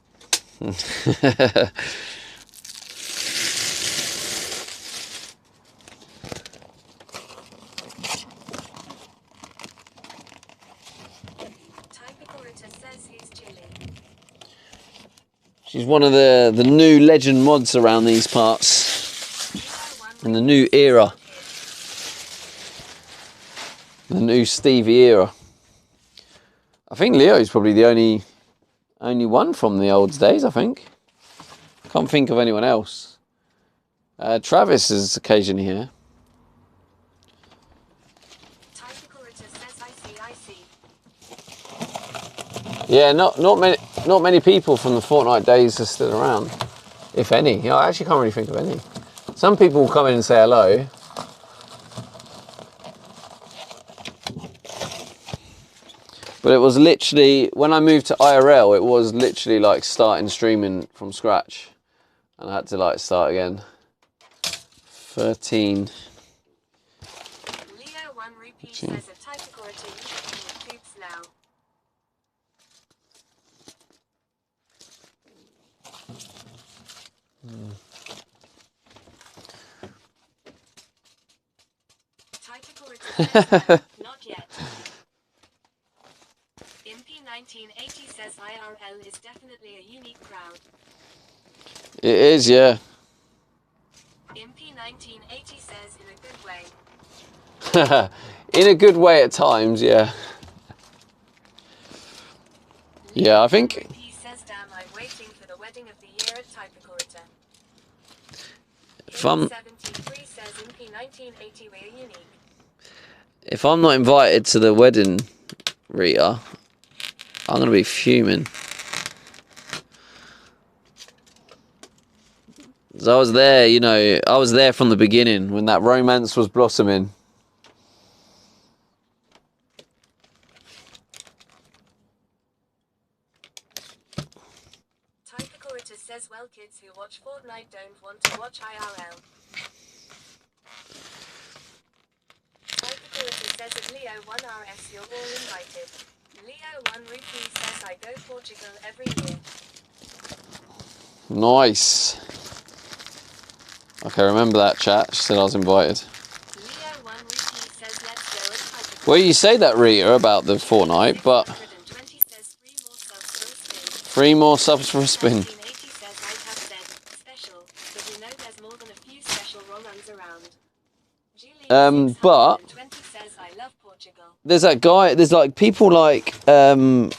Typicurator says he's Julie. She's one of the new legend mods around these parts. Leo 1 In the new era. The new Stevie era. I think Leo's probably the only one from the old days, I think. Can't think of anyone else. Travis is occasionally here. Typicurator says, I see. Yeah, not many people from the Fortnite days are still around, if any. You know, I actually can't really think of any. Some people will come in and say hello. But it was literally, when I moved to IRL, it was literally like starting streaming from scratch. And I had to like start again. 13. Leo 1 rupee says, a Typicurator, you should be with Coops now. Typicurator Not yet. Impy1980 says IRL is definitely a unique crowd. It is, yeah. Impy1980 says in a good way. In a good way at times, yeah. Yeah, I think He says, damn, I'm waiting for the wedding of the year at Typicorita. if I'm 73 says Impy1980 we're unique. if I'm not invited to the wedding, Rita, I'm gonna be fuming. 'Cause I was there, you know, I was there from the beginning when that romance was blossoming. Typicorita says, well, kids who watch Fortnite don't want to watch IRL. Typicorita says at Leo1RS you're all invited. Leo1Rupee says I go Portugal every year. Nice. Okay, remember that chat. She said I was invited. Leo1Rupee says let's go at Typicorita. Well, you say that, Rita, about the Fortnite, but 620 says 3 more subs for a spin. 3 more subs for a spin. 1980 says I'd have said special, but we know there's more than a few special runs around. But 620 says I love Portugal. there's that guy. There's like people like I'm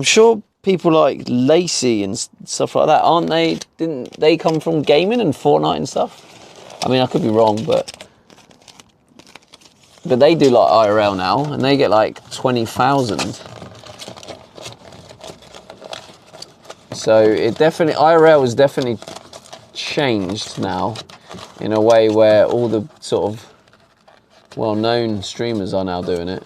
sure people like Lacey and stuff like that, aren't they? Didn't they come from gaming and Fortnite and stuff? I mean, I could be wrong, but they do like IRL now, and they get like 20,000. So it definitely IRL has definitely changed now in a way where all the sort of well-known streamers are now doing it.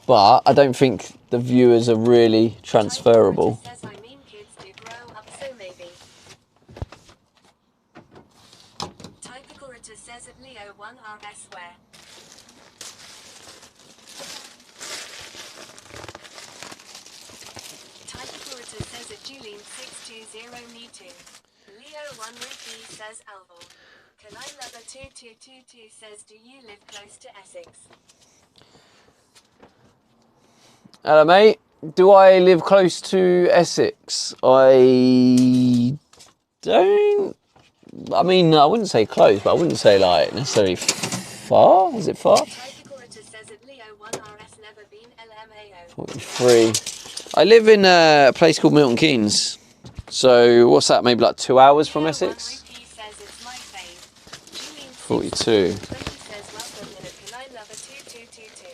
But I don't think the viewers are really transferable. Says I mean kids do grow up, so maybe. Typicorita says at Leo1RS where. Typicorita says at Julene620 me too. Leo1Rupee says Alvor. Can I love a 2222 says do you live close to Essex? Hello, mate. Do I live close to Essex? I don't. I mean, I wouldn't say close, but I wouldn't say like necessarily far. Is it far? Typicorita says at Leo1RS never been LMAO. 43. I live in a place called Milton Keynes. So what's that? Maybe like 2 hours from Essex. Leo1Rupee says it's my fave. Julene 42. 20 says welcome in a Can I love a 2222.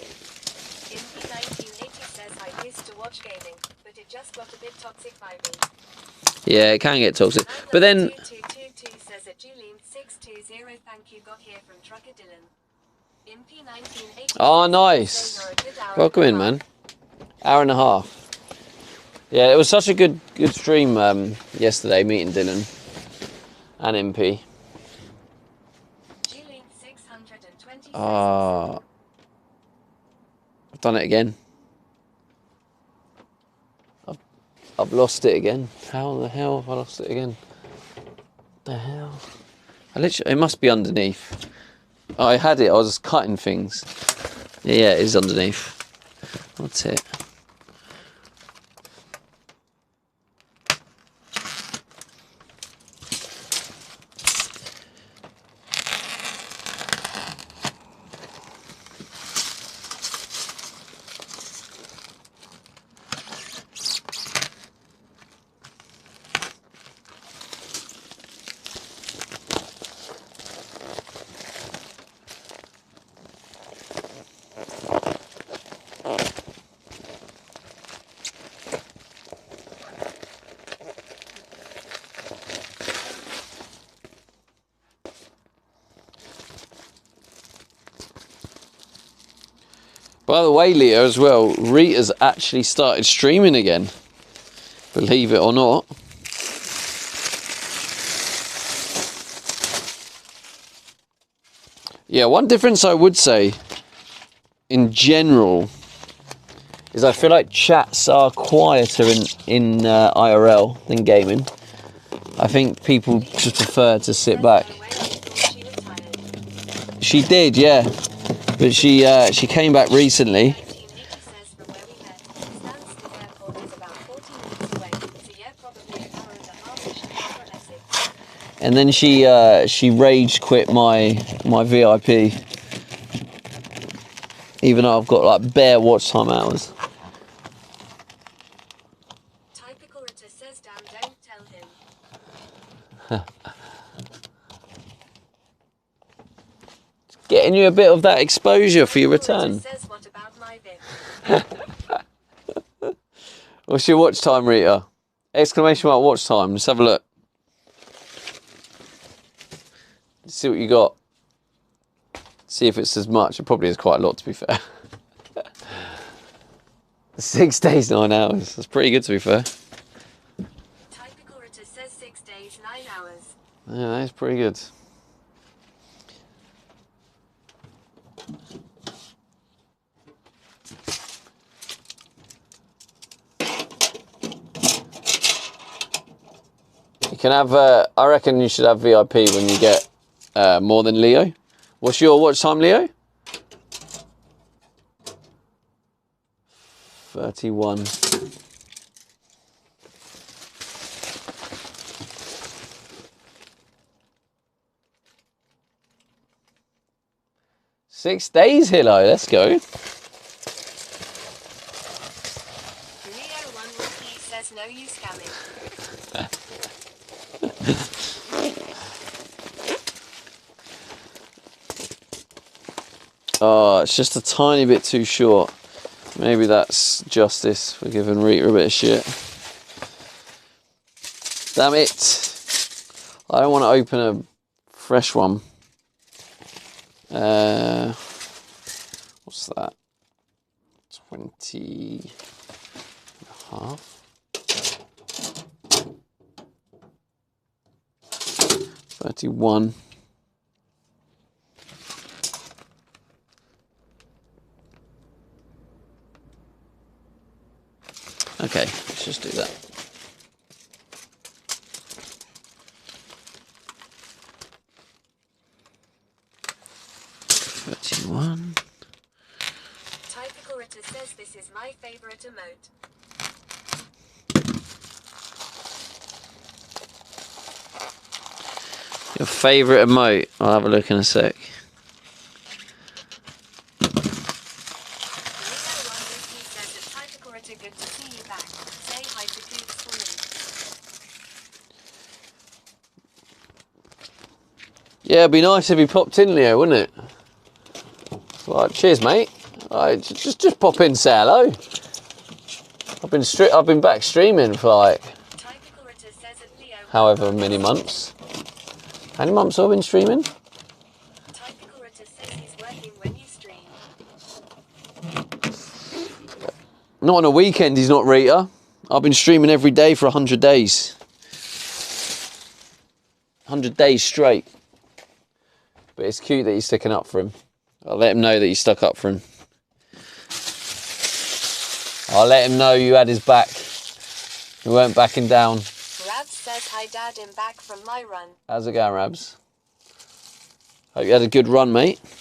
Impy1980 says I used to watch gaming, but it just got a bit toxic vibey. Yeah, it can get toxic. But then 2222 says at Julene620 thank you got here from Trucker Dylan. Impy1980 oh, nice. Welcome in, man. Hour and a half. Yeah, it was such a good stream yesterday, meeting Dylan and MP. Julene620 Ah, I've done it again. I've lost it again. How the hell have I lost it again? The hell? It must be underneath. Oh, I had it. I was cutting things. Yeah, it is underneath. That's it. By the way, Leo, as well, Rita's actually started streaming again. Believe it or not. Yeah, one difference I would say, in general, is I feel like chats are quieter in IRL than gaming. I think people just prefer to sit back. she was tired. She did, yeah. But she came back recently. 1980 says from where we met, Stansted Airport is about 40 minutes away, so yeah, probably an hour and a half-ish from Essex. And then she rage quit my VIP. Even though I've got like bare watch time hours. Typical Ritter says, damn, don't tell him. Getting you a bit of that exposure for your return. Ritter says, what about my VIP? What's your watch time, Rita? Exclamation mark watch time. Let's have a look. Let's see what you got. See if it's as much. It probably is quite a lot, to be fair. 6 days, 9 hours. That's pretty good, to be fair. Typical Ritter says 6 days, 9 hours. Yeah, that's pretty good. You can have, I reckon you should have VIP when you get more than Leo. What's your watch time, Leo? 31. Six days, Hilo. Let's go. Leo 1 Ricky says, no, you scamming. Oh, it's just a tiny bit too short. Maybe that's justice for giving Rita a bit of shit. Damn it. I don't want to open a fresh one. What's that? 20 and a half. 31. Okay, let's just do that. Typical Ritter says, this is my favorite emote. Your favourite emote? I'll have a look in a sec. Leo 1 Ricky says, it's Typical Ritter, good to see you back. Say hi to Coops for me. Yeah, it'd be nice if he popped in, Leo, wouldn't it? Right, cheers, mate. Right, just pop in, say hello. I've been back streaming for like Typical Ritter says at Leo however many months. How many months have I been streaming? Typical Ritter says he's working when you stream. Not on a weekend, he's not, Rita. I've been streaming every day for 100 days. 100 days straight. But it's cute that he's sticking up for him. I'll let him know that you stuck up for him. I'll let him know you had his back. You weren't backing down. Rabs says, hi dad, I'm back from my run. How's it going, Rabs? Hope you had a good run, mate. Typical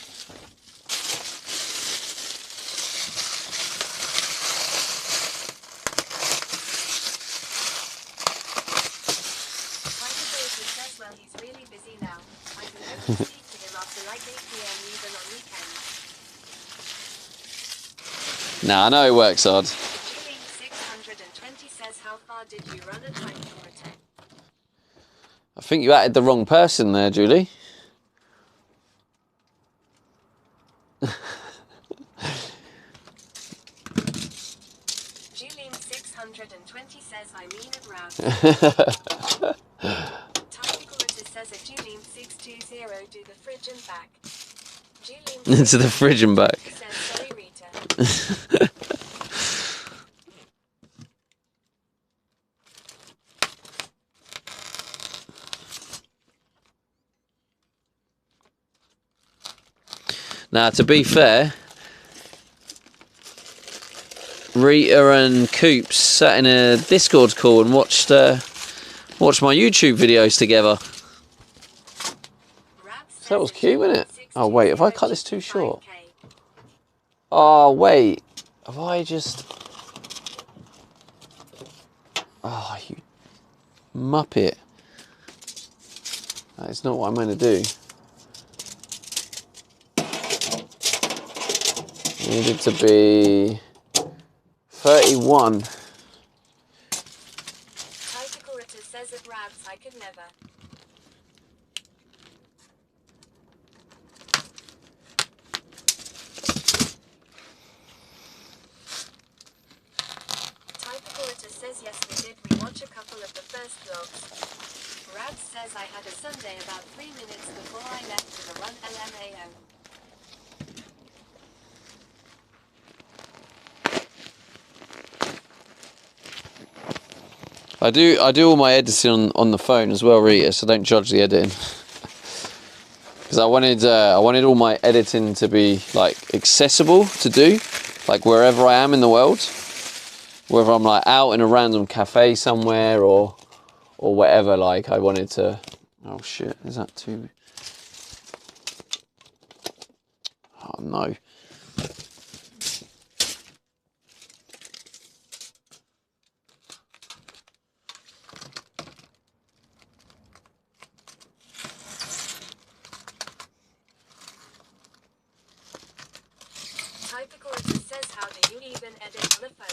Ritter says, well, he's really busy now. I can only speak to him after like 8 PM even on weekends. Nah, I know it works hard. Julie 620 says, how far did you run a Typical Ritter? I think you added the wrong person there, Julie. Julie 620 says, I mean it round. Typical Ritter says, at Julie 620 do the fridge and back. Julie Into the fridge and back. says, sorry Rita. Now, to be fair, Rita and Coops sat in a Discord call and watched my YouTube videos together. Rabs That was cute, wasn't it? Oh wait, have I cut this too short? Oh wait, have I just... Oh, you muppet. That is not what I'm going to do. Needed to be 31. Typical says at Rabs I could never. Typical says yes we did rewatch a couple of the first vlogs. Rabs says I had a Sunday about 3 minutes before I left for the run LMAO. I do all my editing on the phone as well, Rita, so don't judge the editing. Because I wanted all my editing to be like accessible to do, like wherever I am in the world, whether I'm like out in a random cafe somewhere or whatever. Like I wanted to. Oh shit! Is that too? Oh no. Typical says how do you even edit on a phone?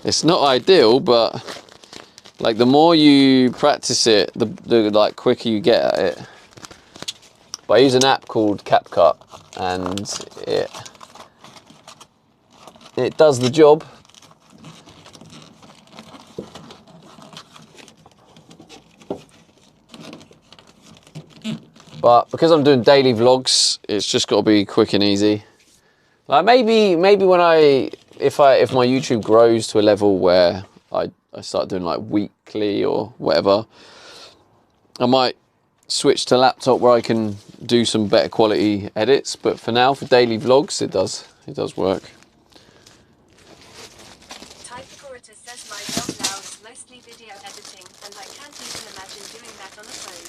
It's not ideal, but like the more you practice it, the like quicker you get at it. But I use an app called CapCut, and it does the job. But because I'm doing daily vlogs, it's just got to be quick and easy. Like maybe when if my YouTube grows to a level where I start doing like weekly or whatever, I might switch to laptop where I can do some better quality edits. But for now, for daily vlogs, it does work. Typical says my job now is mostly video editing, and I can't even imagine doing that on a phone.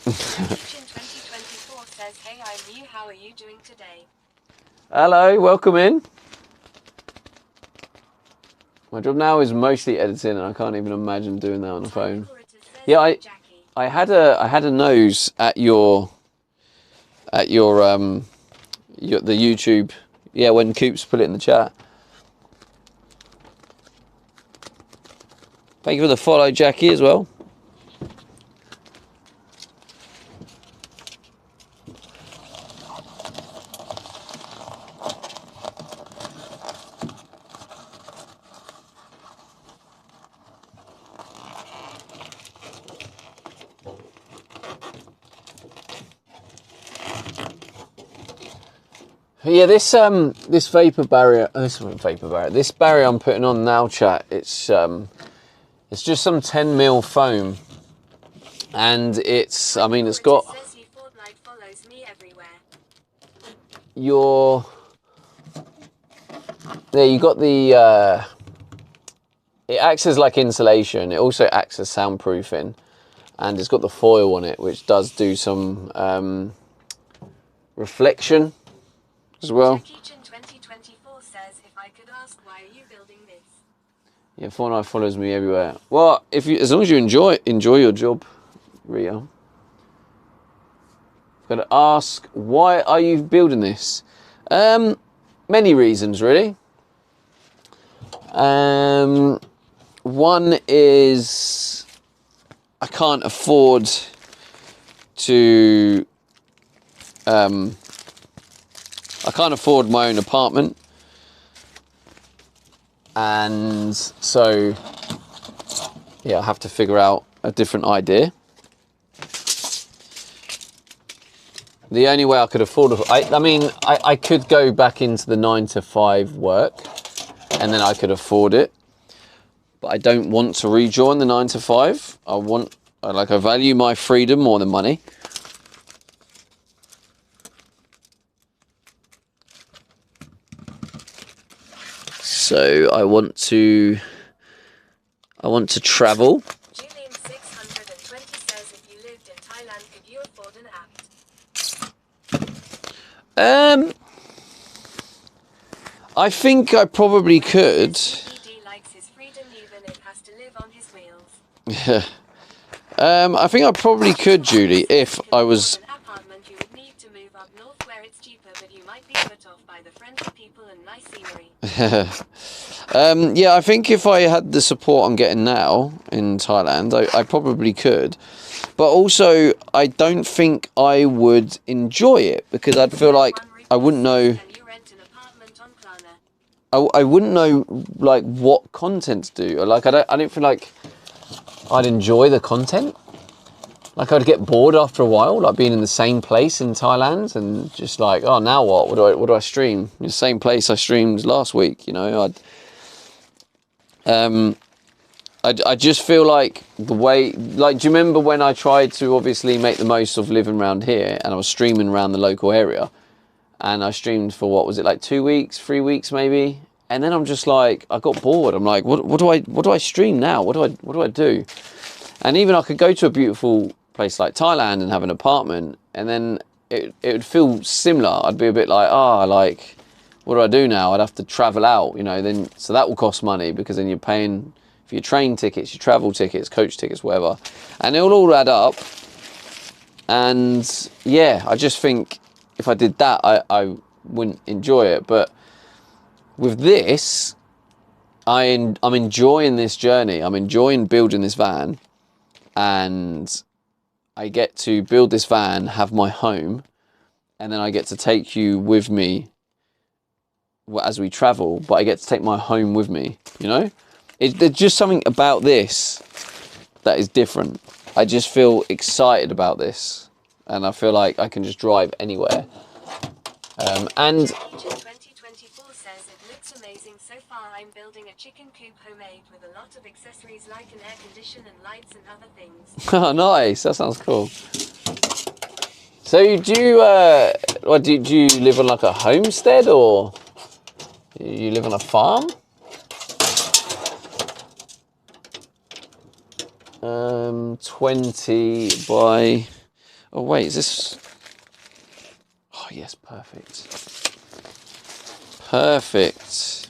Kitchen 2024 says, hey, I'm you. How are you doing today? Hello, welcome in. My job now is mostly editing, and I can't even imagine doing that on the phone. Yeah, I had a nose at your the YouTube. Yeah, when Coops put it in the chat. Thank you for the follow, Jackie, as well. Yeah, this vapor barrier. This barrier I'm putting on now, chat. It's just some 10mm foam, and it's got Fortnite follows me everywhere. you got the it acts as like insulation. It also acts as soundproofing, and it's got the foil on it, which does do some reflection as well. Kitchen 2024 says, if I could ask, why are you building this? Yeah, Fortnite follows me everywhere. Well, as long as you enjoy your job, Rio. I've got to ask, why are you building this? Many reasons, really. One is I can't afford to. I can't afford my own apartment, and so yeah, I have to figure out a different idea. The only way I could afford it, I could go back into the 9-to-5 work, and then I could afford it. But I don't want to rejoin the 9-to-5. I value my freedom more than money. So I want to travel. Julian 600 I think I probably could. ED likes his freedom even if has to live on his wheels. I think I probably could, Julie, if I was... An apartment you would need to move up north where it's cheaper, but you might be put off by the friendly people and nice scenery. Yeah, I think if I had the support I'm getting now in Thailand, I probably could. But also, I don't think I would enjoy it because I'd feel like I wouldn't know... Can you rent an apartment on Klarna? I wouldn't know like what content to do. Like I don't feel like I'd enjoy the content. Like I'd get bored after a while, like being in the same place in Thailand and just like, oh, now what? What do I stream? The same place I streamed last week, you know. I just feel like the way, like, do you remember when I tried to obviously make the most of living around here and I was streaming around the local area and I streamed for what was it, like 2 weeks, 3 weeks maybe? And then I'm just like, I got bored. I'm like, what do I stream now? What do I do? And even I could go to a beautiful place like Thailand and have an apartment and then it would feel similar. I'd be a bit like, like, what do I do now? I'd have to travel out, you know, then, so that will cost money because then you're paying for your train tickets, your travel tickets, coach tickets, whatever. And it'll all add up. And yeah, I just think if I did that, I wouldn't enjoy it. But with this, I'm enjoying this journey. I'm enjoying building this van. And I get to build this van, have my home. And then I get to take you with me as we travel. But I get to take my home with me, you know? There's just something about this that is different. I just feel excited about this. And I feel like I can just drive anywhere. And 2024 says it looks amazing so far. I'm building a chicken coop homemade with a lot of accessories like an air condition and lights and other things. oh, nice. That sounds cool. So do you live on like a homestead or you live on a farm? 20 by, oh wait, is this, oh yes, perfect. Perfect.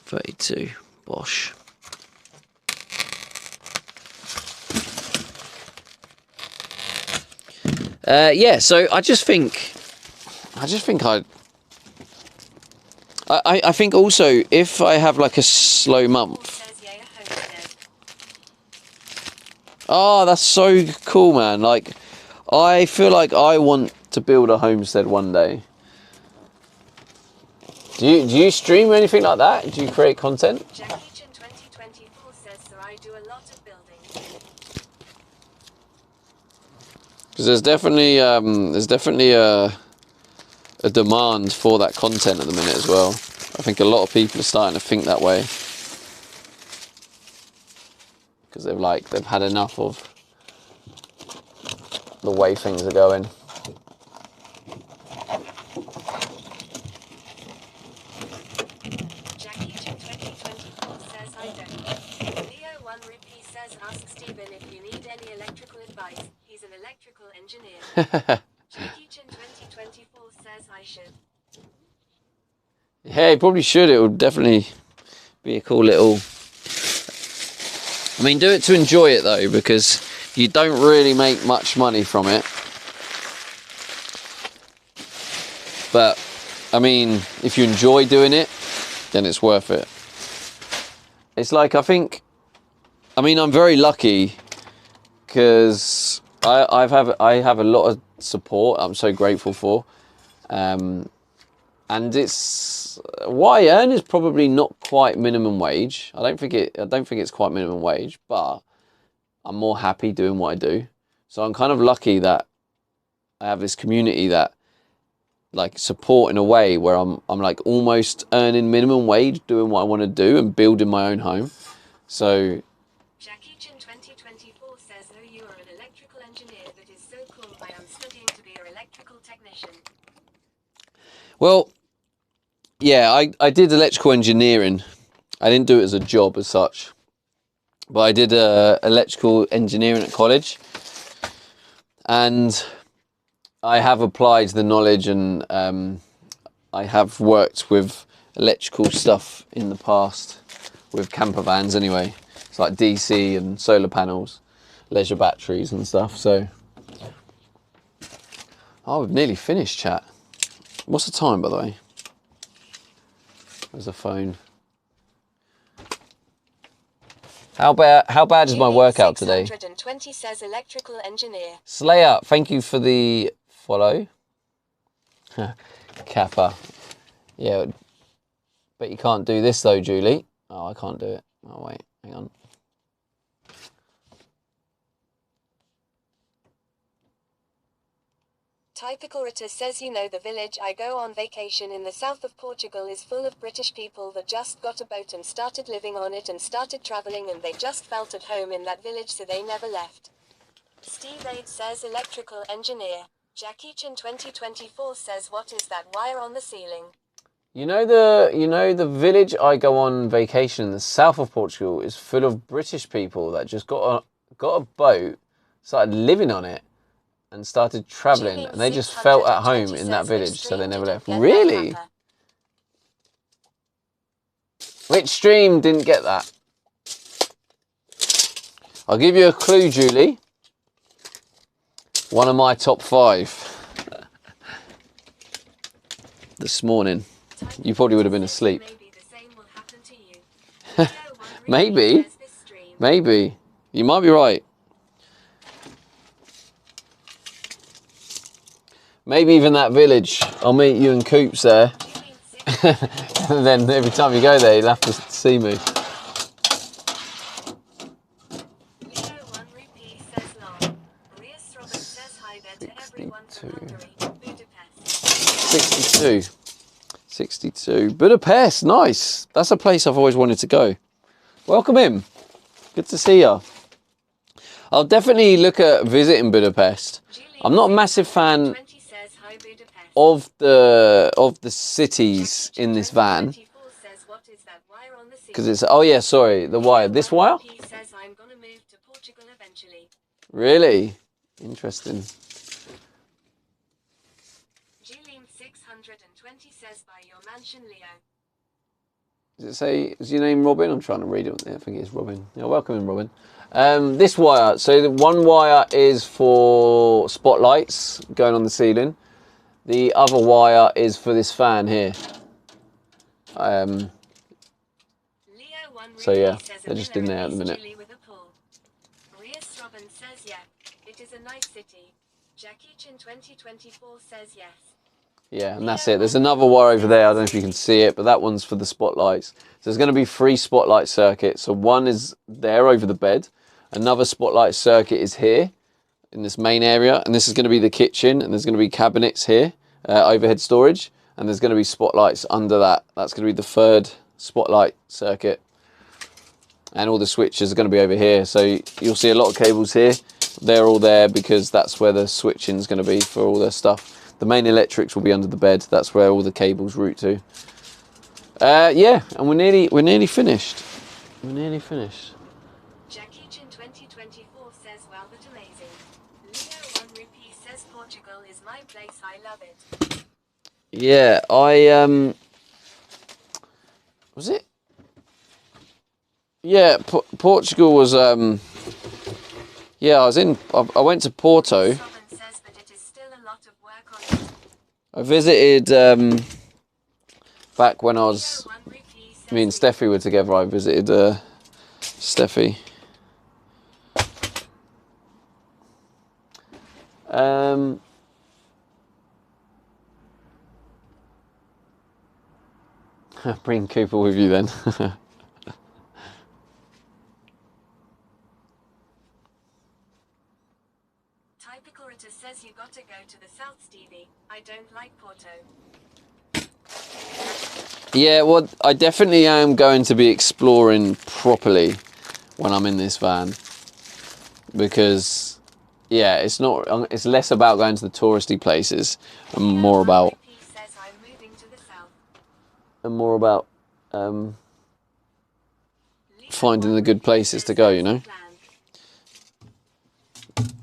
$32, Bosch. Yeah, so I think I think also if I have like a slow month. Oh, that's so cool, man. Like, I feel like I want to build a homestead one day. Do you stream or anything like that? Do you create content? Jackie Chan 2024 says so. I do a lot of building. Because there's definitely a demand for that content at the minute as well. I think a lot of people are starting to think that way because they've had enough of the way things are going. Jackie Chan 2024 says I don't. Leo 1 Rupee says ask Steven if you need any electrical advice. He's an electrical engineer. Jackie Chan 2024 says I should. Yeah, you probably should. It would definitely be a cool little... I mean, do it to enjoy it though, because you don't really make much money from it. But, I mean, if you enjoy doing it, then it's worth it. It's like, I'm very lucky because I have a lot of support I'm so grateful for. And it's what I earn is probably not quite minimum wage. I don't think it's quite minimum wage, but I'm more happy doing what I do. So I'm kind of lucky that I have this community that like support in a way where I'm like almost earning minimum wage doing what I want to do and building my own home. So Jackie Chan 2024 says, oh, you are an electrical engineer. That is so cool. I am studying to be an electrical technician. Well, yeah, I did electrical engineering. I didn't do it as a job as such, but I did electrical engineering at college. and I have applied the knowledge, and I have worked with electrical stuff in the past with camper vans anyway. It's like DC and solar panels, leisure batteries and stuff. So, oh, we've nearly finished, chat. What's the time, by the way? There's a phone. How bad is my workout today? 620 says electrical engineer. Slayer, thank you for the follow. Kappa. Yeah, but you can't do this though, Julie. Oh, I can't do it. Oh, wait, hang on. Typical Rita says, you know, the village I go on vacation in the south of Portugal is full of British people that just got a boat and started living on it and started traveling, and they just felt at home in that village, so they never left. Steve Aid says electrical engineer. Jackie Chan 2024 says, what is that wire on the ceiling? You know the village I go on vacation in the south of Portugal is full of British people that just got a boat, started living on it, and started travelling, and they just felt at home in that village, so they never left. Really? Which stream didn't get that? I'll give you a clue, Julie. One of my top 5 this morning. You probably would have been asleep. Maybe. Maybe. You might be right. Maybe even that village. I'll meet you in Coops there. And then every time you go there, you'll have to see me. 62. 62. Budapest, nice. That's a place I've always wanted to go. Welcome in. Good to see you. I'll definitely look at visiting Budapest. I'm not a massive fan of the cities in this van, because it's, oh yeah, sorry, the wire. This wire? Really? Interesting. Does it say, is your name Robin? I'm trying to read it. I think it's Robin. Yeah, welcome in, Robin. This wire, so the one wire is for spotlights going on the ceiling. The other wire is for this fan here. So yeah, they're just in there at the minute. Yeah, and that's it. There's another wire over there. I don't know if you can see it, but that one's for the spotlights. So there's going to be 3 spotlight circuits. So one is there over the bed. Another spotlight circuit is here in this main area. And this is going to be the kitchen. And there's going to be cabinets here, overhead storage. And there's going to be spotlights under that. That's going to be the 3rd spotlight circuit. And all the switches are going to be over here. So you'll see a lot of cables here. They're all there because that's where the switching is going to be for all their stuff. The main electrics will be under the bed. That's where all the cables route to. Yeah, and we're nearly finished. We're nearly finished. Jackie Chan 2024 says, wow, that's amazing. Leo 1 Rupee says, Portugal is my place, I love it. Yeah, was it? Yeah, Portugal was, yeah, I went to Porto. I visited, back when me and Steffi were together, I visited Steffi. Bring Cooper with you then. Says you got to go to the south, Stevie. I don't like Porto. Yeah, well, I definitely am going to be exploring properly when I'm in this van, because yeah, it's less about going to the touristy places and more about finding the good places to go, you know.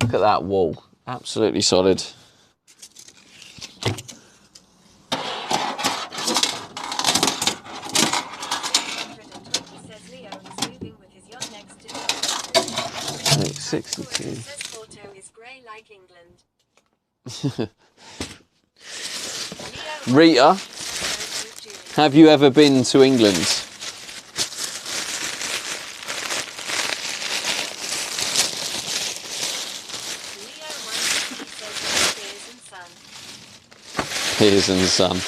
Look at that wall. Absolutely solid. Says Leo is moving with his yacht next to 62. says Porto is grey like England. Rita, have you ever been to England? Leo 1 says beers and sun. Here's in the sun.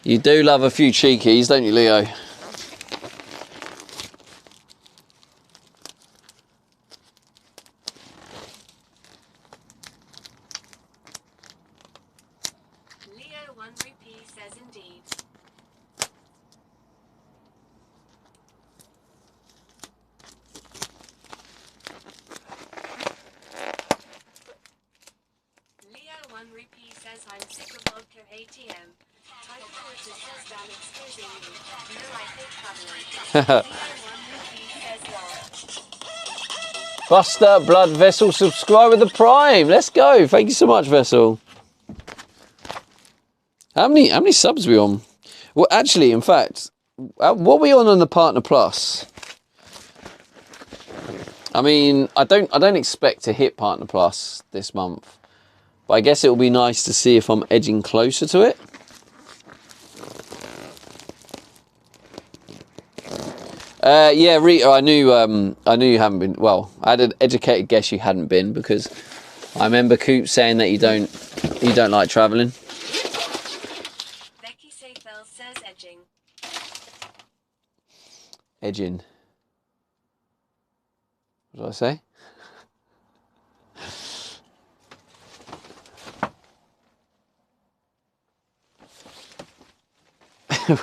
You do love a few cheekies, don't you, Leo? Leo 1 rupee says indeed. Leo 1 rupee says I'm sick of vodka ATM. Type Porter says damn excusing you. No, I hate traveling. Leo 1 rupee says love. Buster Blood Vessel, subscribe with the Prime. Let's go. Thank you so much, Vessel. How many subs are we on? Well, actually, in fact, what are we on the Partner Plus? I mean, I don't expect to hit Partner Plus this month, but I guess it will be nice to see if I'm edging closer to it. Yeah, Rita, I knew you hadn't been. Well, I had an educated guess you hadn't been because I remember Coop saying that you don't like travelling. Becky Seyfel says edging. Edging. What did I say?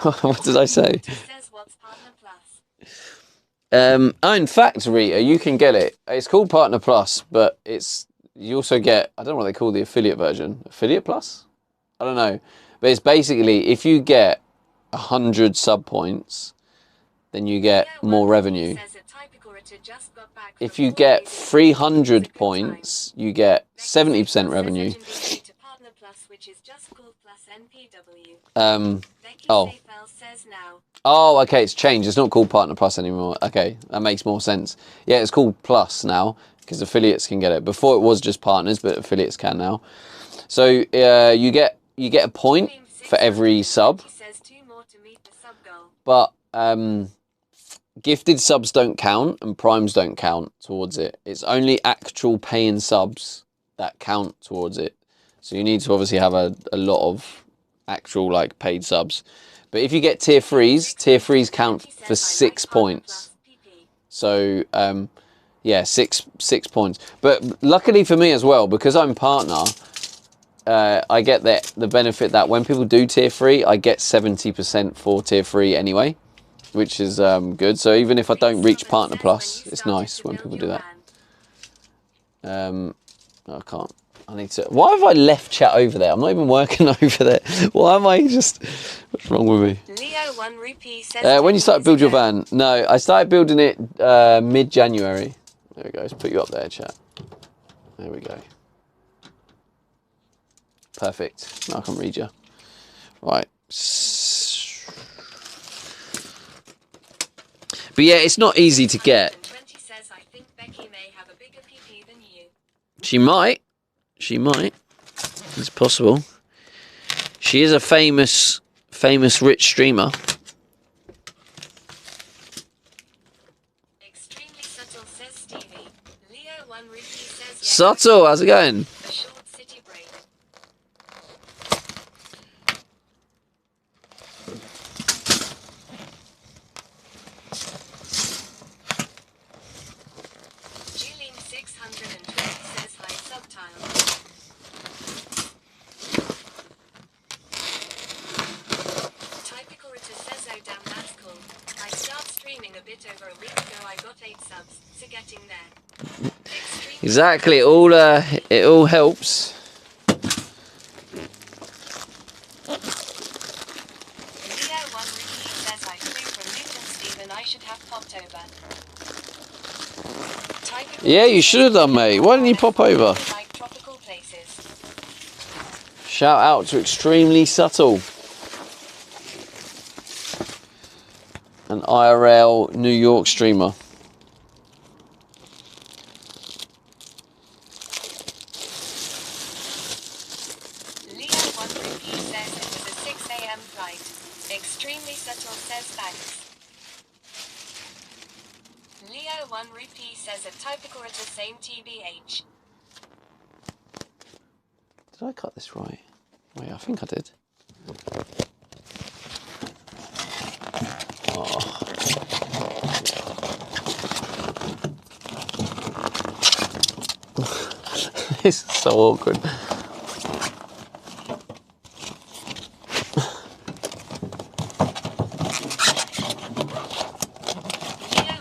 What did I say? Says what's Partner Plus? Oh, in fact, Rita, you can get it. It's called Partner Plus, but you also get, I don't know what they call the affiliate version. Affiliate Plus? I don't know. But it's basically, if you get 100 sub points, then you get more revenue. If you get 300 points, you get 70% revenue. Oh, okay, it's changed. It's not called Partner Plus anymore. Okay, that makes more sense. Yeah, it's called Plus now because affiliates can get it. Before it was just partners, but affiliates can now. So you get a point for every sub, but gifted subs don't count and primes don't count towards it. It's only actual paying subs that count towards it. So you need to obviously have a lot of actual like paid subs. But if you get tier 3s count for 6 points. So yeah, six points. But luckily for me as well, because I'm partner, I get the benefit that when people do tier 3, I get 70% for tier 3 anyway, which is good. So even if I don't reach Partner Plus, it's nice when people do that. I can't. I need to. Why have I left chat over there? I'm not even working over there. Why am I just? What's wrong with me? Leo 1 rupee says When you started build your van? No, I started building it mid-January. There we go. Let's put you up there, chat. There we go. Perfect. Now I can read you. Right. But yeah, it's not easy to get. Says, I think Becky may have a bigger PP than you. She might. She might. It's possible. She is a famous rich streamer. Extremely subtle, says Stevie. Leo 1 rupee says yes. Subtle, how's it going? A short city break. Julian 620 says hi subtile. Typicorita says oh damn that's cool. I started streaming a bit over a week ago. I got 8 subs, so getting there. Exactly. It all helps. Leo 1 rupee says I flew from Luton, Stephen. I should have popped over. Typical Yeah, you should have done, mate. Why didn't you pop over? like tropical places. Shout out to Extremely Subtle. An IRL New York streamer. Leo 1 Rupee says it was a 6 a.m. flight. Extremely Subtle says thanks. Leo 1 Rupee says a typical at the same TBH. Did I cut this right? Wait, I think I did. Oh. This is so awkward. Leo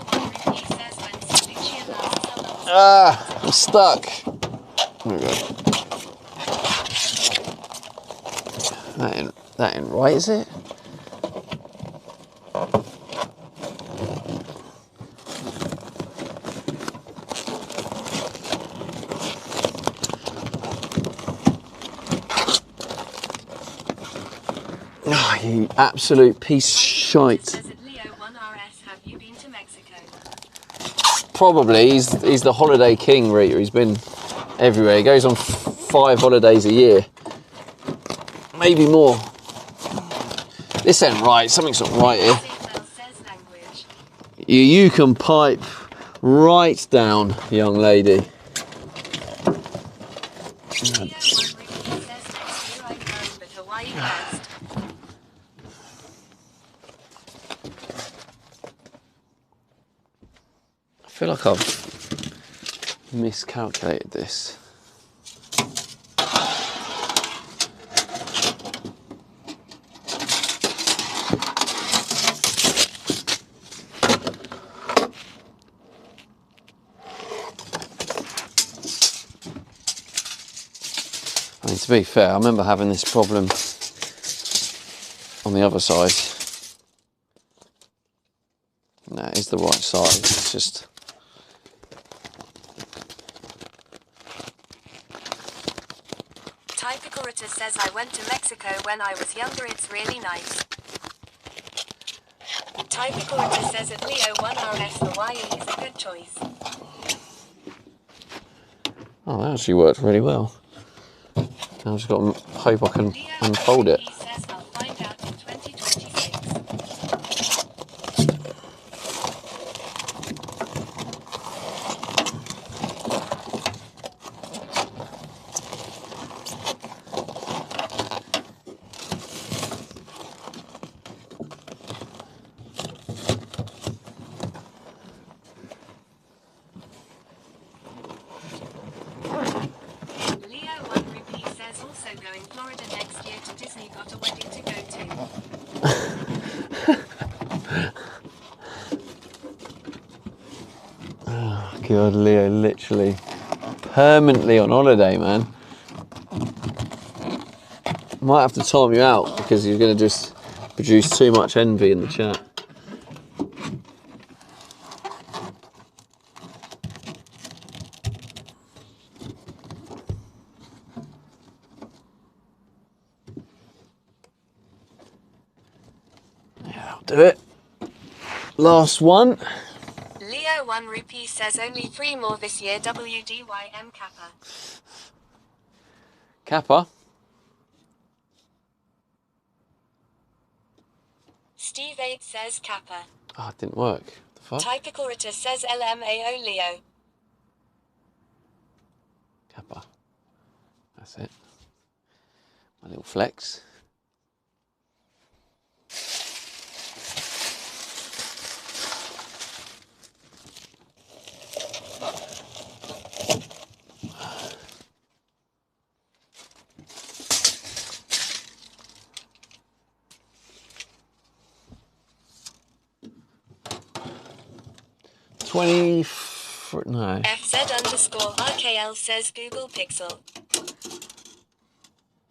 1 Rupee says when Lucia last summer was Ah, I'm stuck. There we go. That ain't right, is it? Oh, you absolute piece of shite. says at Leo 1RS, have you been to Mexico? Probably. He's the holiday king, Rita. He's been everywhere. He goes on 5 holidays a year. Maybe more. This ain't right. Something's not right here. Seatbelt says language. You can pipe right down, young lady. Leo 1 Rupee says next year I'm going, but Hawaii first. I feel like I've miscalculated this. I mean, to be fair, I remember having this problem on the other side. No, it is the right size. It's just... Typical Rita says I went to Mexico when I was younger, it's really nice. Typical Rita says at Leo 1RS Hawaii is a good choice. Oh, that actually worked really well. Now I've just got to hope I can Leo unfold it. 1 says I'll find out in 2026. Leo 1 Rupee says also going Florida next year to Disney, got a wedding to go to. Oh, God, Leo, literally permanently on holiday, man. Might have to time you out because you're going to just produce too much envy in the chat. Yeah, I'll do it. Last one. Leo 1 Rupee says only 3 more this year, WDYM Kappa. Kappa. Steve 8 says Kappa. Oh, it didn't work. The fuck? Typical Rita says LMAO Leo. Kappa. That's it. My little flex. No. FZ_RKL says Google Pixel.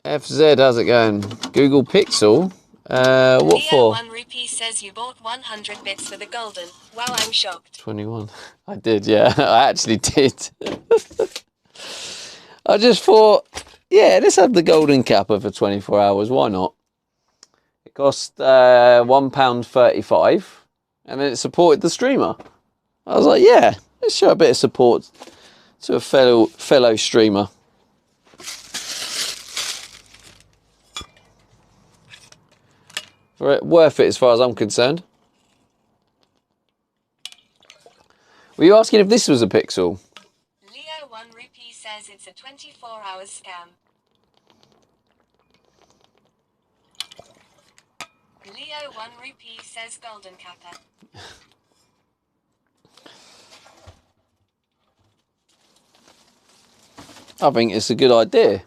FZ, how's it going? Google Pixel? What for? 1 rupee says you bought 100 bits for the golden. Wow, I'm shocked. 21. I did, yeah. I actually did. I just thought, yeah, let's have the golden capper for 24 hours. Why not? It cost £1.35 and then it supported the streamer. I was like, yeah, let's show a bit of support to a fellow streamer. Worth it as far as I'm concerned. Were you asking if this was a pixel? Leo 1 rupee says it's a 24-hour scam. Leo 1 rupee says golden capper. I think it's a good idea.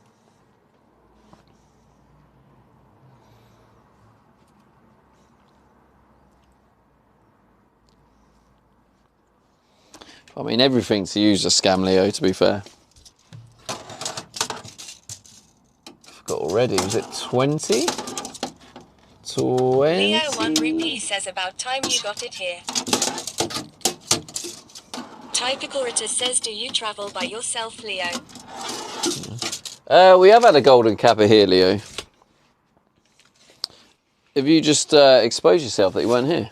I mean, everything to use a scam, Leo, to be fair. Forgot already, was it 20? 20? Leo 1 rupee says about time you got it here. Typicorita says, do you travel by yourself, Leo? We have had a golden capper here, Leo. Have you just exposed yourself that you weren't here?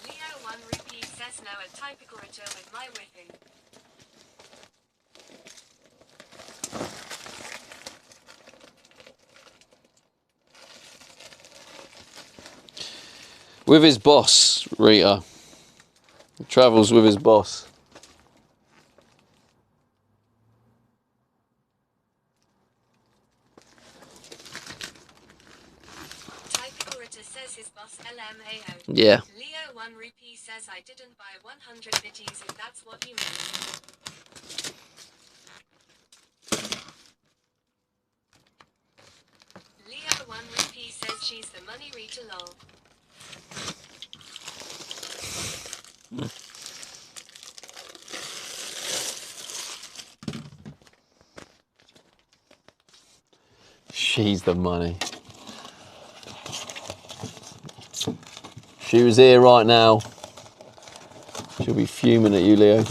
Leo 1 rupee says no at Typicorita with my whipping. With his boss, Rita. He travels with his boss. Typicorita says his boss LMAO. Yeah. Leo 1 rupee says I didn't buy 100 bitties if that's what you mean. Leo 1 rupee says she's the money Rita lol. She's the money. She was here right now. She'll be fuming at you, Leo.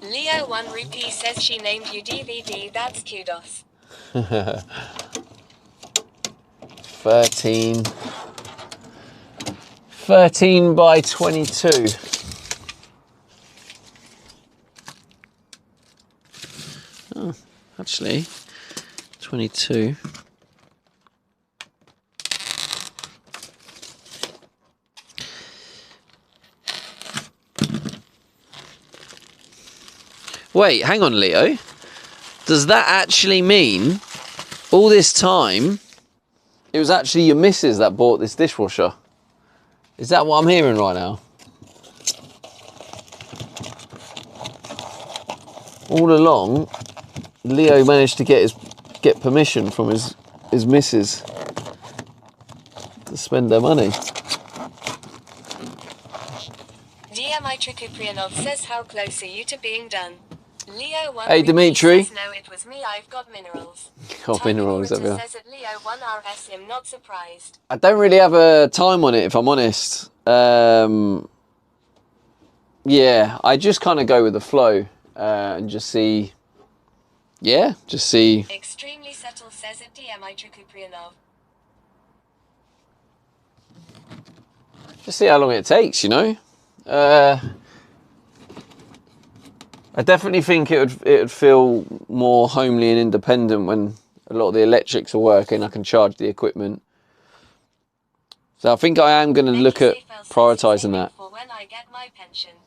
Leo 1 rupee says she named you DVD, that's kudos. 13 by 22. Oh, actually, 22. Wait, hang on, Leo. Does that actually mean all this time it was actually your missus that bought this dishwasher? Is that what I'm hearing right now? All along, Leo managed to get permission from his missus to spend their money. DMI Trikuprianov says how close are you to being done? Leo 1 Hey, Dimitri. says no, it was me, I've got minerals. Got minerals Typicorita everywhere. says at Leo 1 RS, I'm not surprised. I don't really have a time on it, if I'm honest. Yeah, I just kind of go with the flow and just see. Yeah, just see. Extremely subtle says at DMI Trikuprianov. Just see how long it takes, you know. I definitely think it would feel more homely and independent when a lot of the electrics are working. I can charge the equipment. So I think I am going to look at prioritising that. For when I get my pension.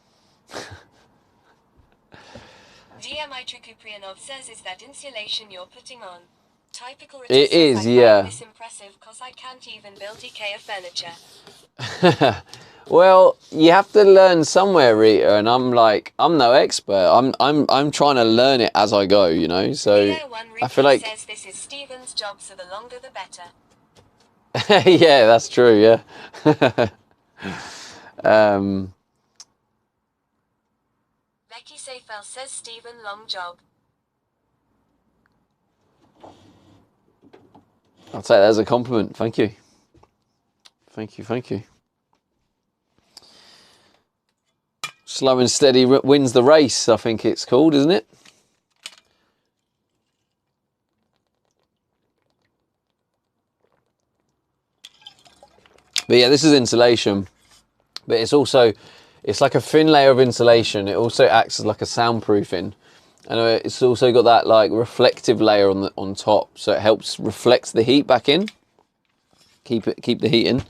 DMI Trikuprianov says, is that insulation you're putting on? Typicorita It says, is, I yeah. find this impressive because I can't even build IKEA furniture. Well, you have to learn somewhere, Rita, and I'm like, I'm no expert. I'm trying to learn it as I go, you know. So I feel like says this is Stephen's job, so the longer the better. yeah, that's true. Yeah. Becky Seyfel says Stephen long job. I'll take that as a compliment. Thank you. Thank you. Thank you. Slow and steady wins the race, I think it's called, isn't it? But yeah, this is insulation. But it's also, it's like a thin layer of insulation. It also acts as like a soundproofing. And it's also got that like reflective layer on top. So it helps reflect the heat back in. Keep the heat in.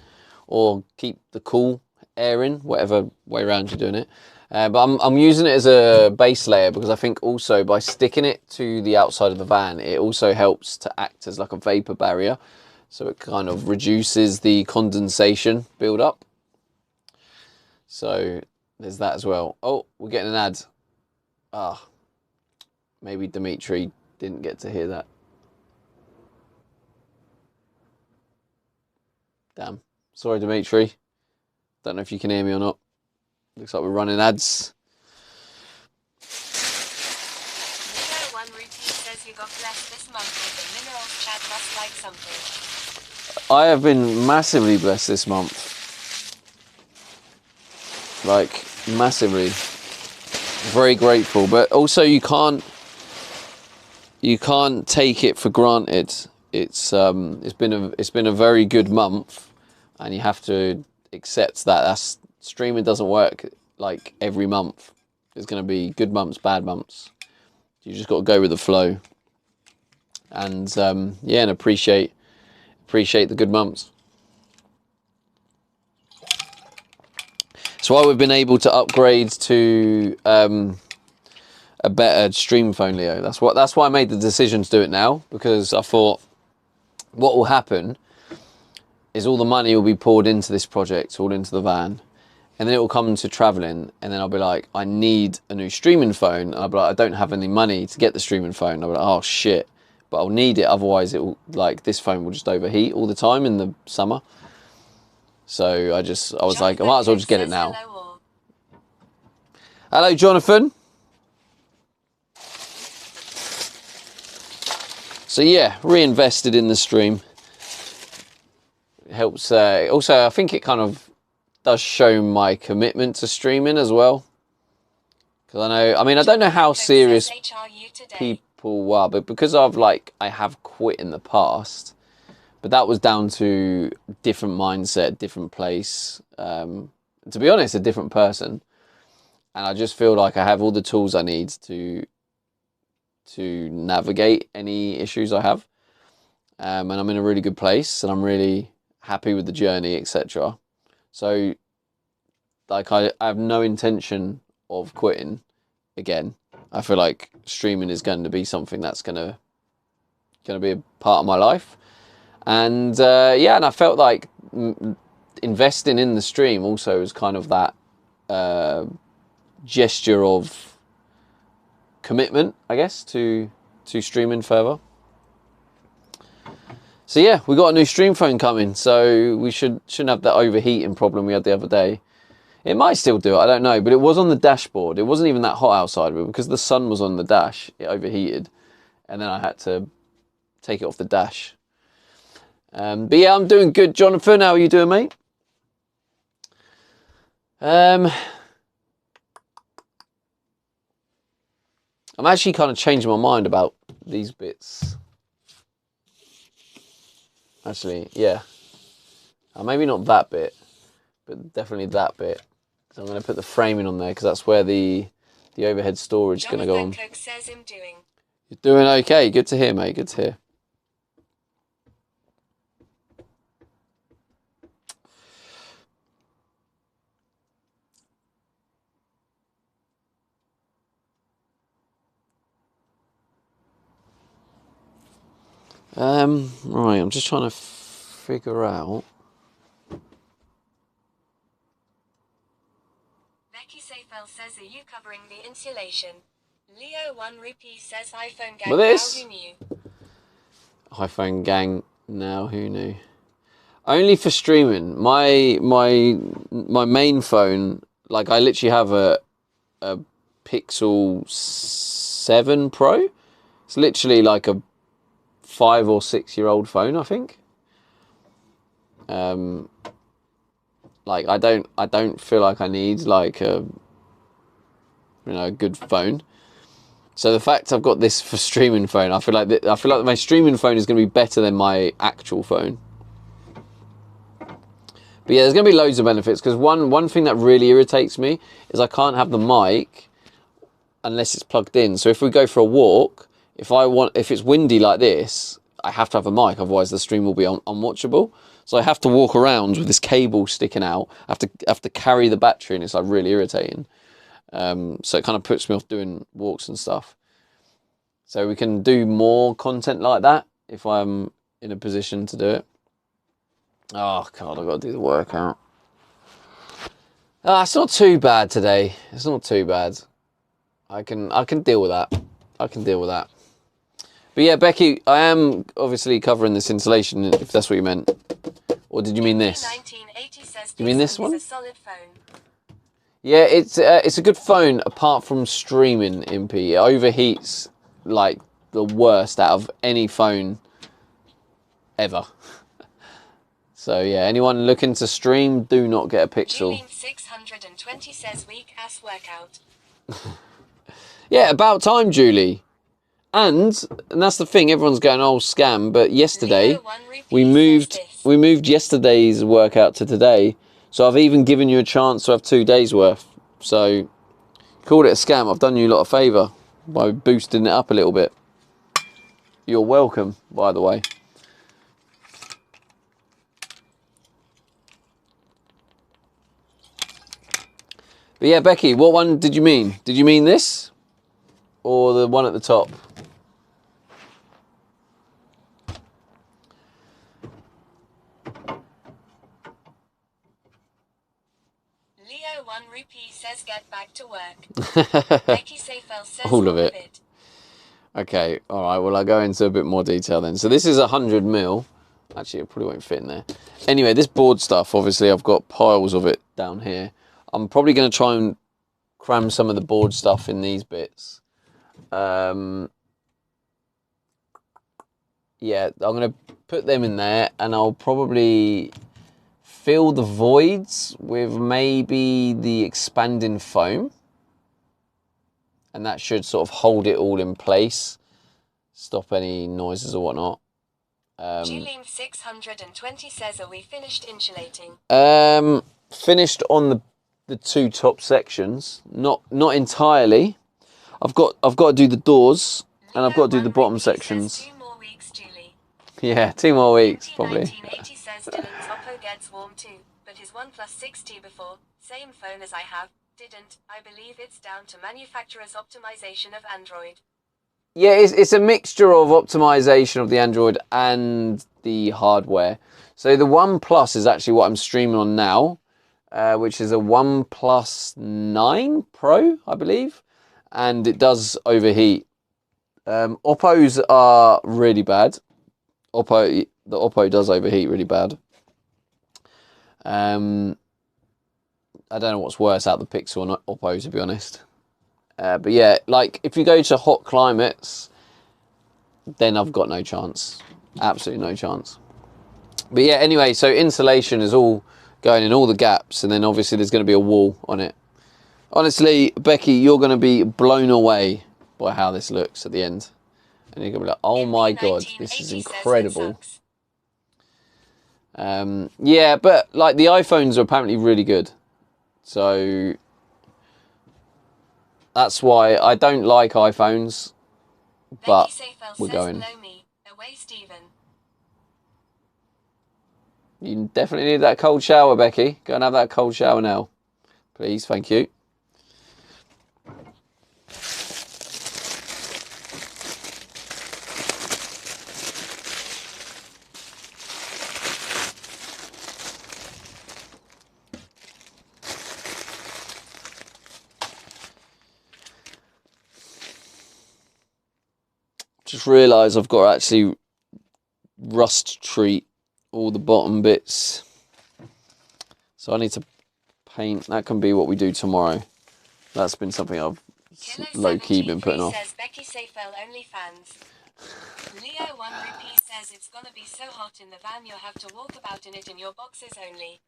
Or keep the cool air in, whatever way around you're doing it. But I'm using it as a base layer because I think also by sticking it to the outside of the van, it also helps to act as like a vapor barrier. So it kind of reduces the condensation build up. So there's that as well. Oh, we're getting an ad. Maybe Dimitri didn't get to hear that. Damn. Sorry, Dimitri. Don't know if you can hear me or not. Looks like we're running ads. One routine says you got blessed this month with the minerals. Chad must like something. I have been massively blessed this month. Like, massively. Very grateful. But also you can't take it for granted. It's been a very good month, and you have to accept that. Streaming doesn't work like every month. There's going to be good months, bad months. You just got to go with the flow, and and appreciate the good months. So we've been able to upgrade to a better stream phone, Leo. That's why I made the decision to do it now, because I thought what will happen is all the money will be poured into this project, all into the van, and then it will come to traveling, and then I'll be like, I need a new streaming phone, and I'll be like, I don't have any money to get the streaming phone. I'll be like, oh shit, but I'll need it, otherwise it will, like, this phone will just overheat all the time in the summer. So I was like, I might as well just get it now. Hello, Jonathan. So yeah, reinvested in the stream. It helps. Also, I think it kind of does show my commitment to streaming as well. Because I don't know how serious people are, but because I have quit in the past, but that was down to different mindset, different place. To be honest, a different person. And I just feel like I have all the tools I need to navigate any issues I have. And I'm in a really good place, and I'm really happy with the journey, etc. So, like, I have no intention of quitting again. I feel like streaming is going to be something that's going to be a part of my life. And and I felt like investing in the stream also is kind of that gesture of commitment, I guess, to streaming further. So yeah, we got a new stream phone coming, so we shouldn't have that overheating problem we had the other day. It might still do it, I don't know, but it was on the dashboard. It wasn't even that hot outside, but because the sun was on the dash, it overheated, and then I had to take it off the dash. But yeah, I'm doing good. Jonathan, how are you doing, mate? I'm actually kind of changing my mind about these bits. Actually, yeah. Maybe not that bit, but definitely that bit. So I'm going to put the framing on there because that's where the overhead storage is going to go on. Cook says I'm doing. You're doing okay. Good to hear, mate. Good to hear. Right, I'm just trying to figure out. Becky Seyfel says, are you covering the insulation? Leo 1 Rupee says, iPhone gang, Well, this- now who knew? iPhone gang, now who knew? Only for streaming. My main phone, like I literally have a Pixel 7 Pro. It's literally like a 5 or 6 year old phone, I think. Like I don't feel like I need like a good phone. So the fact I've got this for streaming phone, I feel like my streaming phone is going to be better than my actual phone. But yeah, there's going to be loads of benefits, because one thing that really irritates me is I can't have the mic unless it's plugged in. So if we go for a walk, if it's windy like this, I have to have a mic, otherwise the stream will be unwatchable. So I have to walk around with this cable sticking out. I have to carry the battery, and it's like really irritating. So it kind of puts me off doing walks and stuff. So we can do more content like that if I'm in a position to do it. Oh God, I've got to do the workout. It's not too bad today. It's not too bad. I can deal with that. I can deal with that. But yeah, Becky, I am obviously covering this insulation, if that's what you meant. Or did you mean this? 1980 says, You mean this one? Is a solid phone. Yeah, it's a good phone apart from streaming, Impy. It overheats like the worst out of any phone ever. So yeah, anyone looking to stream, do not get a Pixel. Julian 620 says, weak ass workout. Yeah, about time, Julie. And that's the thing, everyone's going, oh, scam. But yesterday, Leo 1 Rupee we moved yesterday's workout to today. So I've even given you a chance to have 2 days worth. So called it a scam. I've done you a lot of favour by boosting it up a little bit. You're welcome, by the way. But yeah, Becky, what one did you mean? Did you mean this? Or the one at the top? Leo 1 Rupee says, get back to work. Becky Seyfel says, All of it. Okay, all right, well, I'll go into a bit more detail then. So this is 100 mil. Actually, it probably won't fit in there. Anyway, this board stuff, obviously, I've got piles of it down here. I'm probably going to try and cram some of the board stuff in these bits. Yeah, I'm going to put them in there, and I'll probably fill the voids with maybe the expanding foam. And that should sort of hold it all in place, stop any noises or whatnot. Julian 620 says, are we finished insulating? Finished on the 2 top sections, not entirely. I've got to do the doors, and I've got to do the bottom sections. 2 more weeks, Julie. Yeah, 2 more weeks probably. 1980 says, Dylan's Oppo gets warm too, but his OnePlus 6T before, same phone as I have, didn't. I believe it's down to manufacturer's optimization of Android. Yeah, it's a mixture of optimization of the Android and the hardware. So the OnePlus is actually what I'm streaming on now, which is a OnePlus 9 Pro, I believe, and it does overheat. Oppos are really bad. The Oppo does overheat really bad. I don't know what's worse out the Pixel or Oppo, to be honest. But yeah, like if you go to hot climates, then I've got no chance. Absolutely no chance. But yeah, anyway, so insulation is all going in all the gaps, and then obviously there's going to be a wall on it. Honestly, Becky, you're going to be blown away by how this looks at the end. And you're going to be like, oh my God, this is incredible. Yeah, but like the iPhones are apparently really good. So that's why I don't like iPhones, but we're going. You definitely need that cold shower, Becky. Go and have that cold shower now. Please, thank you. just realised I've got to actually rust treat all the bottom bits. So I need to paint. That can be what we do tomorrow. That's been something I've low-key been putting off. Says Becky Safel OnlyFans. Leo 1 Rupee says it's gonna be so hot in the van you'll have to walk about in it in your boxes only.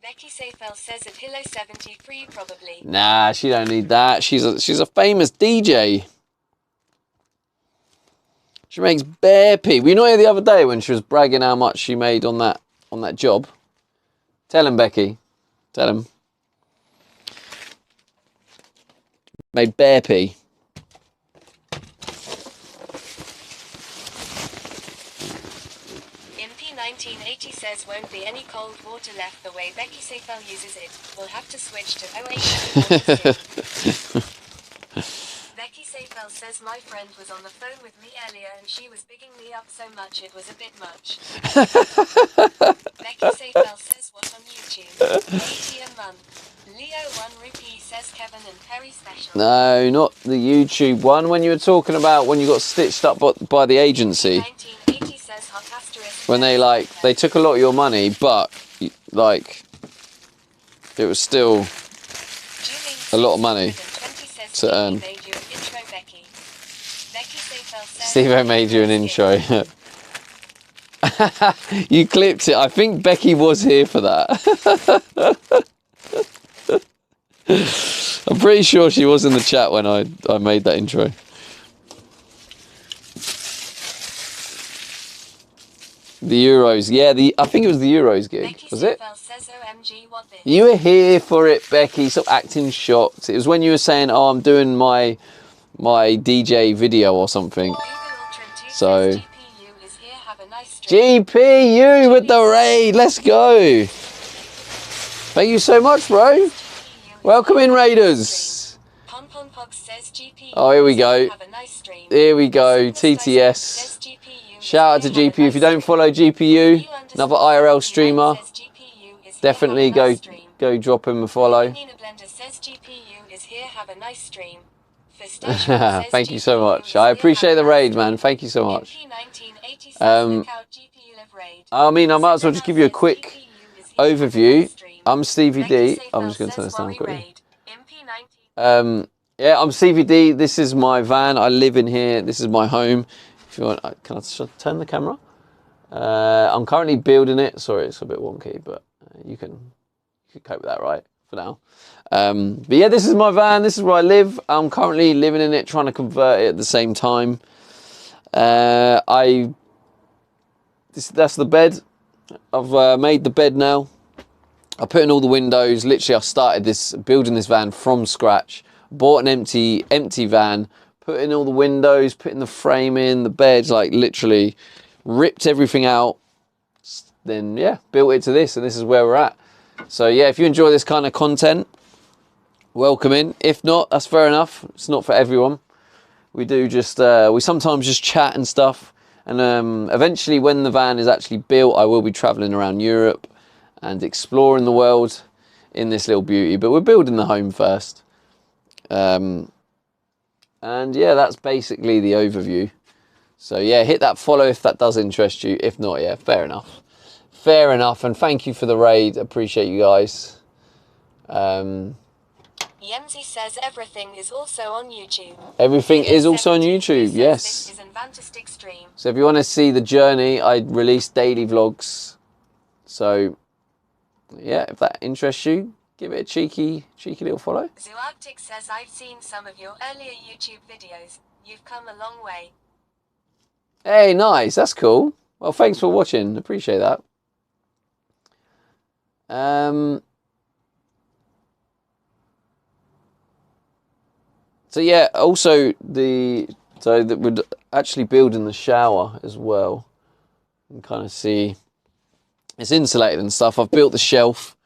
Becky Safel says at Hilo 73 probably. Nah, she don't need that. She's a famous DJ. She makes bare pee. Were you not here the other day when she was bragging how much she made on that job? Tell him, Becky. Tell him. Made bare pee. MP 1980 says won't be any cold water left the way Becky Safel uses it. We'll have to switch to 08. Becky Safel says my friend was on the phone with me earlier and she was bigging me up so much it was a bit much. Becky Safel says what on YouTube? 80 a month. Leo 1 Rupee says Kevin and Perry special. No, not the YouTube one. When you were talking about when you got stitched up by the agency. 1980 says hot asterisk. When they took a lot of your money, but like it was still a lot of money to earn. Steve-O made you an intro. You clipped it. I think Becky was here for that. I'm pretty sure she was in the chat when I made that intro. The Euros, yeah. I think it was the Euros gig. Was it? You were here for it, Becky. Stop acting shocked. It was when you were saying, "Oh, I'm doing my DJ video or something." So GPU with the raid. Let's go. Thank you so much, bro. Welcome in, Raiders. Oh, here we go. Here we go. TTS. Shout out to GPU. If you don't follow GPU, another IRL streamer, definitely go drop him a follow. Thank you so much. I appreciate the raid, man. Thank you so much. I mean, I might as well just give you a quick overview. I'm Stevie D. I'm just going to turn this down quickly. Yeah, I'm Stevie D. This is my van. I live in here. This is my home. If you want, can I turn the camera? I'm currently building it. Sorry, it's a bit wonky, but you can cope with that, right? For now. But yeah, this is my van. This is where I live. I'm currently living in it, trying to convert it at the same time. That's the bed. I've made the bed now. I put in all the windows. Literally, I started building this van from scratch. Bought an empty van. Put in all the windows. Put in the frame in the bed. Like literally, ripped everything out. Then yeah, built it to this, and this is where we're at. So yeah, if you enjoy this kind of content, welcome in. If not, that's fair enough. It's not for everyone. We do just we sometimes just chat and stuff. And eventually, when the van is actually built, I will be traveling around Europe and exploring the world in this little beauty. But we're building the home first. And yeah, that's basically the overview. So yeah, hit that follow if that does interest you. If not, yeah, fair enough. Fair enough. And thank you for the raid. Appreciate you guys. Yemzi says everything is also on YouTube. Everything is also on YouTube, yes. This is a fantastic stream. So if you want to see the journey, I release daily vlogs. So yeah, if that interests you, give it a cheeky little follow. Zooarctic says I've seen some of your earlier YouTube videos. You've come a long way. Hey, nice. That's cool. Well, thanks for watching. Appreciate that. So yeah, also that we're actually building the shower as well. You can kind of see it's insulated and stuff. I've built the shelf.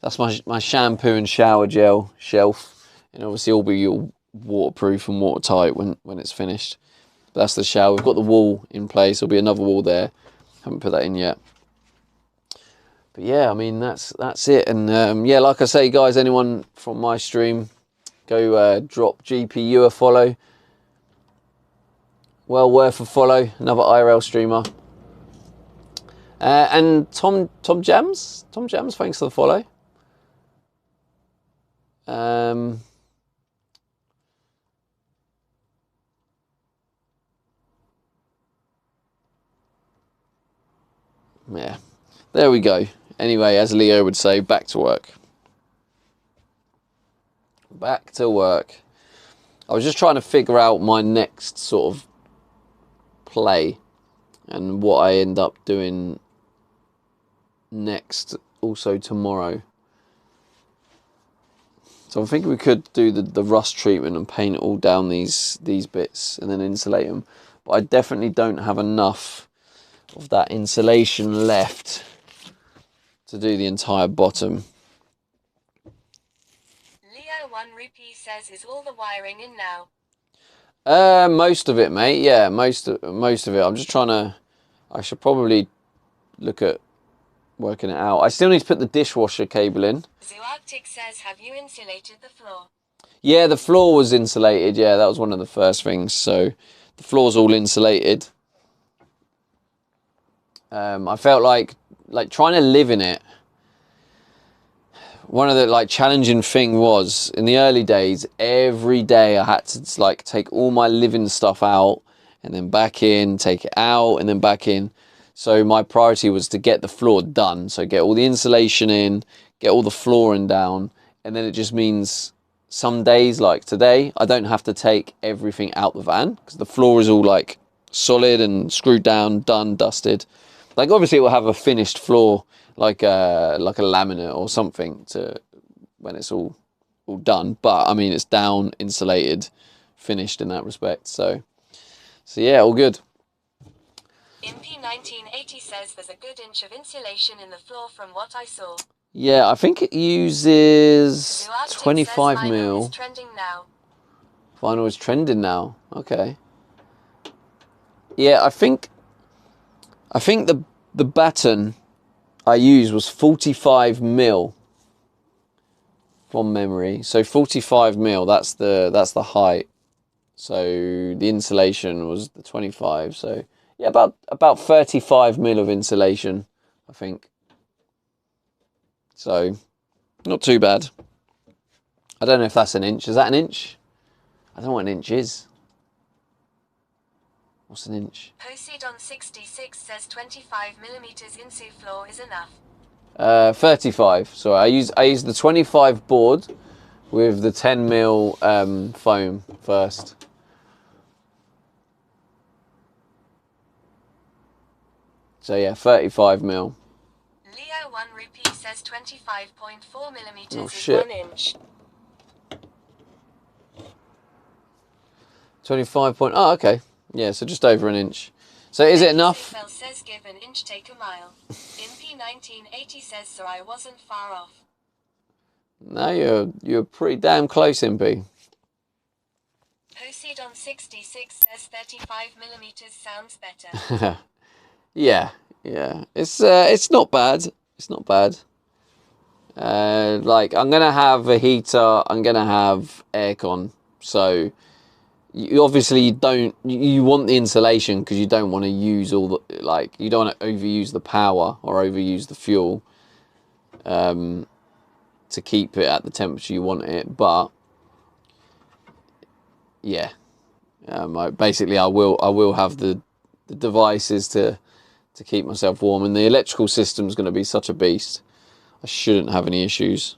That's my shampoo and shower gel shelf, and obviously it'll be all waterproof and watertight when it's finished. But that's the shower. We've got the wall in place. There'll be another wall there. Haven't put that in yet. But yeah, I mean that's it. And yeah, like I say, guys, anyone from my stream, go drop GPU a follow. Well worth a follow. Another IRL streamer. And Tom Jams, thanks for the follow. Yeah, there we go. Anyway, as Leo would say, back to work. Back to work. I was just trying to figure out my next sort of play and what I end up doing next also tomorrow. So I'm thinking we could do the rust treatment and paint all down these bits and then insulate them. But I definitely don't have enough of that insulation left to do the entire bottom. Leo 1 Rupee says, is all the wiring in now? Most of it, mate. Yeah, most of it. I'm just trying to... I should probably look at working it out. I still need to put the dishwasher cable in. Zooarctic says, have you insulated the floor? Yeah, the floor was insulated. Yeah, that was one of the first things. So the floor's all insulated. I felt like trying to live in it. One of the challenging thing was in the early days, every day I had to take all my living stuff out and then back in, take it out and then back in. So my priority was to get the floor done. So get all the insulation in, get all the flooring down, and then it just means some days like today, I don't have to take everything out the van because the floor is all solid and screwed down, done, dusted. Obviously it will have a finished floor like a laminate or something to when it's all done. But I mean it's down, insulated, finished in that respect. So yeah, all good. Impy1980 says there's a good inch of insulation in the floor from what I saw. Yeah, I think it uses Zooarctic 25 says mil. vinyl is trending now. Vinyl is trending now. Okay. Yeah, I think the batten I used was 45 mil from memory. So 45 mil, that's the height. So the insulation was the 25. So yeah, about 35 mil of insulation, I think. So not too bad. I don't know if that's an inch. Is that an inch? I don't know what an inch is. What's an inch? Poseidon66 says 25 millimeters insu floor is enough. 35. So I use the 25 board with the 10 mil foam first. So yeah, 35 mil. Leo 1 Rupee says 25.4 millimeters is 1 inch. 25 point. Oh, okay. Yeah, so just over an inch. So is it enough? Bell says give an inch, take a mile. Impy1980 says so I wasn't far off. No, you're pretty damn close, Impy. Poseidon66 says 35 millimeters sounds better. Yeah. It's not bad. It's not bad. I'm gonna have a heater. I'm gonna have aircon. So you want the insulation because you don't want to use all the you don't want to overuse the power or overuse the fuel to keep it at the temperature you want it. But yeah, I will have the devices to keep myself warm, and the electrical system is going to be such a beast. I shouldn't have any issues.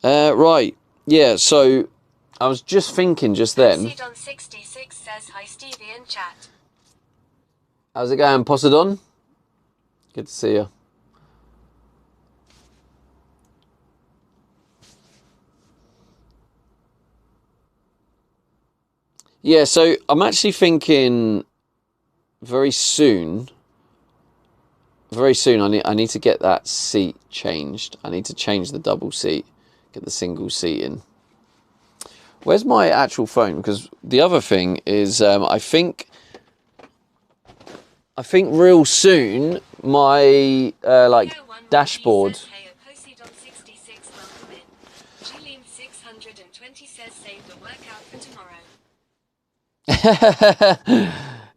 Right, yeah. So I was just thinking just then. Poseidon66 says hi Stevie in chat. How's it going, Poseidon? Good to see you. Yeah, so I'm actually thinking very soon I need to get that seat changed. I need to change the double seat, get the single seat in. Where's my actual phone? Because the other thing is I think real soon my dashboard.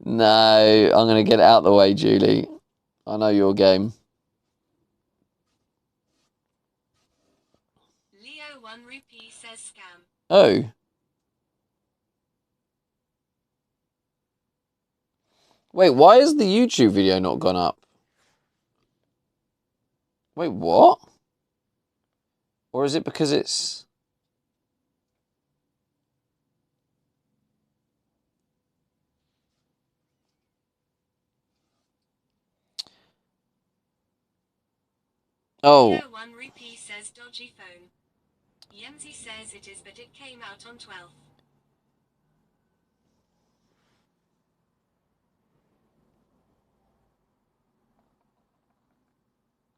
No, I'm going to get it out the way, Julie. I know your game. Leo 1 rupee says scam. Oh. Wait, why has the YouTube video not gone up? Wait, what? Or is it because it's... Oh. Leo 1 rupee says dodgy phone. Yemzi says it is, but it came out on 12th.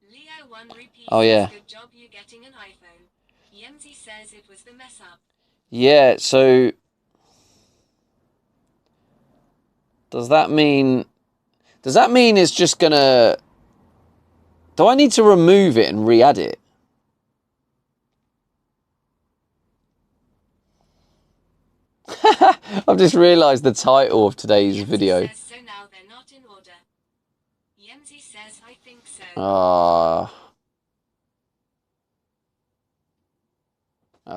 Leo 1 rupee Oh, says yeah. good job you getting an iPhone. Yemzi says it was the mess up. Yeah, so... Does that mean it's just gonna... Do I need to remove it and re-add it? I've just realised the title of today's Yemzi video. says so now they're not in order. Yemzi says I think so.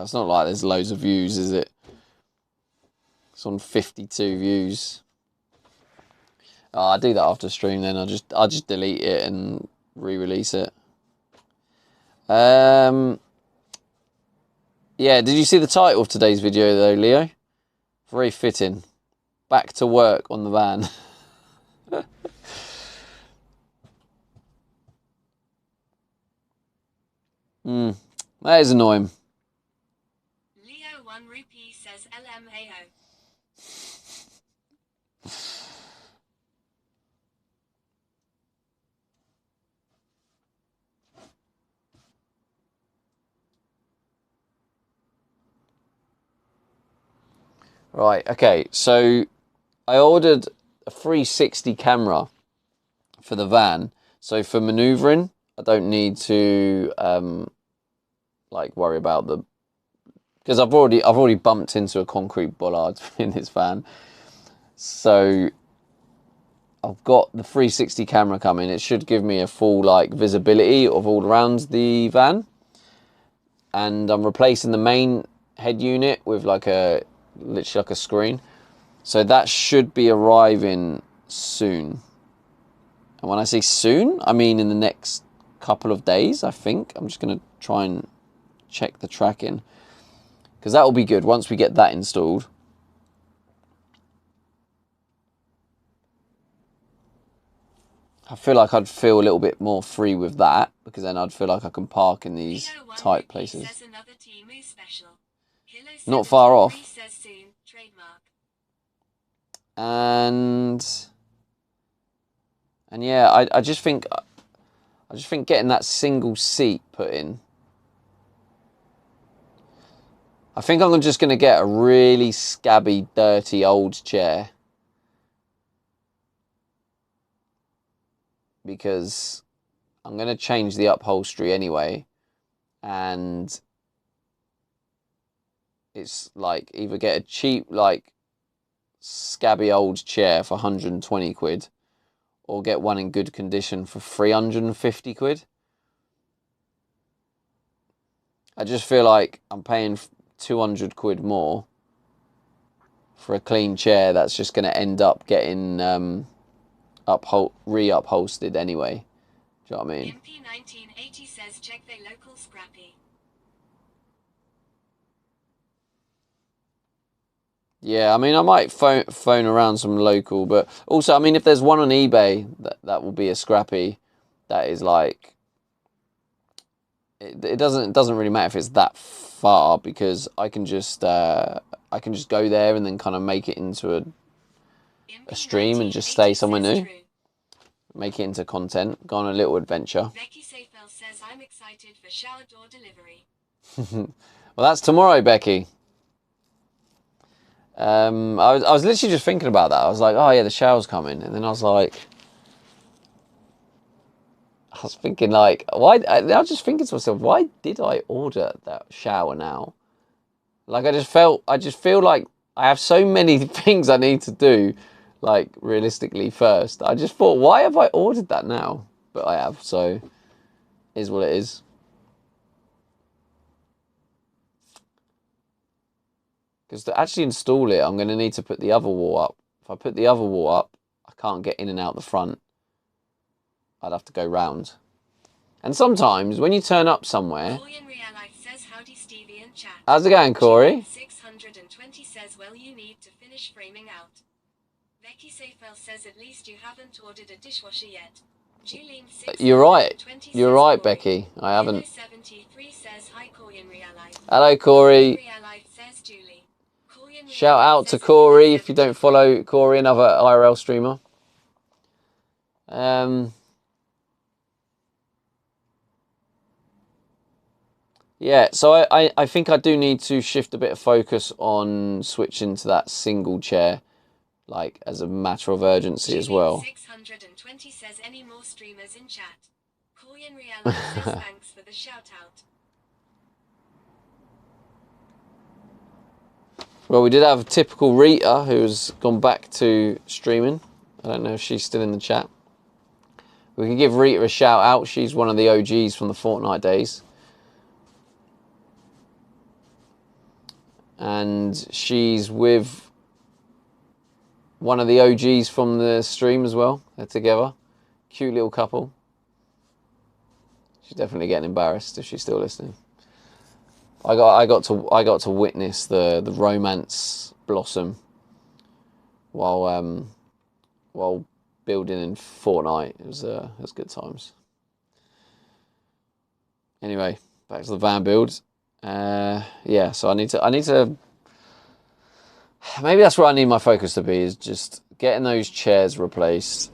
It's not like there's loads of views, is it? It's on 52 views. I'll do that after stream then. I'll just delete it and re-release it. Yeah, did you see the title of today's video though, Leo? Very fitting. Back to work on the van. That is annoying. Leo 1 rupee says LMAO. Right, okay, so I ordered a 360 camera for the van. So for manoeuvring, I don't need to like worry about the, because I've already bumped into a concrete bollard in this van. So I've got the 360 camera coming. It should give me a full like visibility of all around the van. And I'm replacing the main head unit with like literally like a screen. So that should be arriving soon. And when I say soon, I mean in the next couple of days, I think. I'm just going to try and check the tracking, because that will be good once we get that installed. I feel like I'd feel a little bit more free with that, because then I'd feel like I can park in these tight places. Not far off. And yeah, I just think getting that single seat put in. I think I'm just going to get a really scabby, dirty old chair, because I'm going to change the upholstery anyway, and it's like either get a cheap like scabby old chair for 120 quid or get one in good condition for 350 quid. I just feel like I'm paying 200 quid more for a clean chair that's just going to end up getting re-upholstered anyway. Do you know what I mean? MP1980 says check the local scrappy. Yeah, I mean, I might phone around some local, but also, I mean, if there's one on eBay that will be a scrappy, that is like, it doesn't really matter if it's that far, because I can just go there and then kind of make it into a stream and just stay somewhere new, make it into content, go on a little adventure. Becky Seyfel says I'm excited for shower door delivery. Well, that's tomorrow, Becky. I was literally just thinking about that. I was like, oh yeah, the shower's coming, and then I was thinking like, why? I was just thinking to myself, why did I order that shower now? Like I just feel like I have so many things I need to do, like, realistically first. I just thought, why have I ordered that now? But I have, so is what it is. Because to actually install it, I'm going to need to put the other wall up. If I put the other wall up, I can't get in and out the front. I'd have to go round. And sometimes, when you turn up somewhere... Says, howdy Stevie and chat. How's it going, Corey? 620 says, well, you need to finish framing out. Becky Seyfel says, at least you haven't ordered a dishwasher yet. Julian You're right. You're right, Corey. Becky. I haven't. 73 says, hi, Corey in real life. Hello, Corey. Says Julie. Shout out to Corey if you don't follow Corey, another IRL streamer. Yeah, so I think I do need to shift a bit of focus on switching to that single chair, like, as a matter of urgency as well. 620 says, any more streamers in chat. Corey in real life says, thanks for the shout out. Well, we did have typical Rita, who's gone back to streaming. I don't know if she's still in the chat. We can give Rita a shout out. She's one of the OGs from the Fortnite days. And she's with one of the OGs from the stream as well. They're together. Cute little couple. She's definitely getting embarrassed if she's still listening. I got to witness the romance blossom while building in Fortnite. It was good times. Anyway, back to the van build. Yeah, so I need to. Maybe that's where I need my focus to be, is just getting those chairs replaced.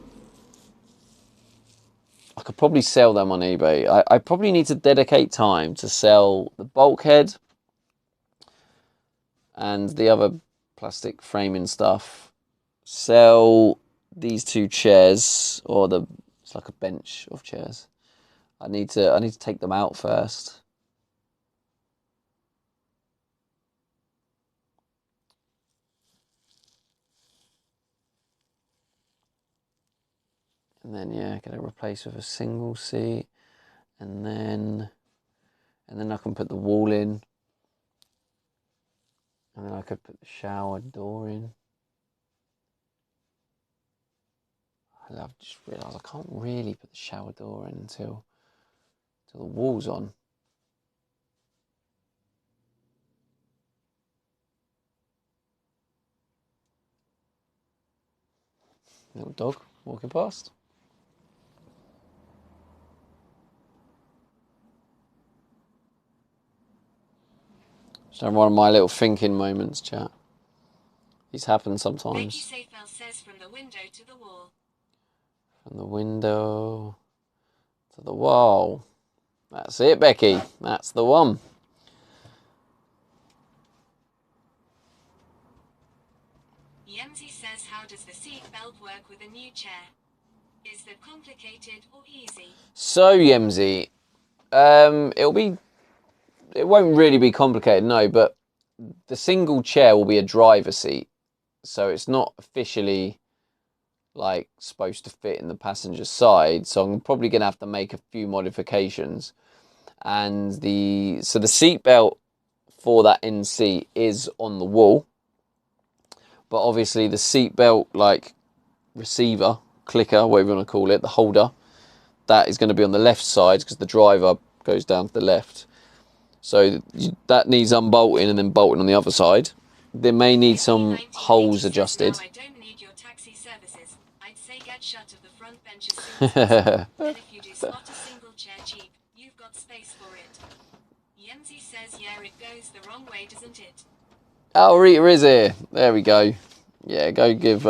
I could probably sell them on eBay. I probably need to dedicate time to sell the bulkhead and the other plastic framing stuff. Sell these two chairs, or it's like a bench of chairs. I need to take them out first. And then, yeah, get it replaced with a single seat. And then I can put the wall in. And then I could put the shower door in. I've just realised I can't really put the shower door in until the wall's on. Little dog walking past. Just having one of my little thinking moments, chat. These happen sometimes. Becky Seyfel says, from the window to the wall. From the window to the wall. That's it, Becky. That's the one. Yemzi says, how does the seat belt work with a new chair? Is that complicated or easy? So, Yemzi, it won't really be complicated, no, but the single chair will be a driver seat. So it's not officially, like, supposed to fit in the passenger side. So I'm probably going to have to make a few modifications. And the seat belt for that end seat is on the wall. But obviously the seat belt, like, receiver, clicker, whatever you want to call it, the holder, that is going to be on the left side because the driver goes down to the left. So that needs unbolting and then bolting on the other side. They may need some holes adjusted. I don't need your taxi services. I'd say get shut of the front bench as soon as possible. And if you do spot a single chair cheap, you've got space for it. Yemzi says, yeah, it goes the wrong way, doesn't it? Oh, Rita is here. There we go. Yeah, go give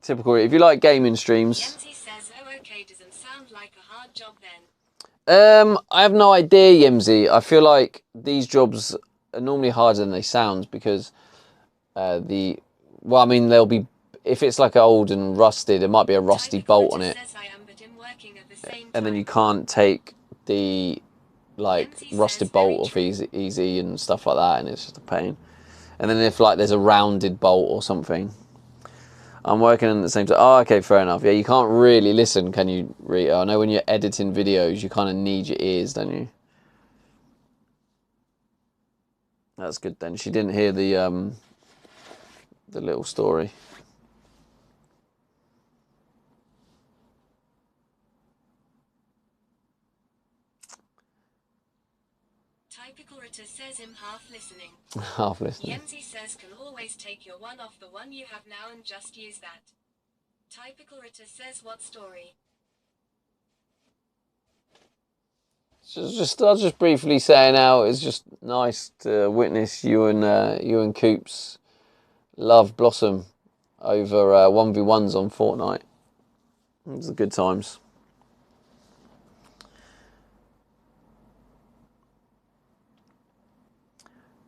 typical. If you like gaming streams. Yemzi says, oh, okay, doesn't sound like a hard job then. I have no idea, Yemzi. I feel like these jobs are normally harder than they sound because they'll be, if it's like old and rusted, it might be a rusty bolt on it. And then you can't take the, like, rusted bolt off easy and stuff like that, and it's just a pain. And then if like there's a rounded bolt or something. I'm working on the same time. Oh, okay, fair enough. Yeah, you can't really listen, can you, Rita? I know when you're editing videos, you kind of need your ears, don't you? That's good then. She didn't hear the little story. Typical Ritter says him half listening. Half listening. Yemzi says can always take your one off the one you have now and just use that. Typical Ritter says what story? I'll just briefly saying out. It's just nice to witness you and Coops love blossom over 1v1s on Fortnite. It was the good times.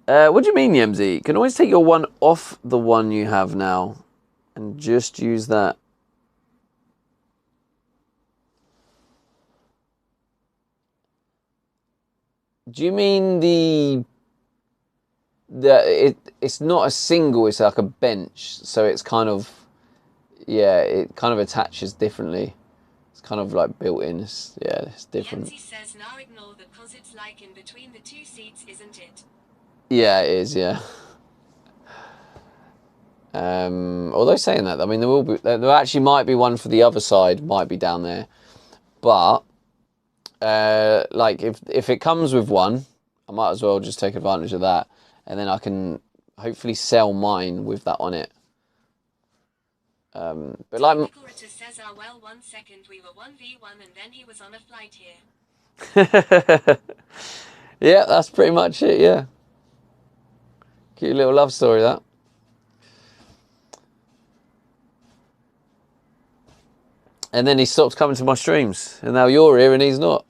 What do you mean, Yemzi? You can always take your one off the one you have now and just use that. Do you mean it's not a single, it's like a bench, so it's kind of, yeah, it kind of attaches differently. It's kind of like built in. It's different. Yemzi says now ignore that cause it's like in between the two seats, isn't it? Yeah, it is, yeah. Although saying that, I mean, there actually might be one for the other side, might be down there. But, like, if it comes with one, I might as well just take advantage of that. And then I can hopefully sell mine with that on it. But like... Typical Ritter says, oh well, 1 second we were 1v1 and then he was on a flight here. Yeah, that's pretty much it, yeah. Cute little love story, that. And then he stopped coming to my streams. And now you're here and he's not.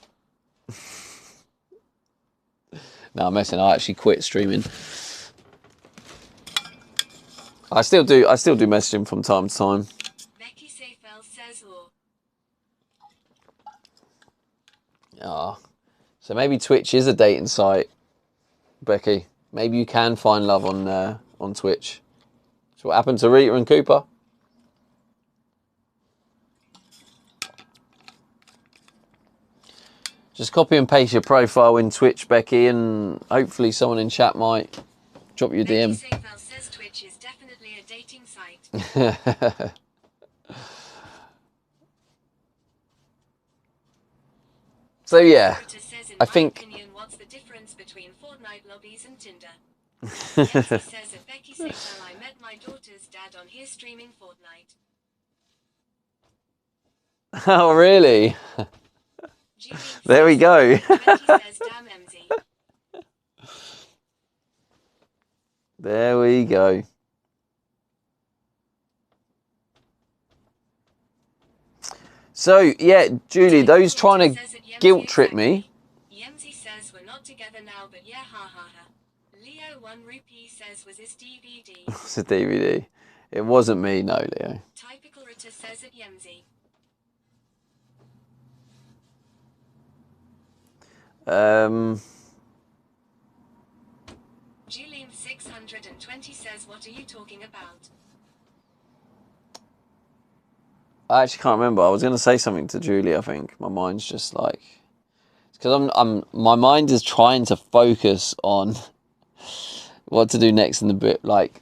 No, I'm messing. I actually quit streaming. I still do message him from time to time. Becky Seyfeld says or. Ah. So maybe Twitch is a dating site, Becky. Maybe you can find love on Twitch. So what happened to Rita and Cooper? Just copy and paste your profile in Twitch, Becky, and hopefully someone in chat might drop you a DM. Becky Seyfeld says Twitch is definitely a dating site. So yeah, I think... Opinion, what's the difference between Fortnite lobbies and Tinder? Yancy says at Becky Seyfeld, I met my daughter's dad on here streaming Fortnite. Oh, really? There we go. Says, damn MZ. There we go. So, yeah, Julie, those trying to guilt trip me. Yemzi says we're not together now, but yeah, ha ha ha. Leo 1 rupee says was this DVD? It's a DVD. It wasn't me, no, Leo. Typical Ritter says at Yemzi. Julian 620 says, what are you talking about? I actually can't remember. I was going to say something to Julie, I think. My mind's just like... Because my mind is trying to focus on what to do next in the bit, like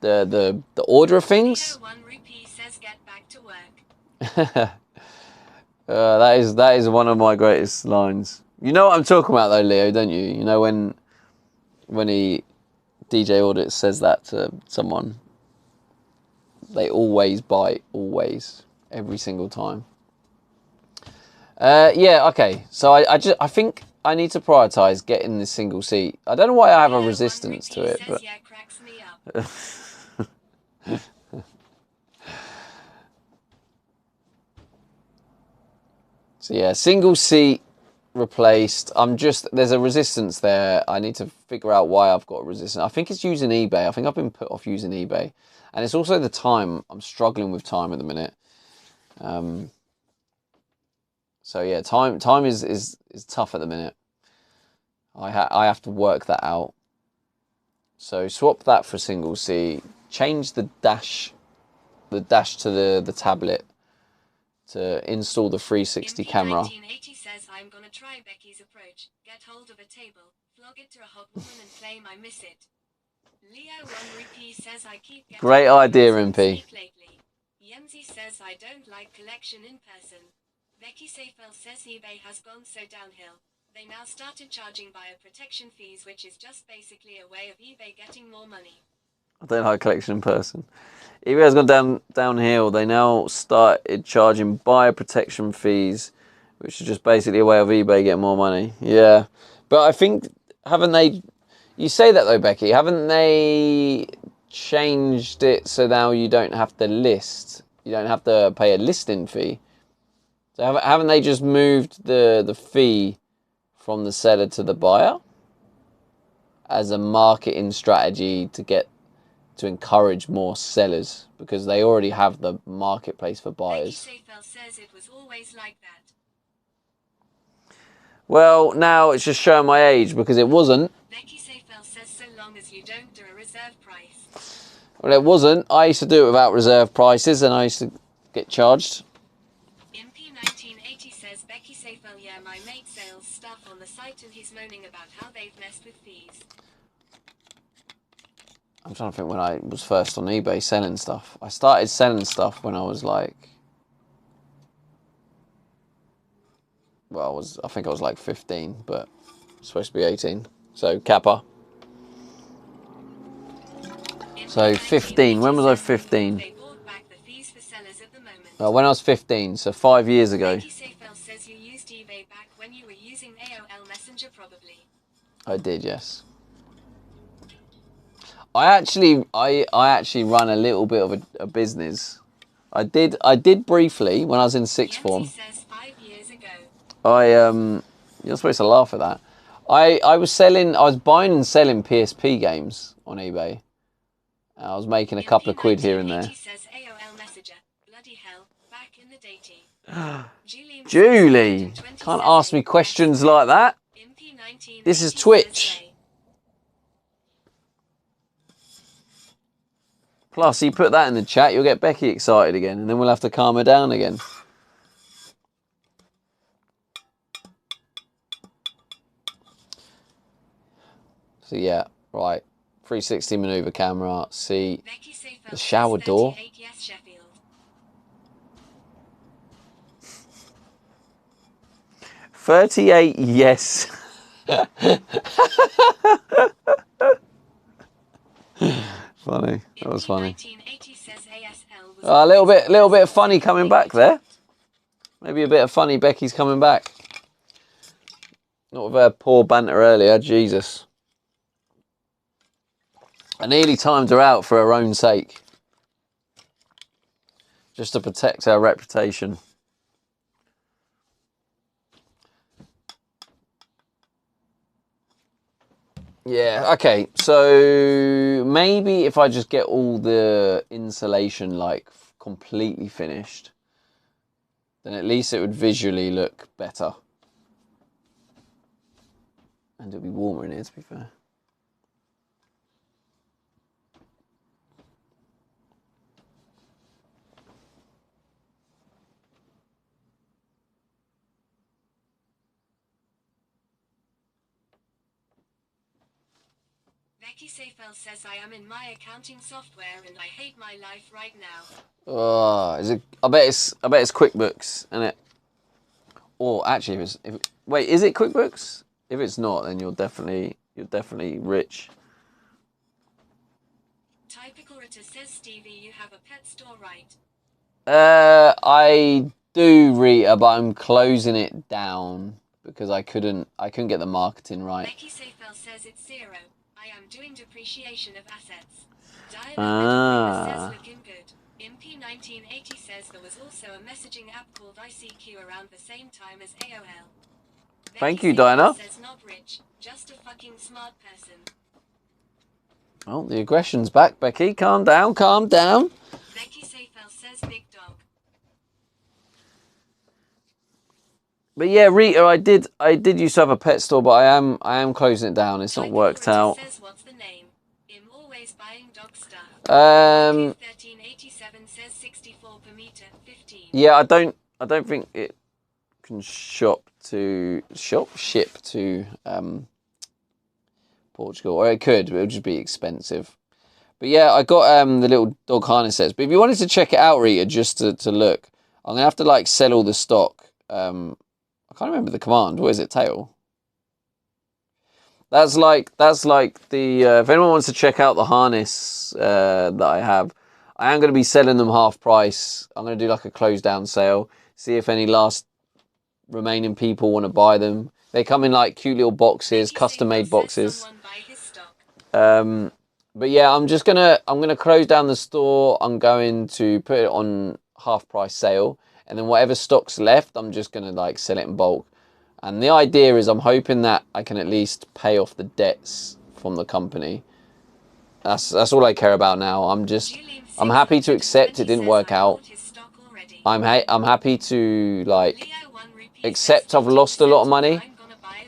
the order of things. Leo 1 rupee says get back to work. That is one of my greatest lines. You know what I'm talking about though, Leo, don't you? You know when DJ Audit says that to someone, they always bite, always, every single time. Yeah, okay. So I think I need to prioritise getting this single seat. I don't know why I have a resistance to it, but yeah, cracks me up. So yeah, single seat replaced. There's a resistance there. I need to figure out why I've got a resistance. I think it's using eBay. I think I've been put off using eBay. And it's also the time. I'm struggling with time at the minute. So yeah, time is tough at the minute. I have to work that out. So swap that for single C. Change the dash to the tablet to install the 360 camera. 1980 says I'm gonna try Becky's approach. Get hold of a table, flog it to a hot woman and claim I miss it. Leo 1 says I keep getting Great idea, lately. Yemzi says I don't like collection in person. Becky Seyfel says eBay has gone so downhill. They now started charging buyer protection fees, which is just basically a way of eBay getting more money. I don't like collection in person. eBay has gone downhill. They now started charging buyer protection fees, which is just basically a way of eBay getting more money. Yeah. But I think, haven't they... You say that though, Becky. Haven't they changed it so now you don't have to list? You don't have to pay a listing fee. So haven't they just moved the fee from the seller to the buyer as a marketing strategy to encourage more sellers, because they already have the marketplace for buyers? Becky Seyfel says it was always like that. Well, now it's just showing my age, because it wasn't. Becky Seyfel says so long as you don't do a reserve price. Well, it wasn't. I used to do it without reserve prices, and I used to get charged. MP 1980 says Becky Seyfel, yeah, my mate sells stuff on the site and he's moaning about how they've messed with fees. I'm trying to think when I was first on eBay selling stuff. I started selling stuff when I was like... Well, I think I was like 15, but I'm supposed to be 18. So, Kappa. So, 15. When was I 15? They brought back the fees for sellers at the moment. Well, when I was 15, so 5 years ago. Becky Seyfel says you used eBay back when you were using AOL Messenger, probably. I did, yes. I actually run a little bit of a business. I did briefly when I was in sixth form. Says 5 years ago. You're supposed to laugh at that. I was buying and selling PSP games on eBay. I was making a couple of quid here and there. Says AOL Messenger. Bloody hell, back in the dating. Julie, can't ask me questions like that. This is Twitch. Plus, you put that in the chat, you'll get Becky excited again, and then we'll have to calm her down again. So yeah, right. 360 maneuver camera. See the shower door. 38, yes. Funny. That was funny. A little bit of funny coming back there. Maybe a bit of funny. Becky's coming back. Not with her poor banter earlier. Jesus. I nearly timed her out for her own sake. Just to protect her reputation. Yeah, okay, so maybe if I just get all the insulation like completely finished, then at least it would visually look better. And it'll be warmer in here, to be fair. Becky Seyfel says I am in my accounting software and I hate my life right now. Oh, is it? I bet it's QuickBooks, isn't it? Or actually, wait, is it QuickBooks? If it's not, then you're definitely rich. Typical Rita says Stevie, you have a pet store, right? I do, Rita, but I'm closing it down because I couldn't get the marketing right. Becky Seyfel says it's 0. I am doing depreciation of assets. Says looking good. MP 1980 says there was also a messaging app called ICQ around the same time as AOL. Thank you, Diana. Says not rich, just a fucking smart person. Oh, the aggression's back, Becky. Calm down, calm down. Becky Seyfel says big dog. But yeah, Rita, I did used to have a pet store, but I am closing it down. It's not worked out. Says what's the name? always buying dog stuff. 1387 says 64 per meter, 15. Yeah, I don't think it can ship to Portugal, or it could, but it would just be expensive. But yeah, I got the little dog harness sets. But if you wanted to check it out, Rita, just to look, I'm gonna have to like sell all the stock. I can't remember the command. What is it? Tail. That's like the if anyone wants to check out the harness that I have, I am going to be selling them half price. I'm going to do like a closed down sale. See if any last remaining people want to buy them. They come in like cute little boxes, custom made boxes. But yeah, I'm gonna close down the store. I'm going to put it on half price sale, and then whatever stock's left, I'm just gonna like sell it in bulk. And the idea is I'm hoping that I can at least pay off the debts from the company. That's all I care about now. I'm happy to accept it didn't work out. I'm happy to like accept I've lost a lot of money,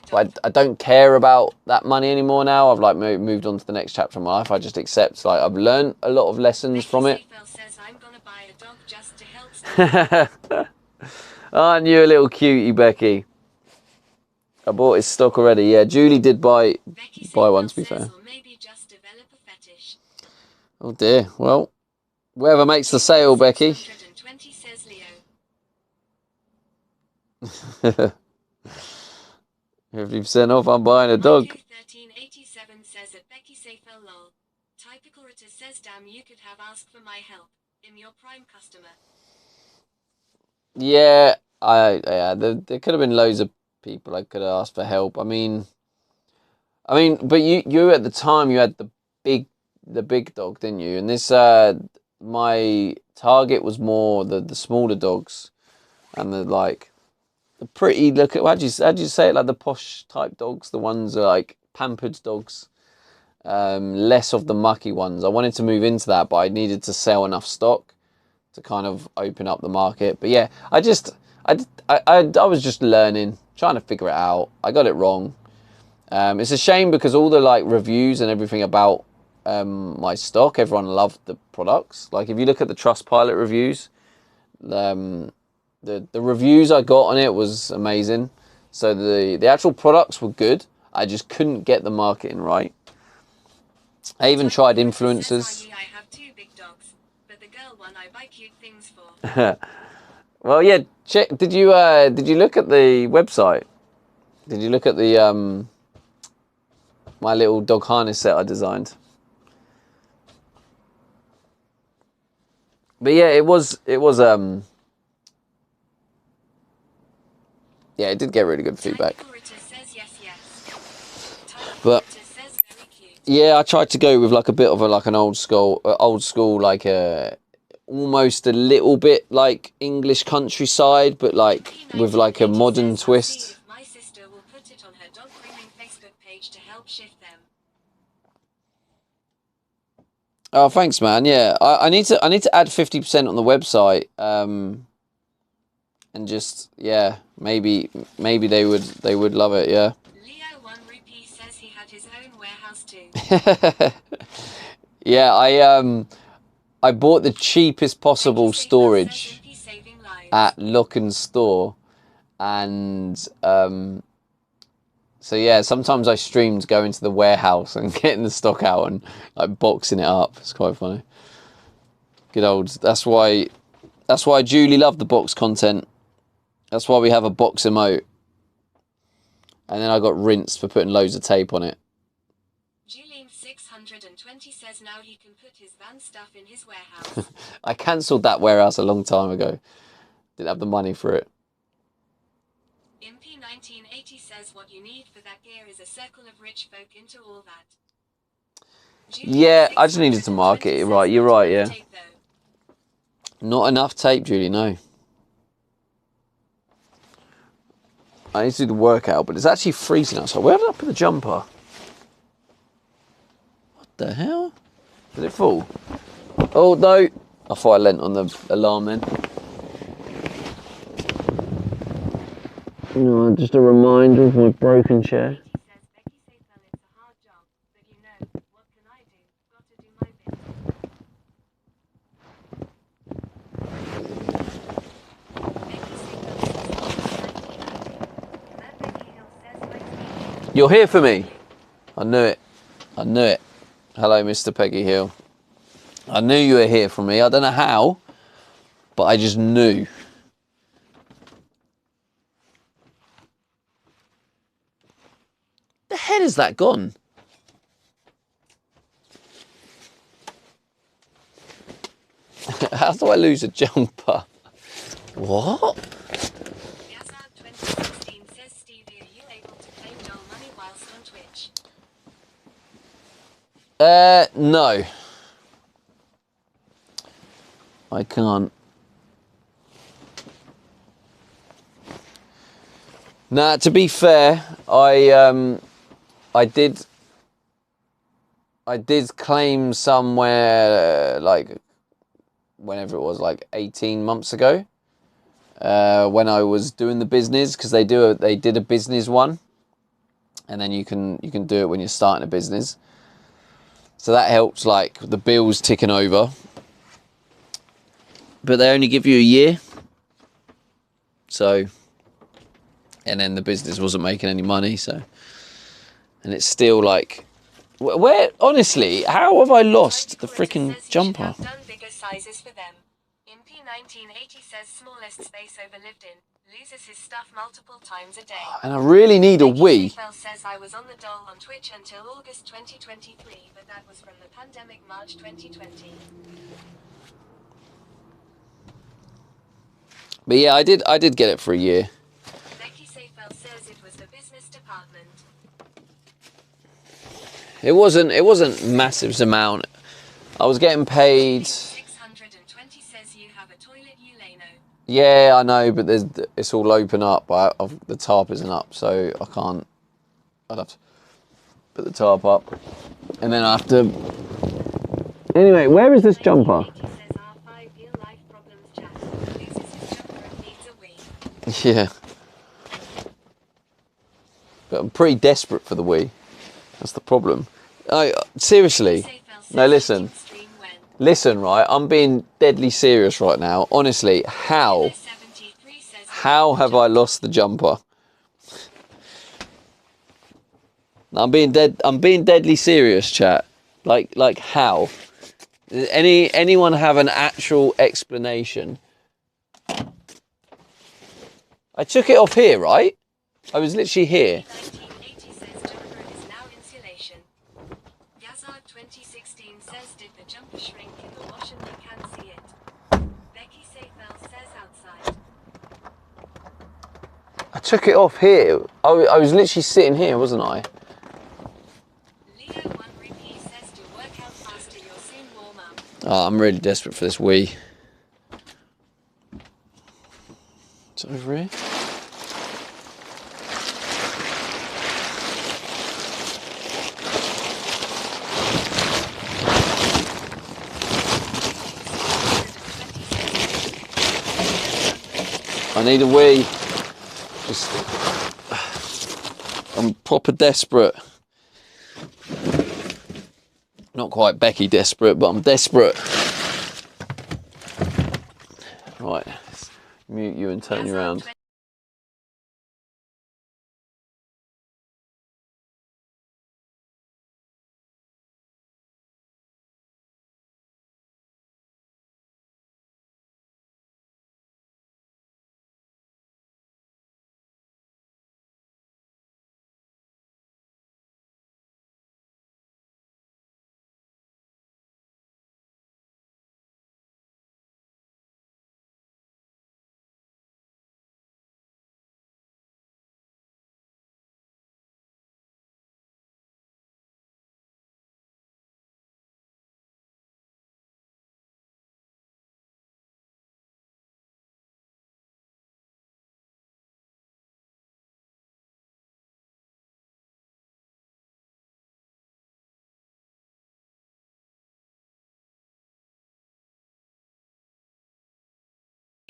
but I don't care about that money anymore now. I've like moved on to the next chapter of my life. I just accept like I've learned a lot of lessons from it. Aren't you a little cutie, Becky? I bought his stock already. Yeah, Julie did buy one, to be fair. Oh dear. Well, whoever makes the sale, Becky. $50% off, I'm buying a dog. 1387 says that Becky Seyfel lol. Typical Ritter says damn, you could have asked for my help. I'm your prime customer. Yeah, there could have been loads of people I could have asked for help. I mean, but you at the time you had the big dog, didn't you? And this my target was more the smaller dogs, and the like the pretty look at how'd you say it, like the posh type dogs, the ones like pampered dogs, less of the mucky ones. I wanted to move into that, but I needed to sell enough stock to kind of open up the market. But yeah, I was just learning, trying to figure it out. I got it wrong. It's a shame because all the like reviews and everything about my stock, everyone loved the products. Like if you look at the Trustpilot reviews, the reviews I got on it was amazing. So the actual products were good. I just couldn't get the marketing right. I even tried influencers. I have two big dogs, but the girl one I buy cute things for. Well, yeah. Check. Did you look at the website? Did you look at the my little dog harness set I designed? But yeah, it was yeah, it did get really good feedback. But yeah, I tried to go with like a bit of an old school like almost a little bit like English countryside, but like with like a modern twist. My sister will put it on her dog grooming Facebook page to help shift them. Oh, thanks, man. Yeah, I need to add 50% on the website. And just yeah, maybe they would love it. Yeah. Leo 1 Rupee says he had his own warehouse too. Yeah, I bought the cheapest possible storage at Look and Store, and so yeah, sometimes I streamed going to the warehouse and getting the stock out and like boxing it up. It's quite funny. Good old. That's why Julie loved the box content. That's why we have a box emote. And then I got rinsed for putting loads of tape on it. Julian 620 says now he can put his van stuff in his warehouse. I cancelled that warehouse a long time ago. Didn't have the money for it. Impy 1980 says what you need for that gear is a circle of rich folk into all that. Julian Yeah, I just needed to market it right. You're right, yeah. tape, Not enough tape, Julie, no. I need to do the workout, but it's actually freezing outside. Where did I put the jumper? What the hell? Did it fall? Oh, no. I thought I leant on the alarm then. No, just a reminder of my broken chair. She says Becky Seyfel, it's a hard job, but you know, what can I do? Got to do You're here for me. I knew it. I knew it. Hello, Mr. Peggy Hill. I knew you were here for me. I don't know how, but I just knew. The hell is that gone? How do I lose a jumper? What? Yazard 2016 says, Stevie, are you able to claim Dole money whilst on Twitch? No. I can't. Nah, to be fair, I did claim somewhere like whenever it was, like 18 months ago, when I was doing the business, because they did a business one, and then you can do it when you're starting a business. So that helps, like the bills ticking over. But they only give you a year. So, and then the business wasn't making any money, so, and it's still like, where, honestly, how have I lost the freaking jumper? Have done bigger sizes for them. Impy 1980 says smallest space over lived in. Loses his stuff multiple times a day. And I really need a Wii. Says I was on the Dole on Twitch until August 2023, but that was from the pandemic March 2020. But yeah, I did get it for a year. Becky Seyfel says it was the business department. It wasn't massive amount. I was getting paid. 620 says you have a toilet, Ulano. Yeah, I know, but it's all open up. The tarp isn't up, so I can't. I'd have to put the tarp up, and then I have to. Anyway, where is this jumper? Yeah. But I'm pretty desperate for the Wii. That's the problem. Seriously. No, listen. Listen, right? I'm being deadly serious right now. Honestly, how have I lost the jumper? I'm being deadly serious, chat. Like how? Anyone have an actual explanation? I took it off here, right? I was literally here. 1980 says jumper is now insulation. Yazard 2016 says, did the jumper shrink in the wash and you can see it? Becky Seyfel says outside. I took it off here. I was literally sitting here, wasn't I? Leo 1 repeat says to work out faster, you'll soon warm up. Oh, I'm really desperate for this Wii. It's over here. I need a Wii. I'm proper desperate. Not quite Becky desperate, but I'm desperate. Right, let's mute you and turn you around.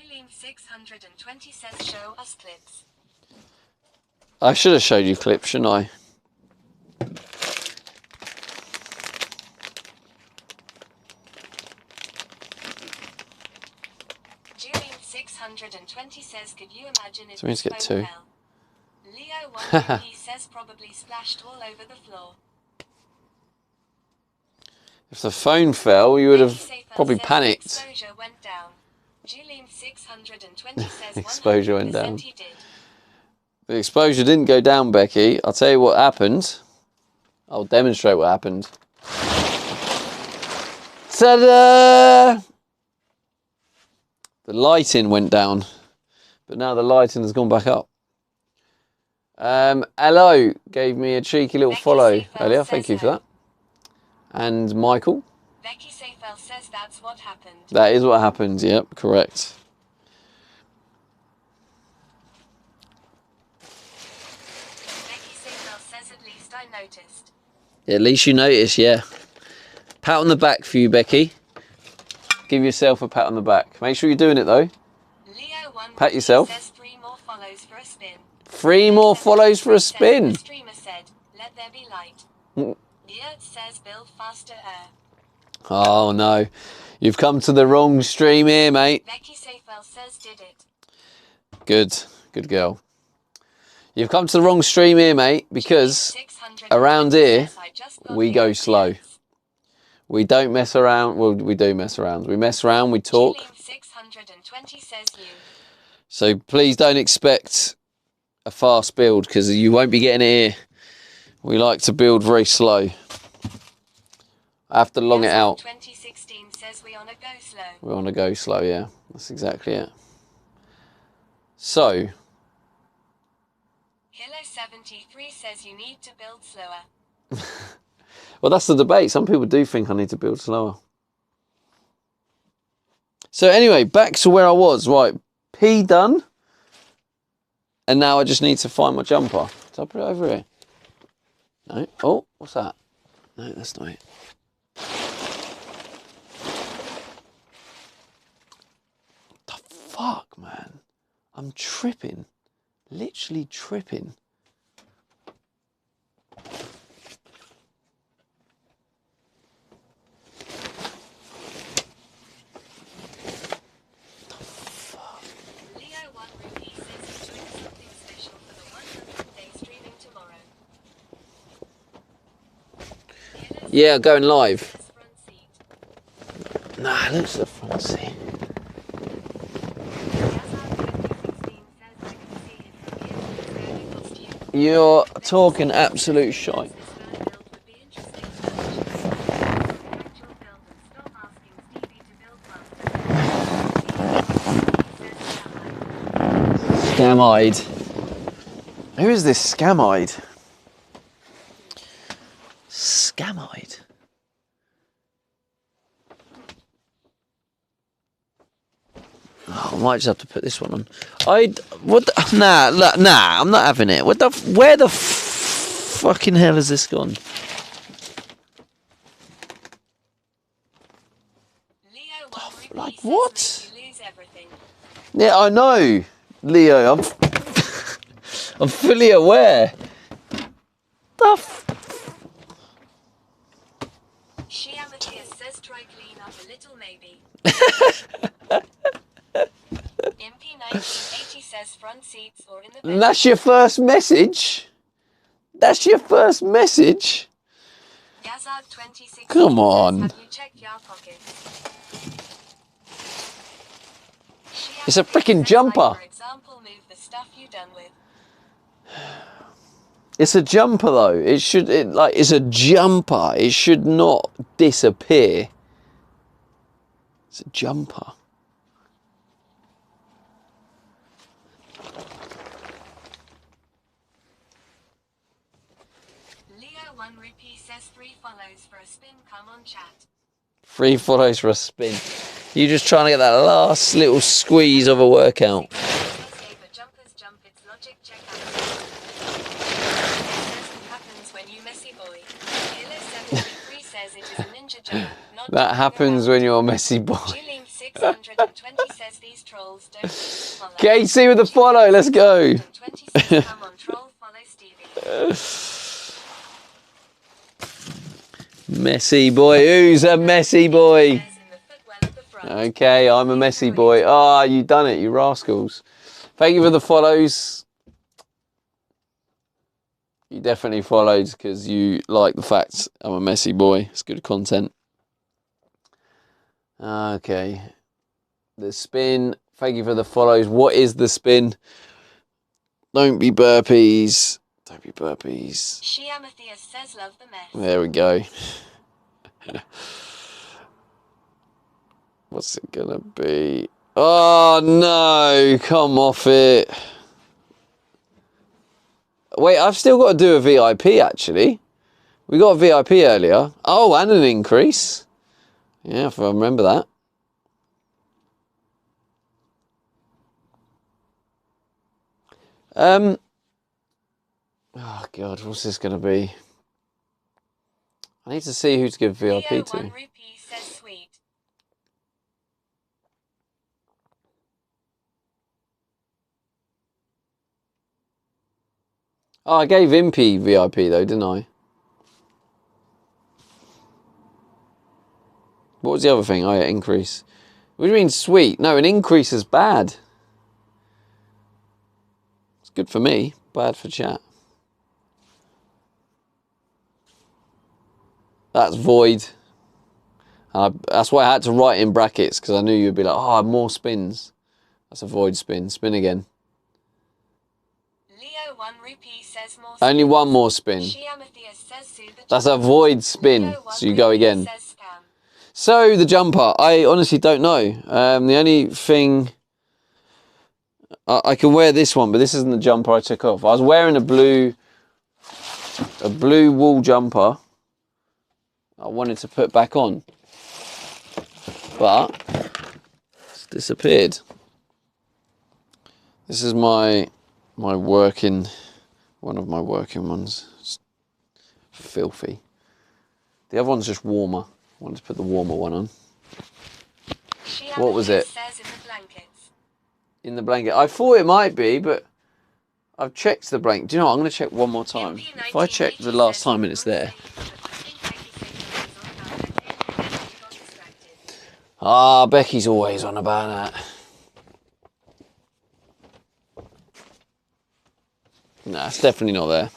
Eileen 620 says show us clips. I should have showed you clips, shouldn't I? Julian 620 says, could you imagine if So we need to get two. Leo 1 he says probably splashed all over the floor. If the phone fell, you would have Becky Seyfel probably says panicked. Exposure went down. Julian 620 says Exposure went 100% down. he did. The exposure didn't go down, Becky. I'll tell you what happened. I'll demonstrate what happened. Ta-da! The lighting went down, but now the lighting has gone back up. Hello gave me a cheeky little Becky follow Seyfel earlier. says Thank you for no. that. And Michael. Becky Seyfel says that's what happened. That is what happened. Yep, correct. Becky Seyfel says at least I noticed. At least you notice, yeah. Pat on the back for you, Becky. Give yourself a pat on the back. Make sure you're doing it though. Leo 1 Pat yourself. says 3 more follows for a spin. 3 more follows for a Says spin. The streamer said, let there be light. Mm. The earth says build faster air. Oh no, you've come to the wrong stream here, mate. Becky Seyfel says did it. Good girl. You've come to the wrong stream here, mate, because 600 around here, says, I just got we the go ideas. slow. We don't mess around. Well, we do mess around. We mess around, we talk. Julian 620 says you. So please don't expect a fast build because you won't be getting it here. We like to build very slow. I have to long it out. 2016 says we on a go slow. We want to go slow, yeah. That's exactly it. So, Hilo 73 says you need to build slower. well, that's the debate. Some people do think I need to build slower. So anyway, back to where I was. Right, P done. And now I just need to find my jumper. Did I put it over here? No. Oh, what's that? No, that's not it. The fuck, man? I'm tripping. Literally tripping. Leo 1 Ruby says he's doing something special for the 100th day streaming tomorrow. Hilo Yeah, going live. says front seat. Nah, looks to the front seat. You're talking absolute shite. Scamide. Who is this Scamide? Scamide. Oh, I might just have to put this one on. Nah, I'm not having it. Where the fucking hell has this gone? Like what? You lose everything. Yeah, I know, Leo. I'm fully aware. Shia Matthias says try clean up a little maybe. MP 1980 says front seats or in the And bed. that's your first message? That's your first message? Gazard 2016 Come on. says, have you checked your pockets? Shia It's a Matthias freaking says, jumper. like, for example, move the stuff you done with. It's a jumper though. It's a jumper. It should not disappear. It's a jumper. Leo 1 Rupee says 3 follows for a spin. Come on, chat. 3 follows for a spin. You're just trying to get that last little squeeze of a workout. Saver jumpers jump its logic check out. Says it happens when you messy boy. Hilo 73 says it is a ninja jump. Not That jumping happens around. when you're a messy boy. Julian 620 says these trolls don't need to follow. Casey with the follow. Let's go. 20 says come on troll follow Stevie. Messy boy. Who's a messy boy? Says in the footwell at the front. Okay, I'm a messy boy. Ah, you done it, you rascals. Thank you for the follows. You definitely followed because you like the fact I'm a messy boy. It's good content. Okay. The spin. Thank you for the follows. What is the spin? Don't be burpees. Don't be burpees. Shia Matthias says love the mess. There we go. What's it gonna be? Oh no, come off it. Wait, I've still got to do a VIP actually. We got a VIP earlier. Oh, and an increase. Yeah, if I remember that. Oh God, what's this gonna be? I need to see who to give VIP Leo to. 1 rupee says sweet. Oh, I gave Impy VIP though, didn't I? What was the other thing? Oh yeah, increase. What do you mean sweet? No, an increase is bad. It's good for me, bad for chat. That's void. That's why I had to write in brackets, because I knew you'd be like, oh, more spins. That's a void spin. Spin again. Leo 1 rupee says more. Only one more spin. Shia Matthias says sue the That's a void spin. Leo 1 So you go rupee again. says scam. So the jumper, I honestly don't know. The only thing, I can wear this one, but this isn't the jumper I took off. I was wearing a blue wool jumper. I wanted to put back on, but it's disappeared. This is my working, one of my working ones. It's filthy. The other one's just warmer. I wanted to put the warmer one on. Shia What was it? Matthias says in the blankets. In the blanket. I thought it might be, but I've checked the blanket. Do you know what? I'm going to check one more time. If I check the last time and it's there. Ah, Becky's always on about that. Nah, it's definitely not there.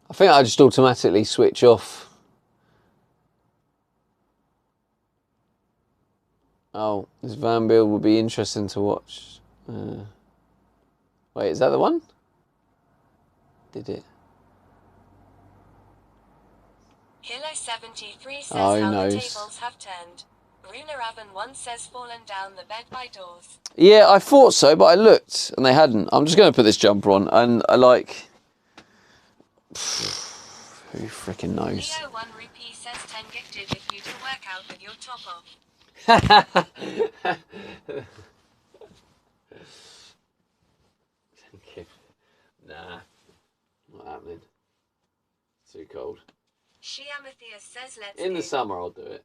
I think I just automatically switch off. Oh, this van build would be interesting to watch. Wait, is that the one? Did it? Hilo 73 says Oh, who how knows? the tables have turned. Runa Raven 1 says fallen down the bed by doors. Yeah, I thought so, but I looked and they hadn't. I'm just going to put this jumper on, and I like... Who freaking knows? Leo 1 rupee says 10 gifted if you do work out with your top off. Nah, not happening. Too cold. Shia Matthias says let's In the in. summer, I'll do it.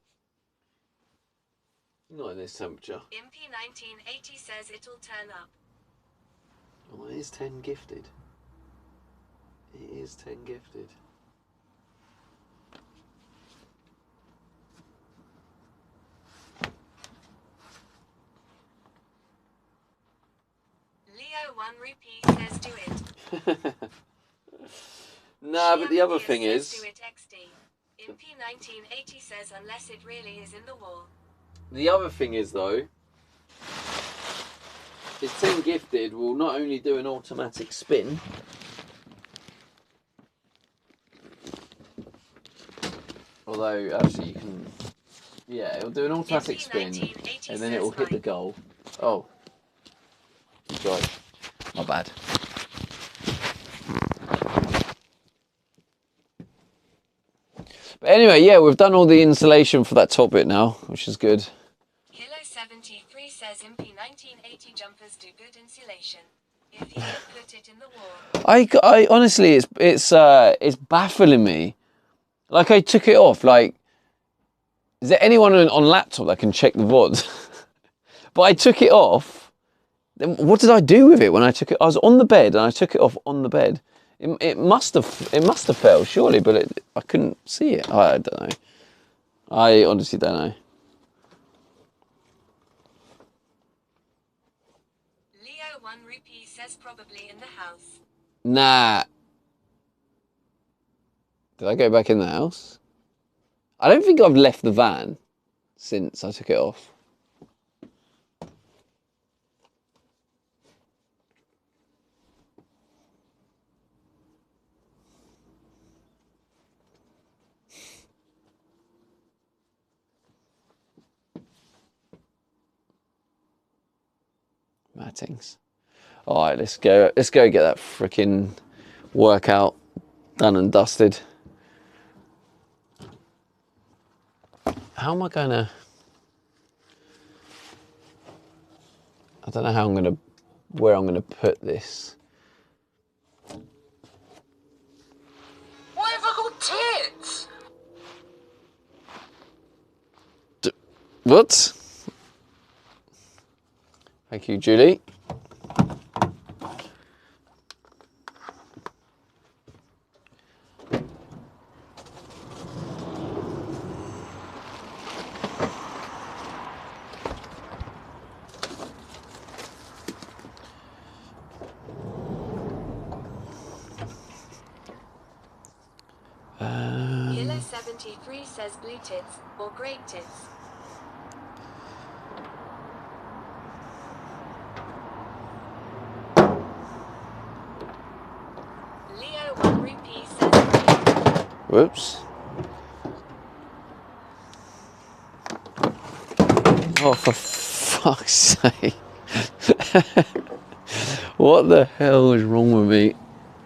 Not in this temperature. Impy 1980 says it'll turn up. Oh, it is 10 gifted. It is 10 gifted. Leo 1 rupee says do it. Nah, Shia but the other Matthias thing says is... do it XD. Impy 1980 says unless it really is in the wall. The other thing is, though, is 10 gifted will not only do an automatic spin, although actually you can, yeah, it'll do an automatic spin, and then it will hit the goal. Oh, sorry, my bad. But anyway, yeah, we've done all the insulation for that top bit now, which is good. Kilo 73 says Impy 1980 jumpers do good insulation. If he had put it in the wall. I honestly, it's baffling me. Like, I took it off. Like, is there anyone on laptop that can check the VOD? But I took it off. Then what did I do with it when I took it? I was on the bed and I took it off on the bed. It must have fell surely, but I couldn't see it. I don't know. I honestly don't know. says probably in the house. Nah. Did I go back in the house? I don't think I've left the van since I took it off. Mattings. All right, let's go. Let's go get that freaking workout done and dusted. How am I gonna? I don't know how I'm gonna, where I'm gonna put this. Why have I got tits? What? Thank you, Julie. Hilo 73 says blue tits, or great tits. Leo 1 rupee says green. Whoops. Oh, for fuck's sake. What the hell is wrong with me?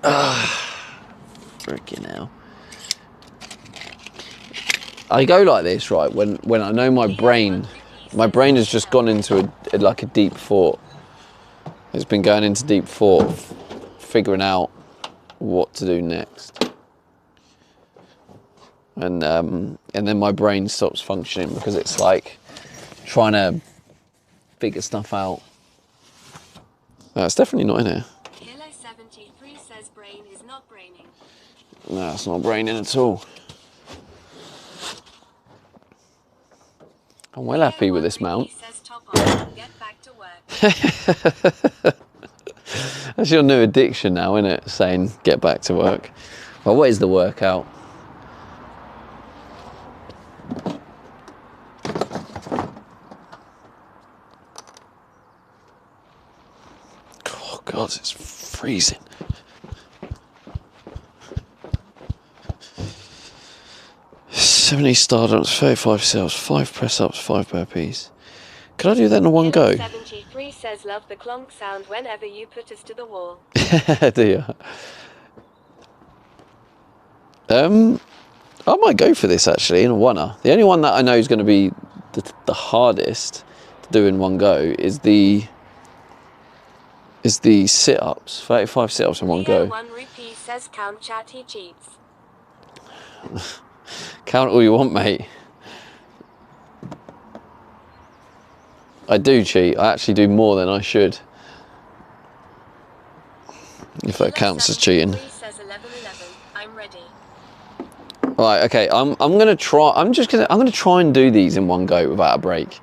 Freaking hell. I go like this, right, when I know my brain has just gone into like a deep thought. It's been going into deep thought, figuring out what to do next. And then my brain stops functioning because it's like trying to figure stuff out. No, it's definitely not in here. Hilo 73 says brain is not braining. No, it's not braining at all. I'm well happy with this mount. Says top on, get back to work. That's your new addiction now, isn't it? Saying get back to work. Well, what is the workout? Oh God, it's freezing. "70 star jumps, 35 sit-ups, 5 press-ups, 5 burpees. Could I do that in one go?" 73 says love the clonk sound whenever you put us to the wall. Do you? I might go for this actually in a one-er. The only one that I know is going to be the hardest to do in one go is the sit-ups. 35 sit-ups in one go. 1 rupee says count chat he cheats. Count all you want, mate. I do cheat. I actually do more than I should. If that counts as cheating. Says 11:11. I'm ready. Right, okay. I'm gonna try. I'm gonna try and do these in one go without a break,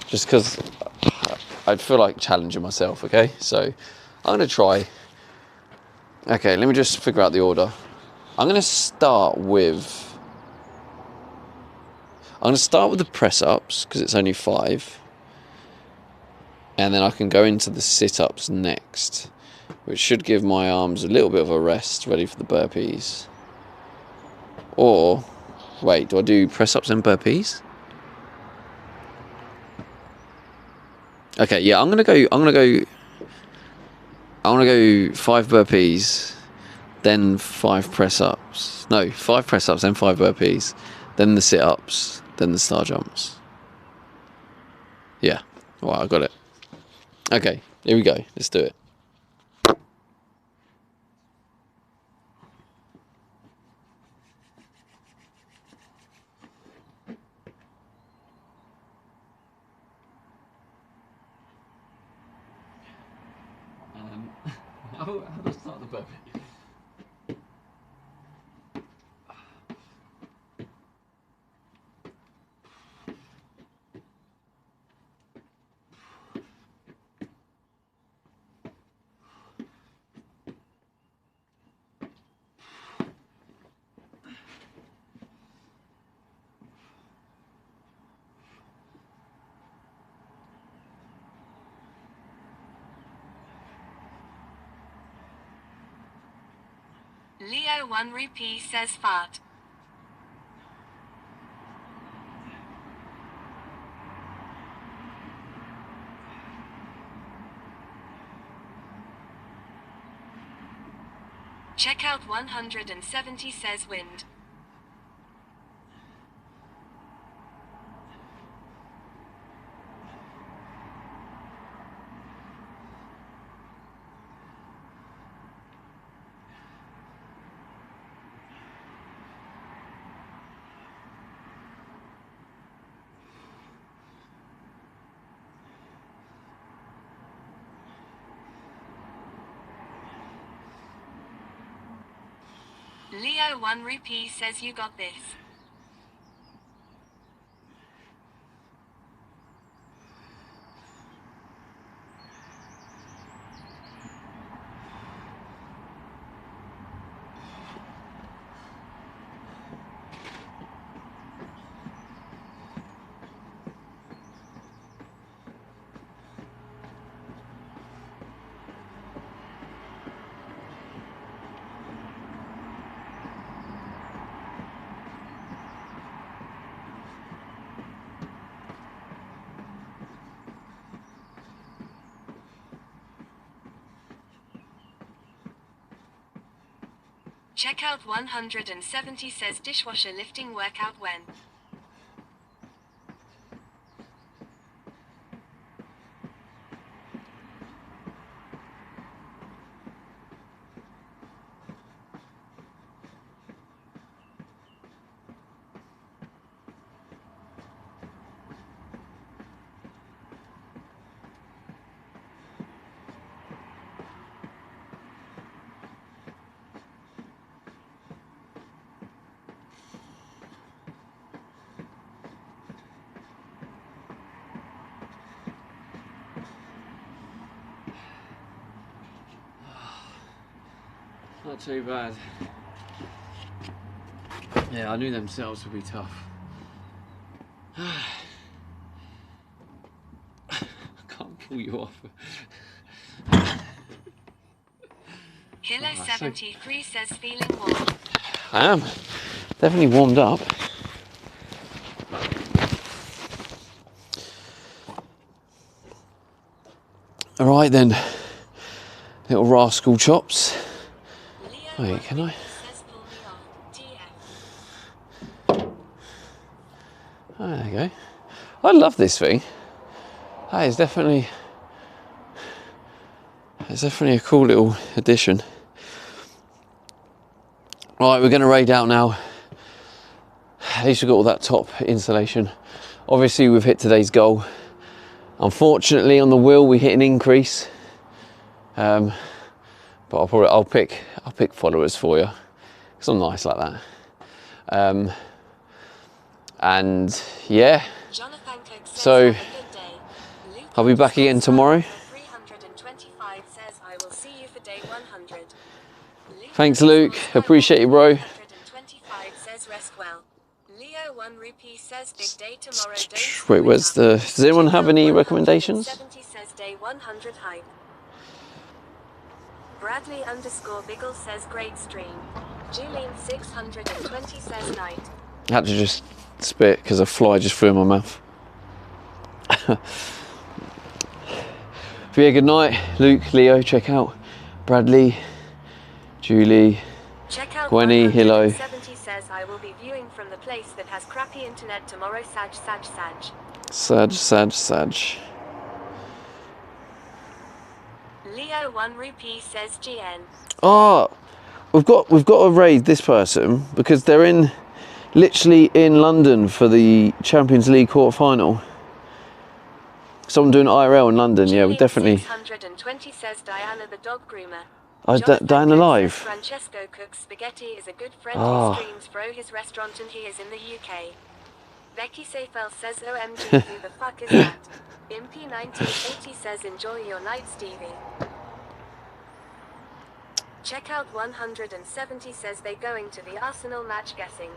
just because I'd feel like challenging myself. Okay, so I'm gonna try. Okay, let me just figure out the order. I'm gonna start with the press ups because it's only 5, and then I can go into the sit ups next, which should give my arms a little bit of a rest, ready for the burpees. Or, wait, do I do press-ups and burpees? Okay, yeah, I'm gonna go 5 burpees, then 5 press-ups. No, 5 press-ups, then 5 burpees, then the sit-ups, then the star jumps. Yeah, alright, I got it. Okay, here we go, let's do it. How do I start the burpee? Leo 1 rupee says fart. Checkout 170 says wind. Leo 1 rupee says you got this. Checkout 170 says dishwasher lifting workout when. Not too bad. Yeah, I knew themselves would be tough. I can't pull you off. Hilo 73 says feeling warm. I am. Definitely warmed up. Alright then, little rascal chops. Wait, can I? Oh, there you go. I love this thing. That is definitely, it's definitely a cool little addition. Right, we're going to raid out now. At least we've got all that top insulation. Obviously, we've hit today's goal. Unfortunately, on the wheel, we hit an increase. But I'll pick followers for you because I'm nice like that. And yeah, so I'll be back again tomorrow. 325 says I will see you for day 100. Thanks, Luke. Appreciate you, bro. 125 says rest well. Leo 1 rupee says big day tomorrow. Wait, where's the? Does anyone have any recommendations? 70 says day 100 hype. Bradley _Biggle says great stream. Julian 620 says night. I had to just spit because a fly just flew in my mouth. But yeah, good night, Luke, Leo. Check out Bradley, Julie, Check out Gwenny, Hilo. 70 says I will be viewing from the place that has crappy internet tomorrow. Sag. Leo 1 rupee says GN. Oh, we've got to raid this person because they're literally in London for the Champions League quarter-final. Someone doing IRL in London, yeah, we definitely. 620 says Diana the dog groomer. Diana live. Francesco cooks spaghetti, is a good friend Oh. who streams Fro his restaurant and he is in the UK. Becky Seyfel says OMG who the fuck is that? Impy 1980 says enjoy your night Stevie. Check out 170 says they going to the Arsenal match guessing.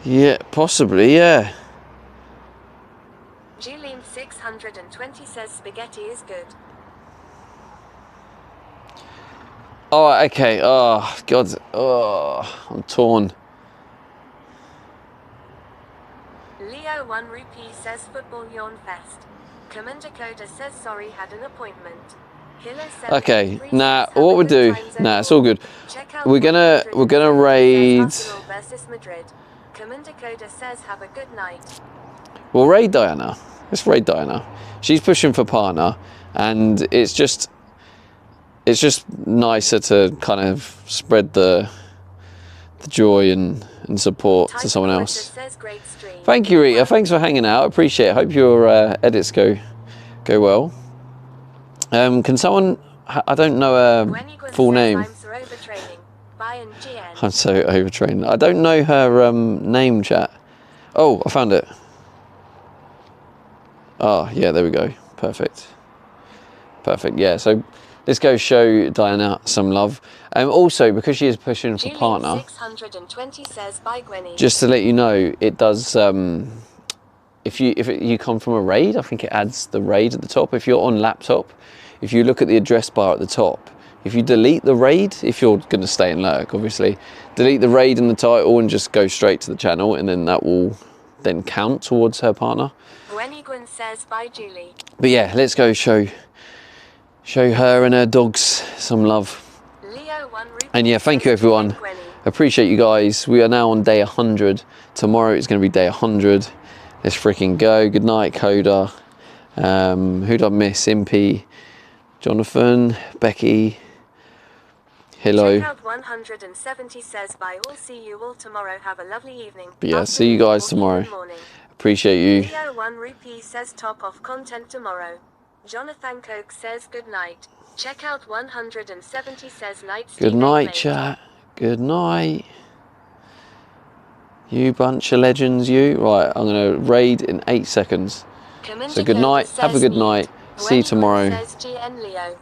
Yeah, possibly, yeah. Julene 620 says spaghetti is good. Oh, okay. Oh, God. Oh, I'm torn. Leo 1 Rupee says football yawn fest. Commander Coda says sorry, had an appointment. Killer Okay, 783 nah, says, have what a we'll good do, time zone nah, it's all war. good. Check out We're gonna 170 raid. says Arsenal versus Madrid. Commander Coda says have a good night. We'll raid Diana. Let's raid Diana. She's pushing for partner, and it's just nicer to kind of spread the joy and support to someone else. Says, great stream. Thank you, Rita. Thanks for hanging out. I appreciate it. Hope your edits go well. Can someone? I don't know her full name. I'm so overtraining. Bayern GN. I'm so overtrained. I don't know her name, chat. Oh, I found it. Oh, yeah, there we go. Perfect. Perfect, yeah. So let's go show Diana some love. Also, because she is pushing for partner, 620 says, bye, Gwenny. just to let you know, it does, if you come from a raid, I think it adds the raid at the top. If you're on laptop, if you look at the address bar at the top, if you delete the raid, if you're going to stay in lurk, obviously, delete the raid in the title and just go straight to the channel, and then that will then count towards her partner. Gwenny Gwen says, bye, Julie. But yeah, let's go show her and her dogs some love. Leo 1 And yeah, thank you everyone. Appreciate you guys. We are now on day 100. Tomorrow is going to be day 100. Let's freaking go. Good night, Coda. Who'd I miss? Impy, Jonathan, Becky. Hello. Check out 170 says, bye, we'll see you all tomorrow. Have a lovely evening. But yeah, see you guys tomorrow. Appreciate you. Leo 1 Rupee says top off content tomorrow. Jonathan Coke says good night. Check out 170 says night. Good night, chat. Good night. You bunch of legends, you. Right, I'm going to raid in 8 seconds. So good night. Have a good night. See you tomorrow. Says GN Leo.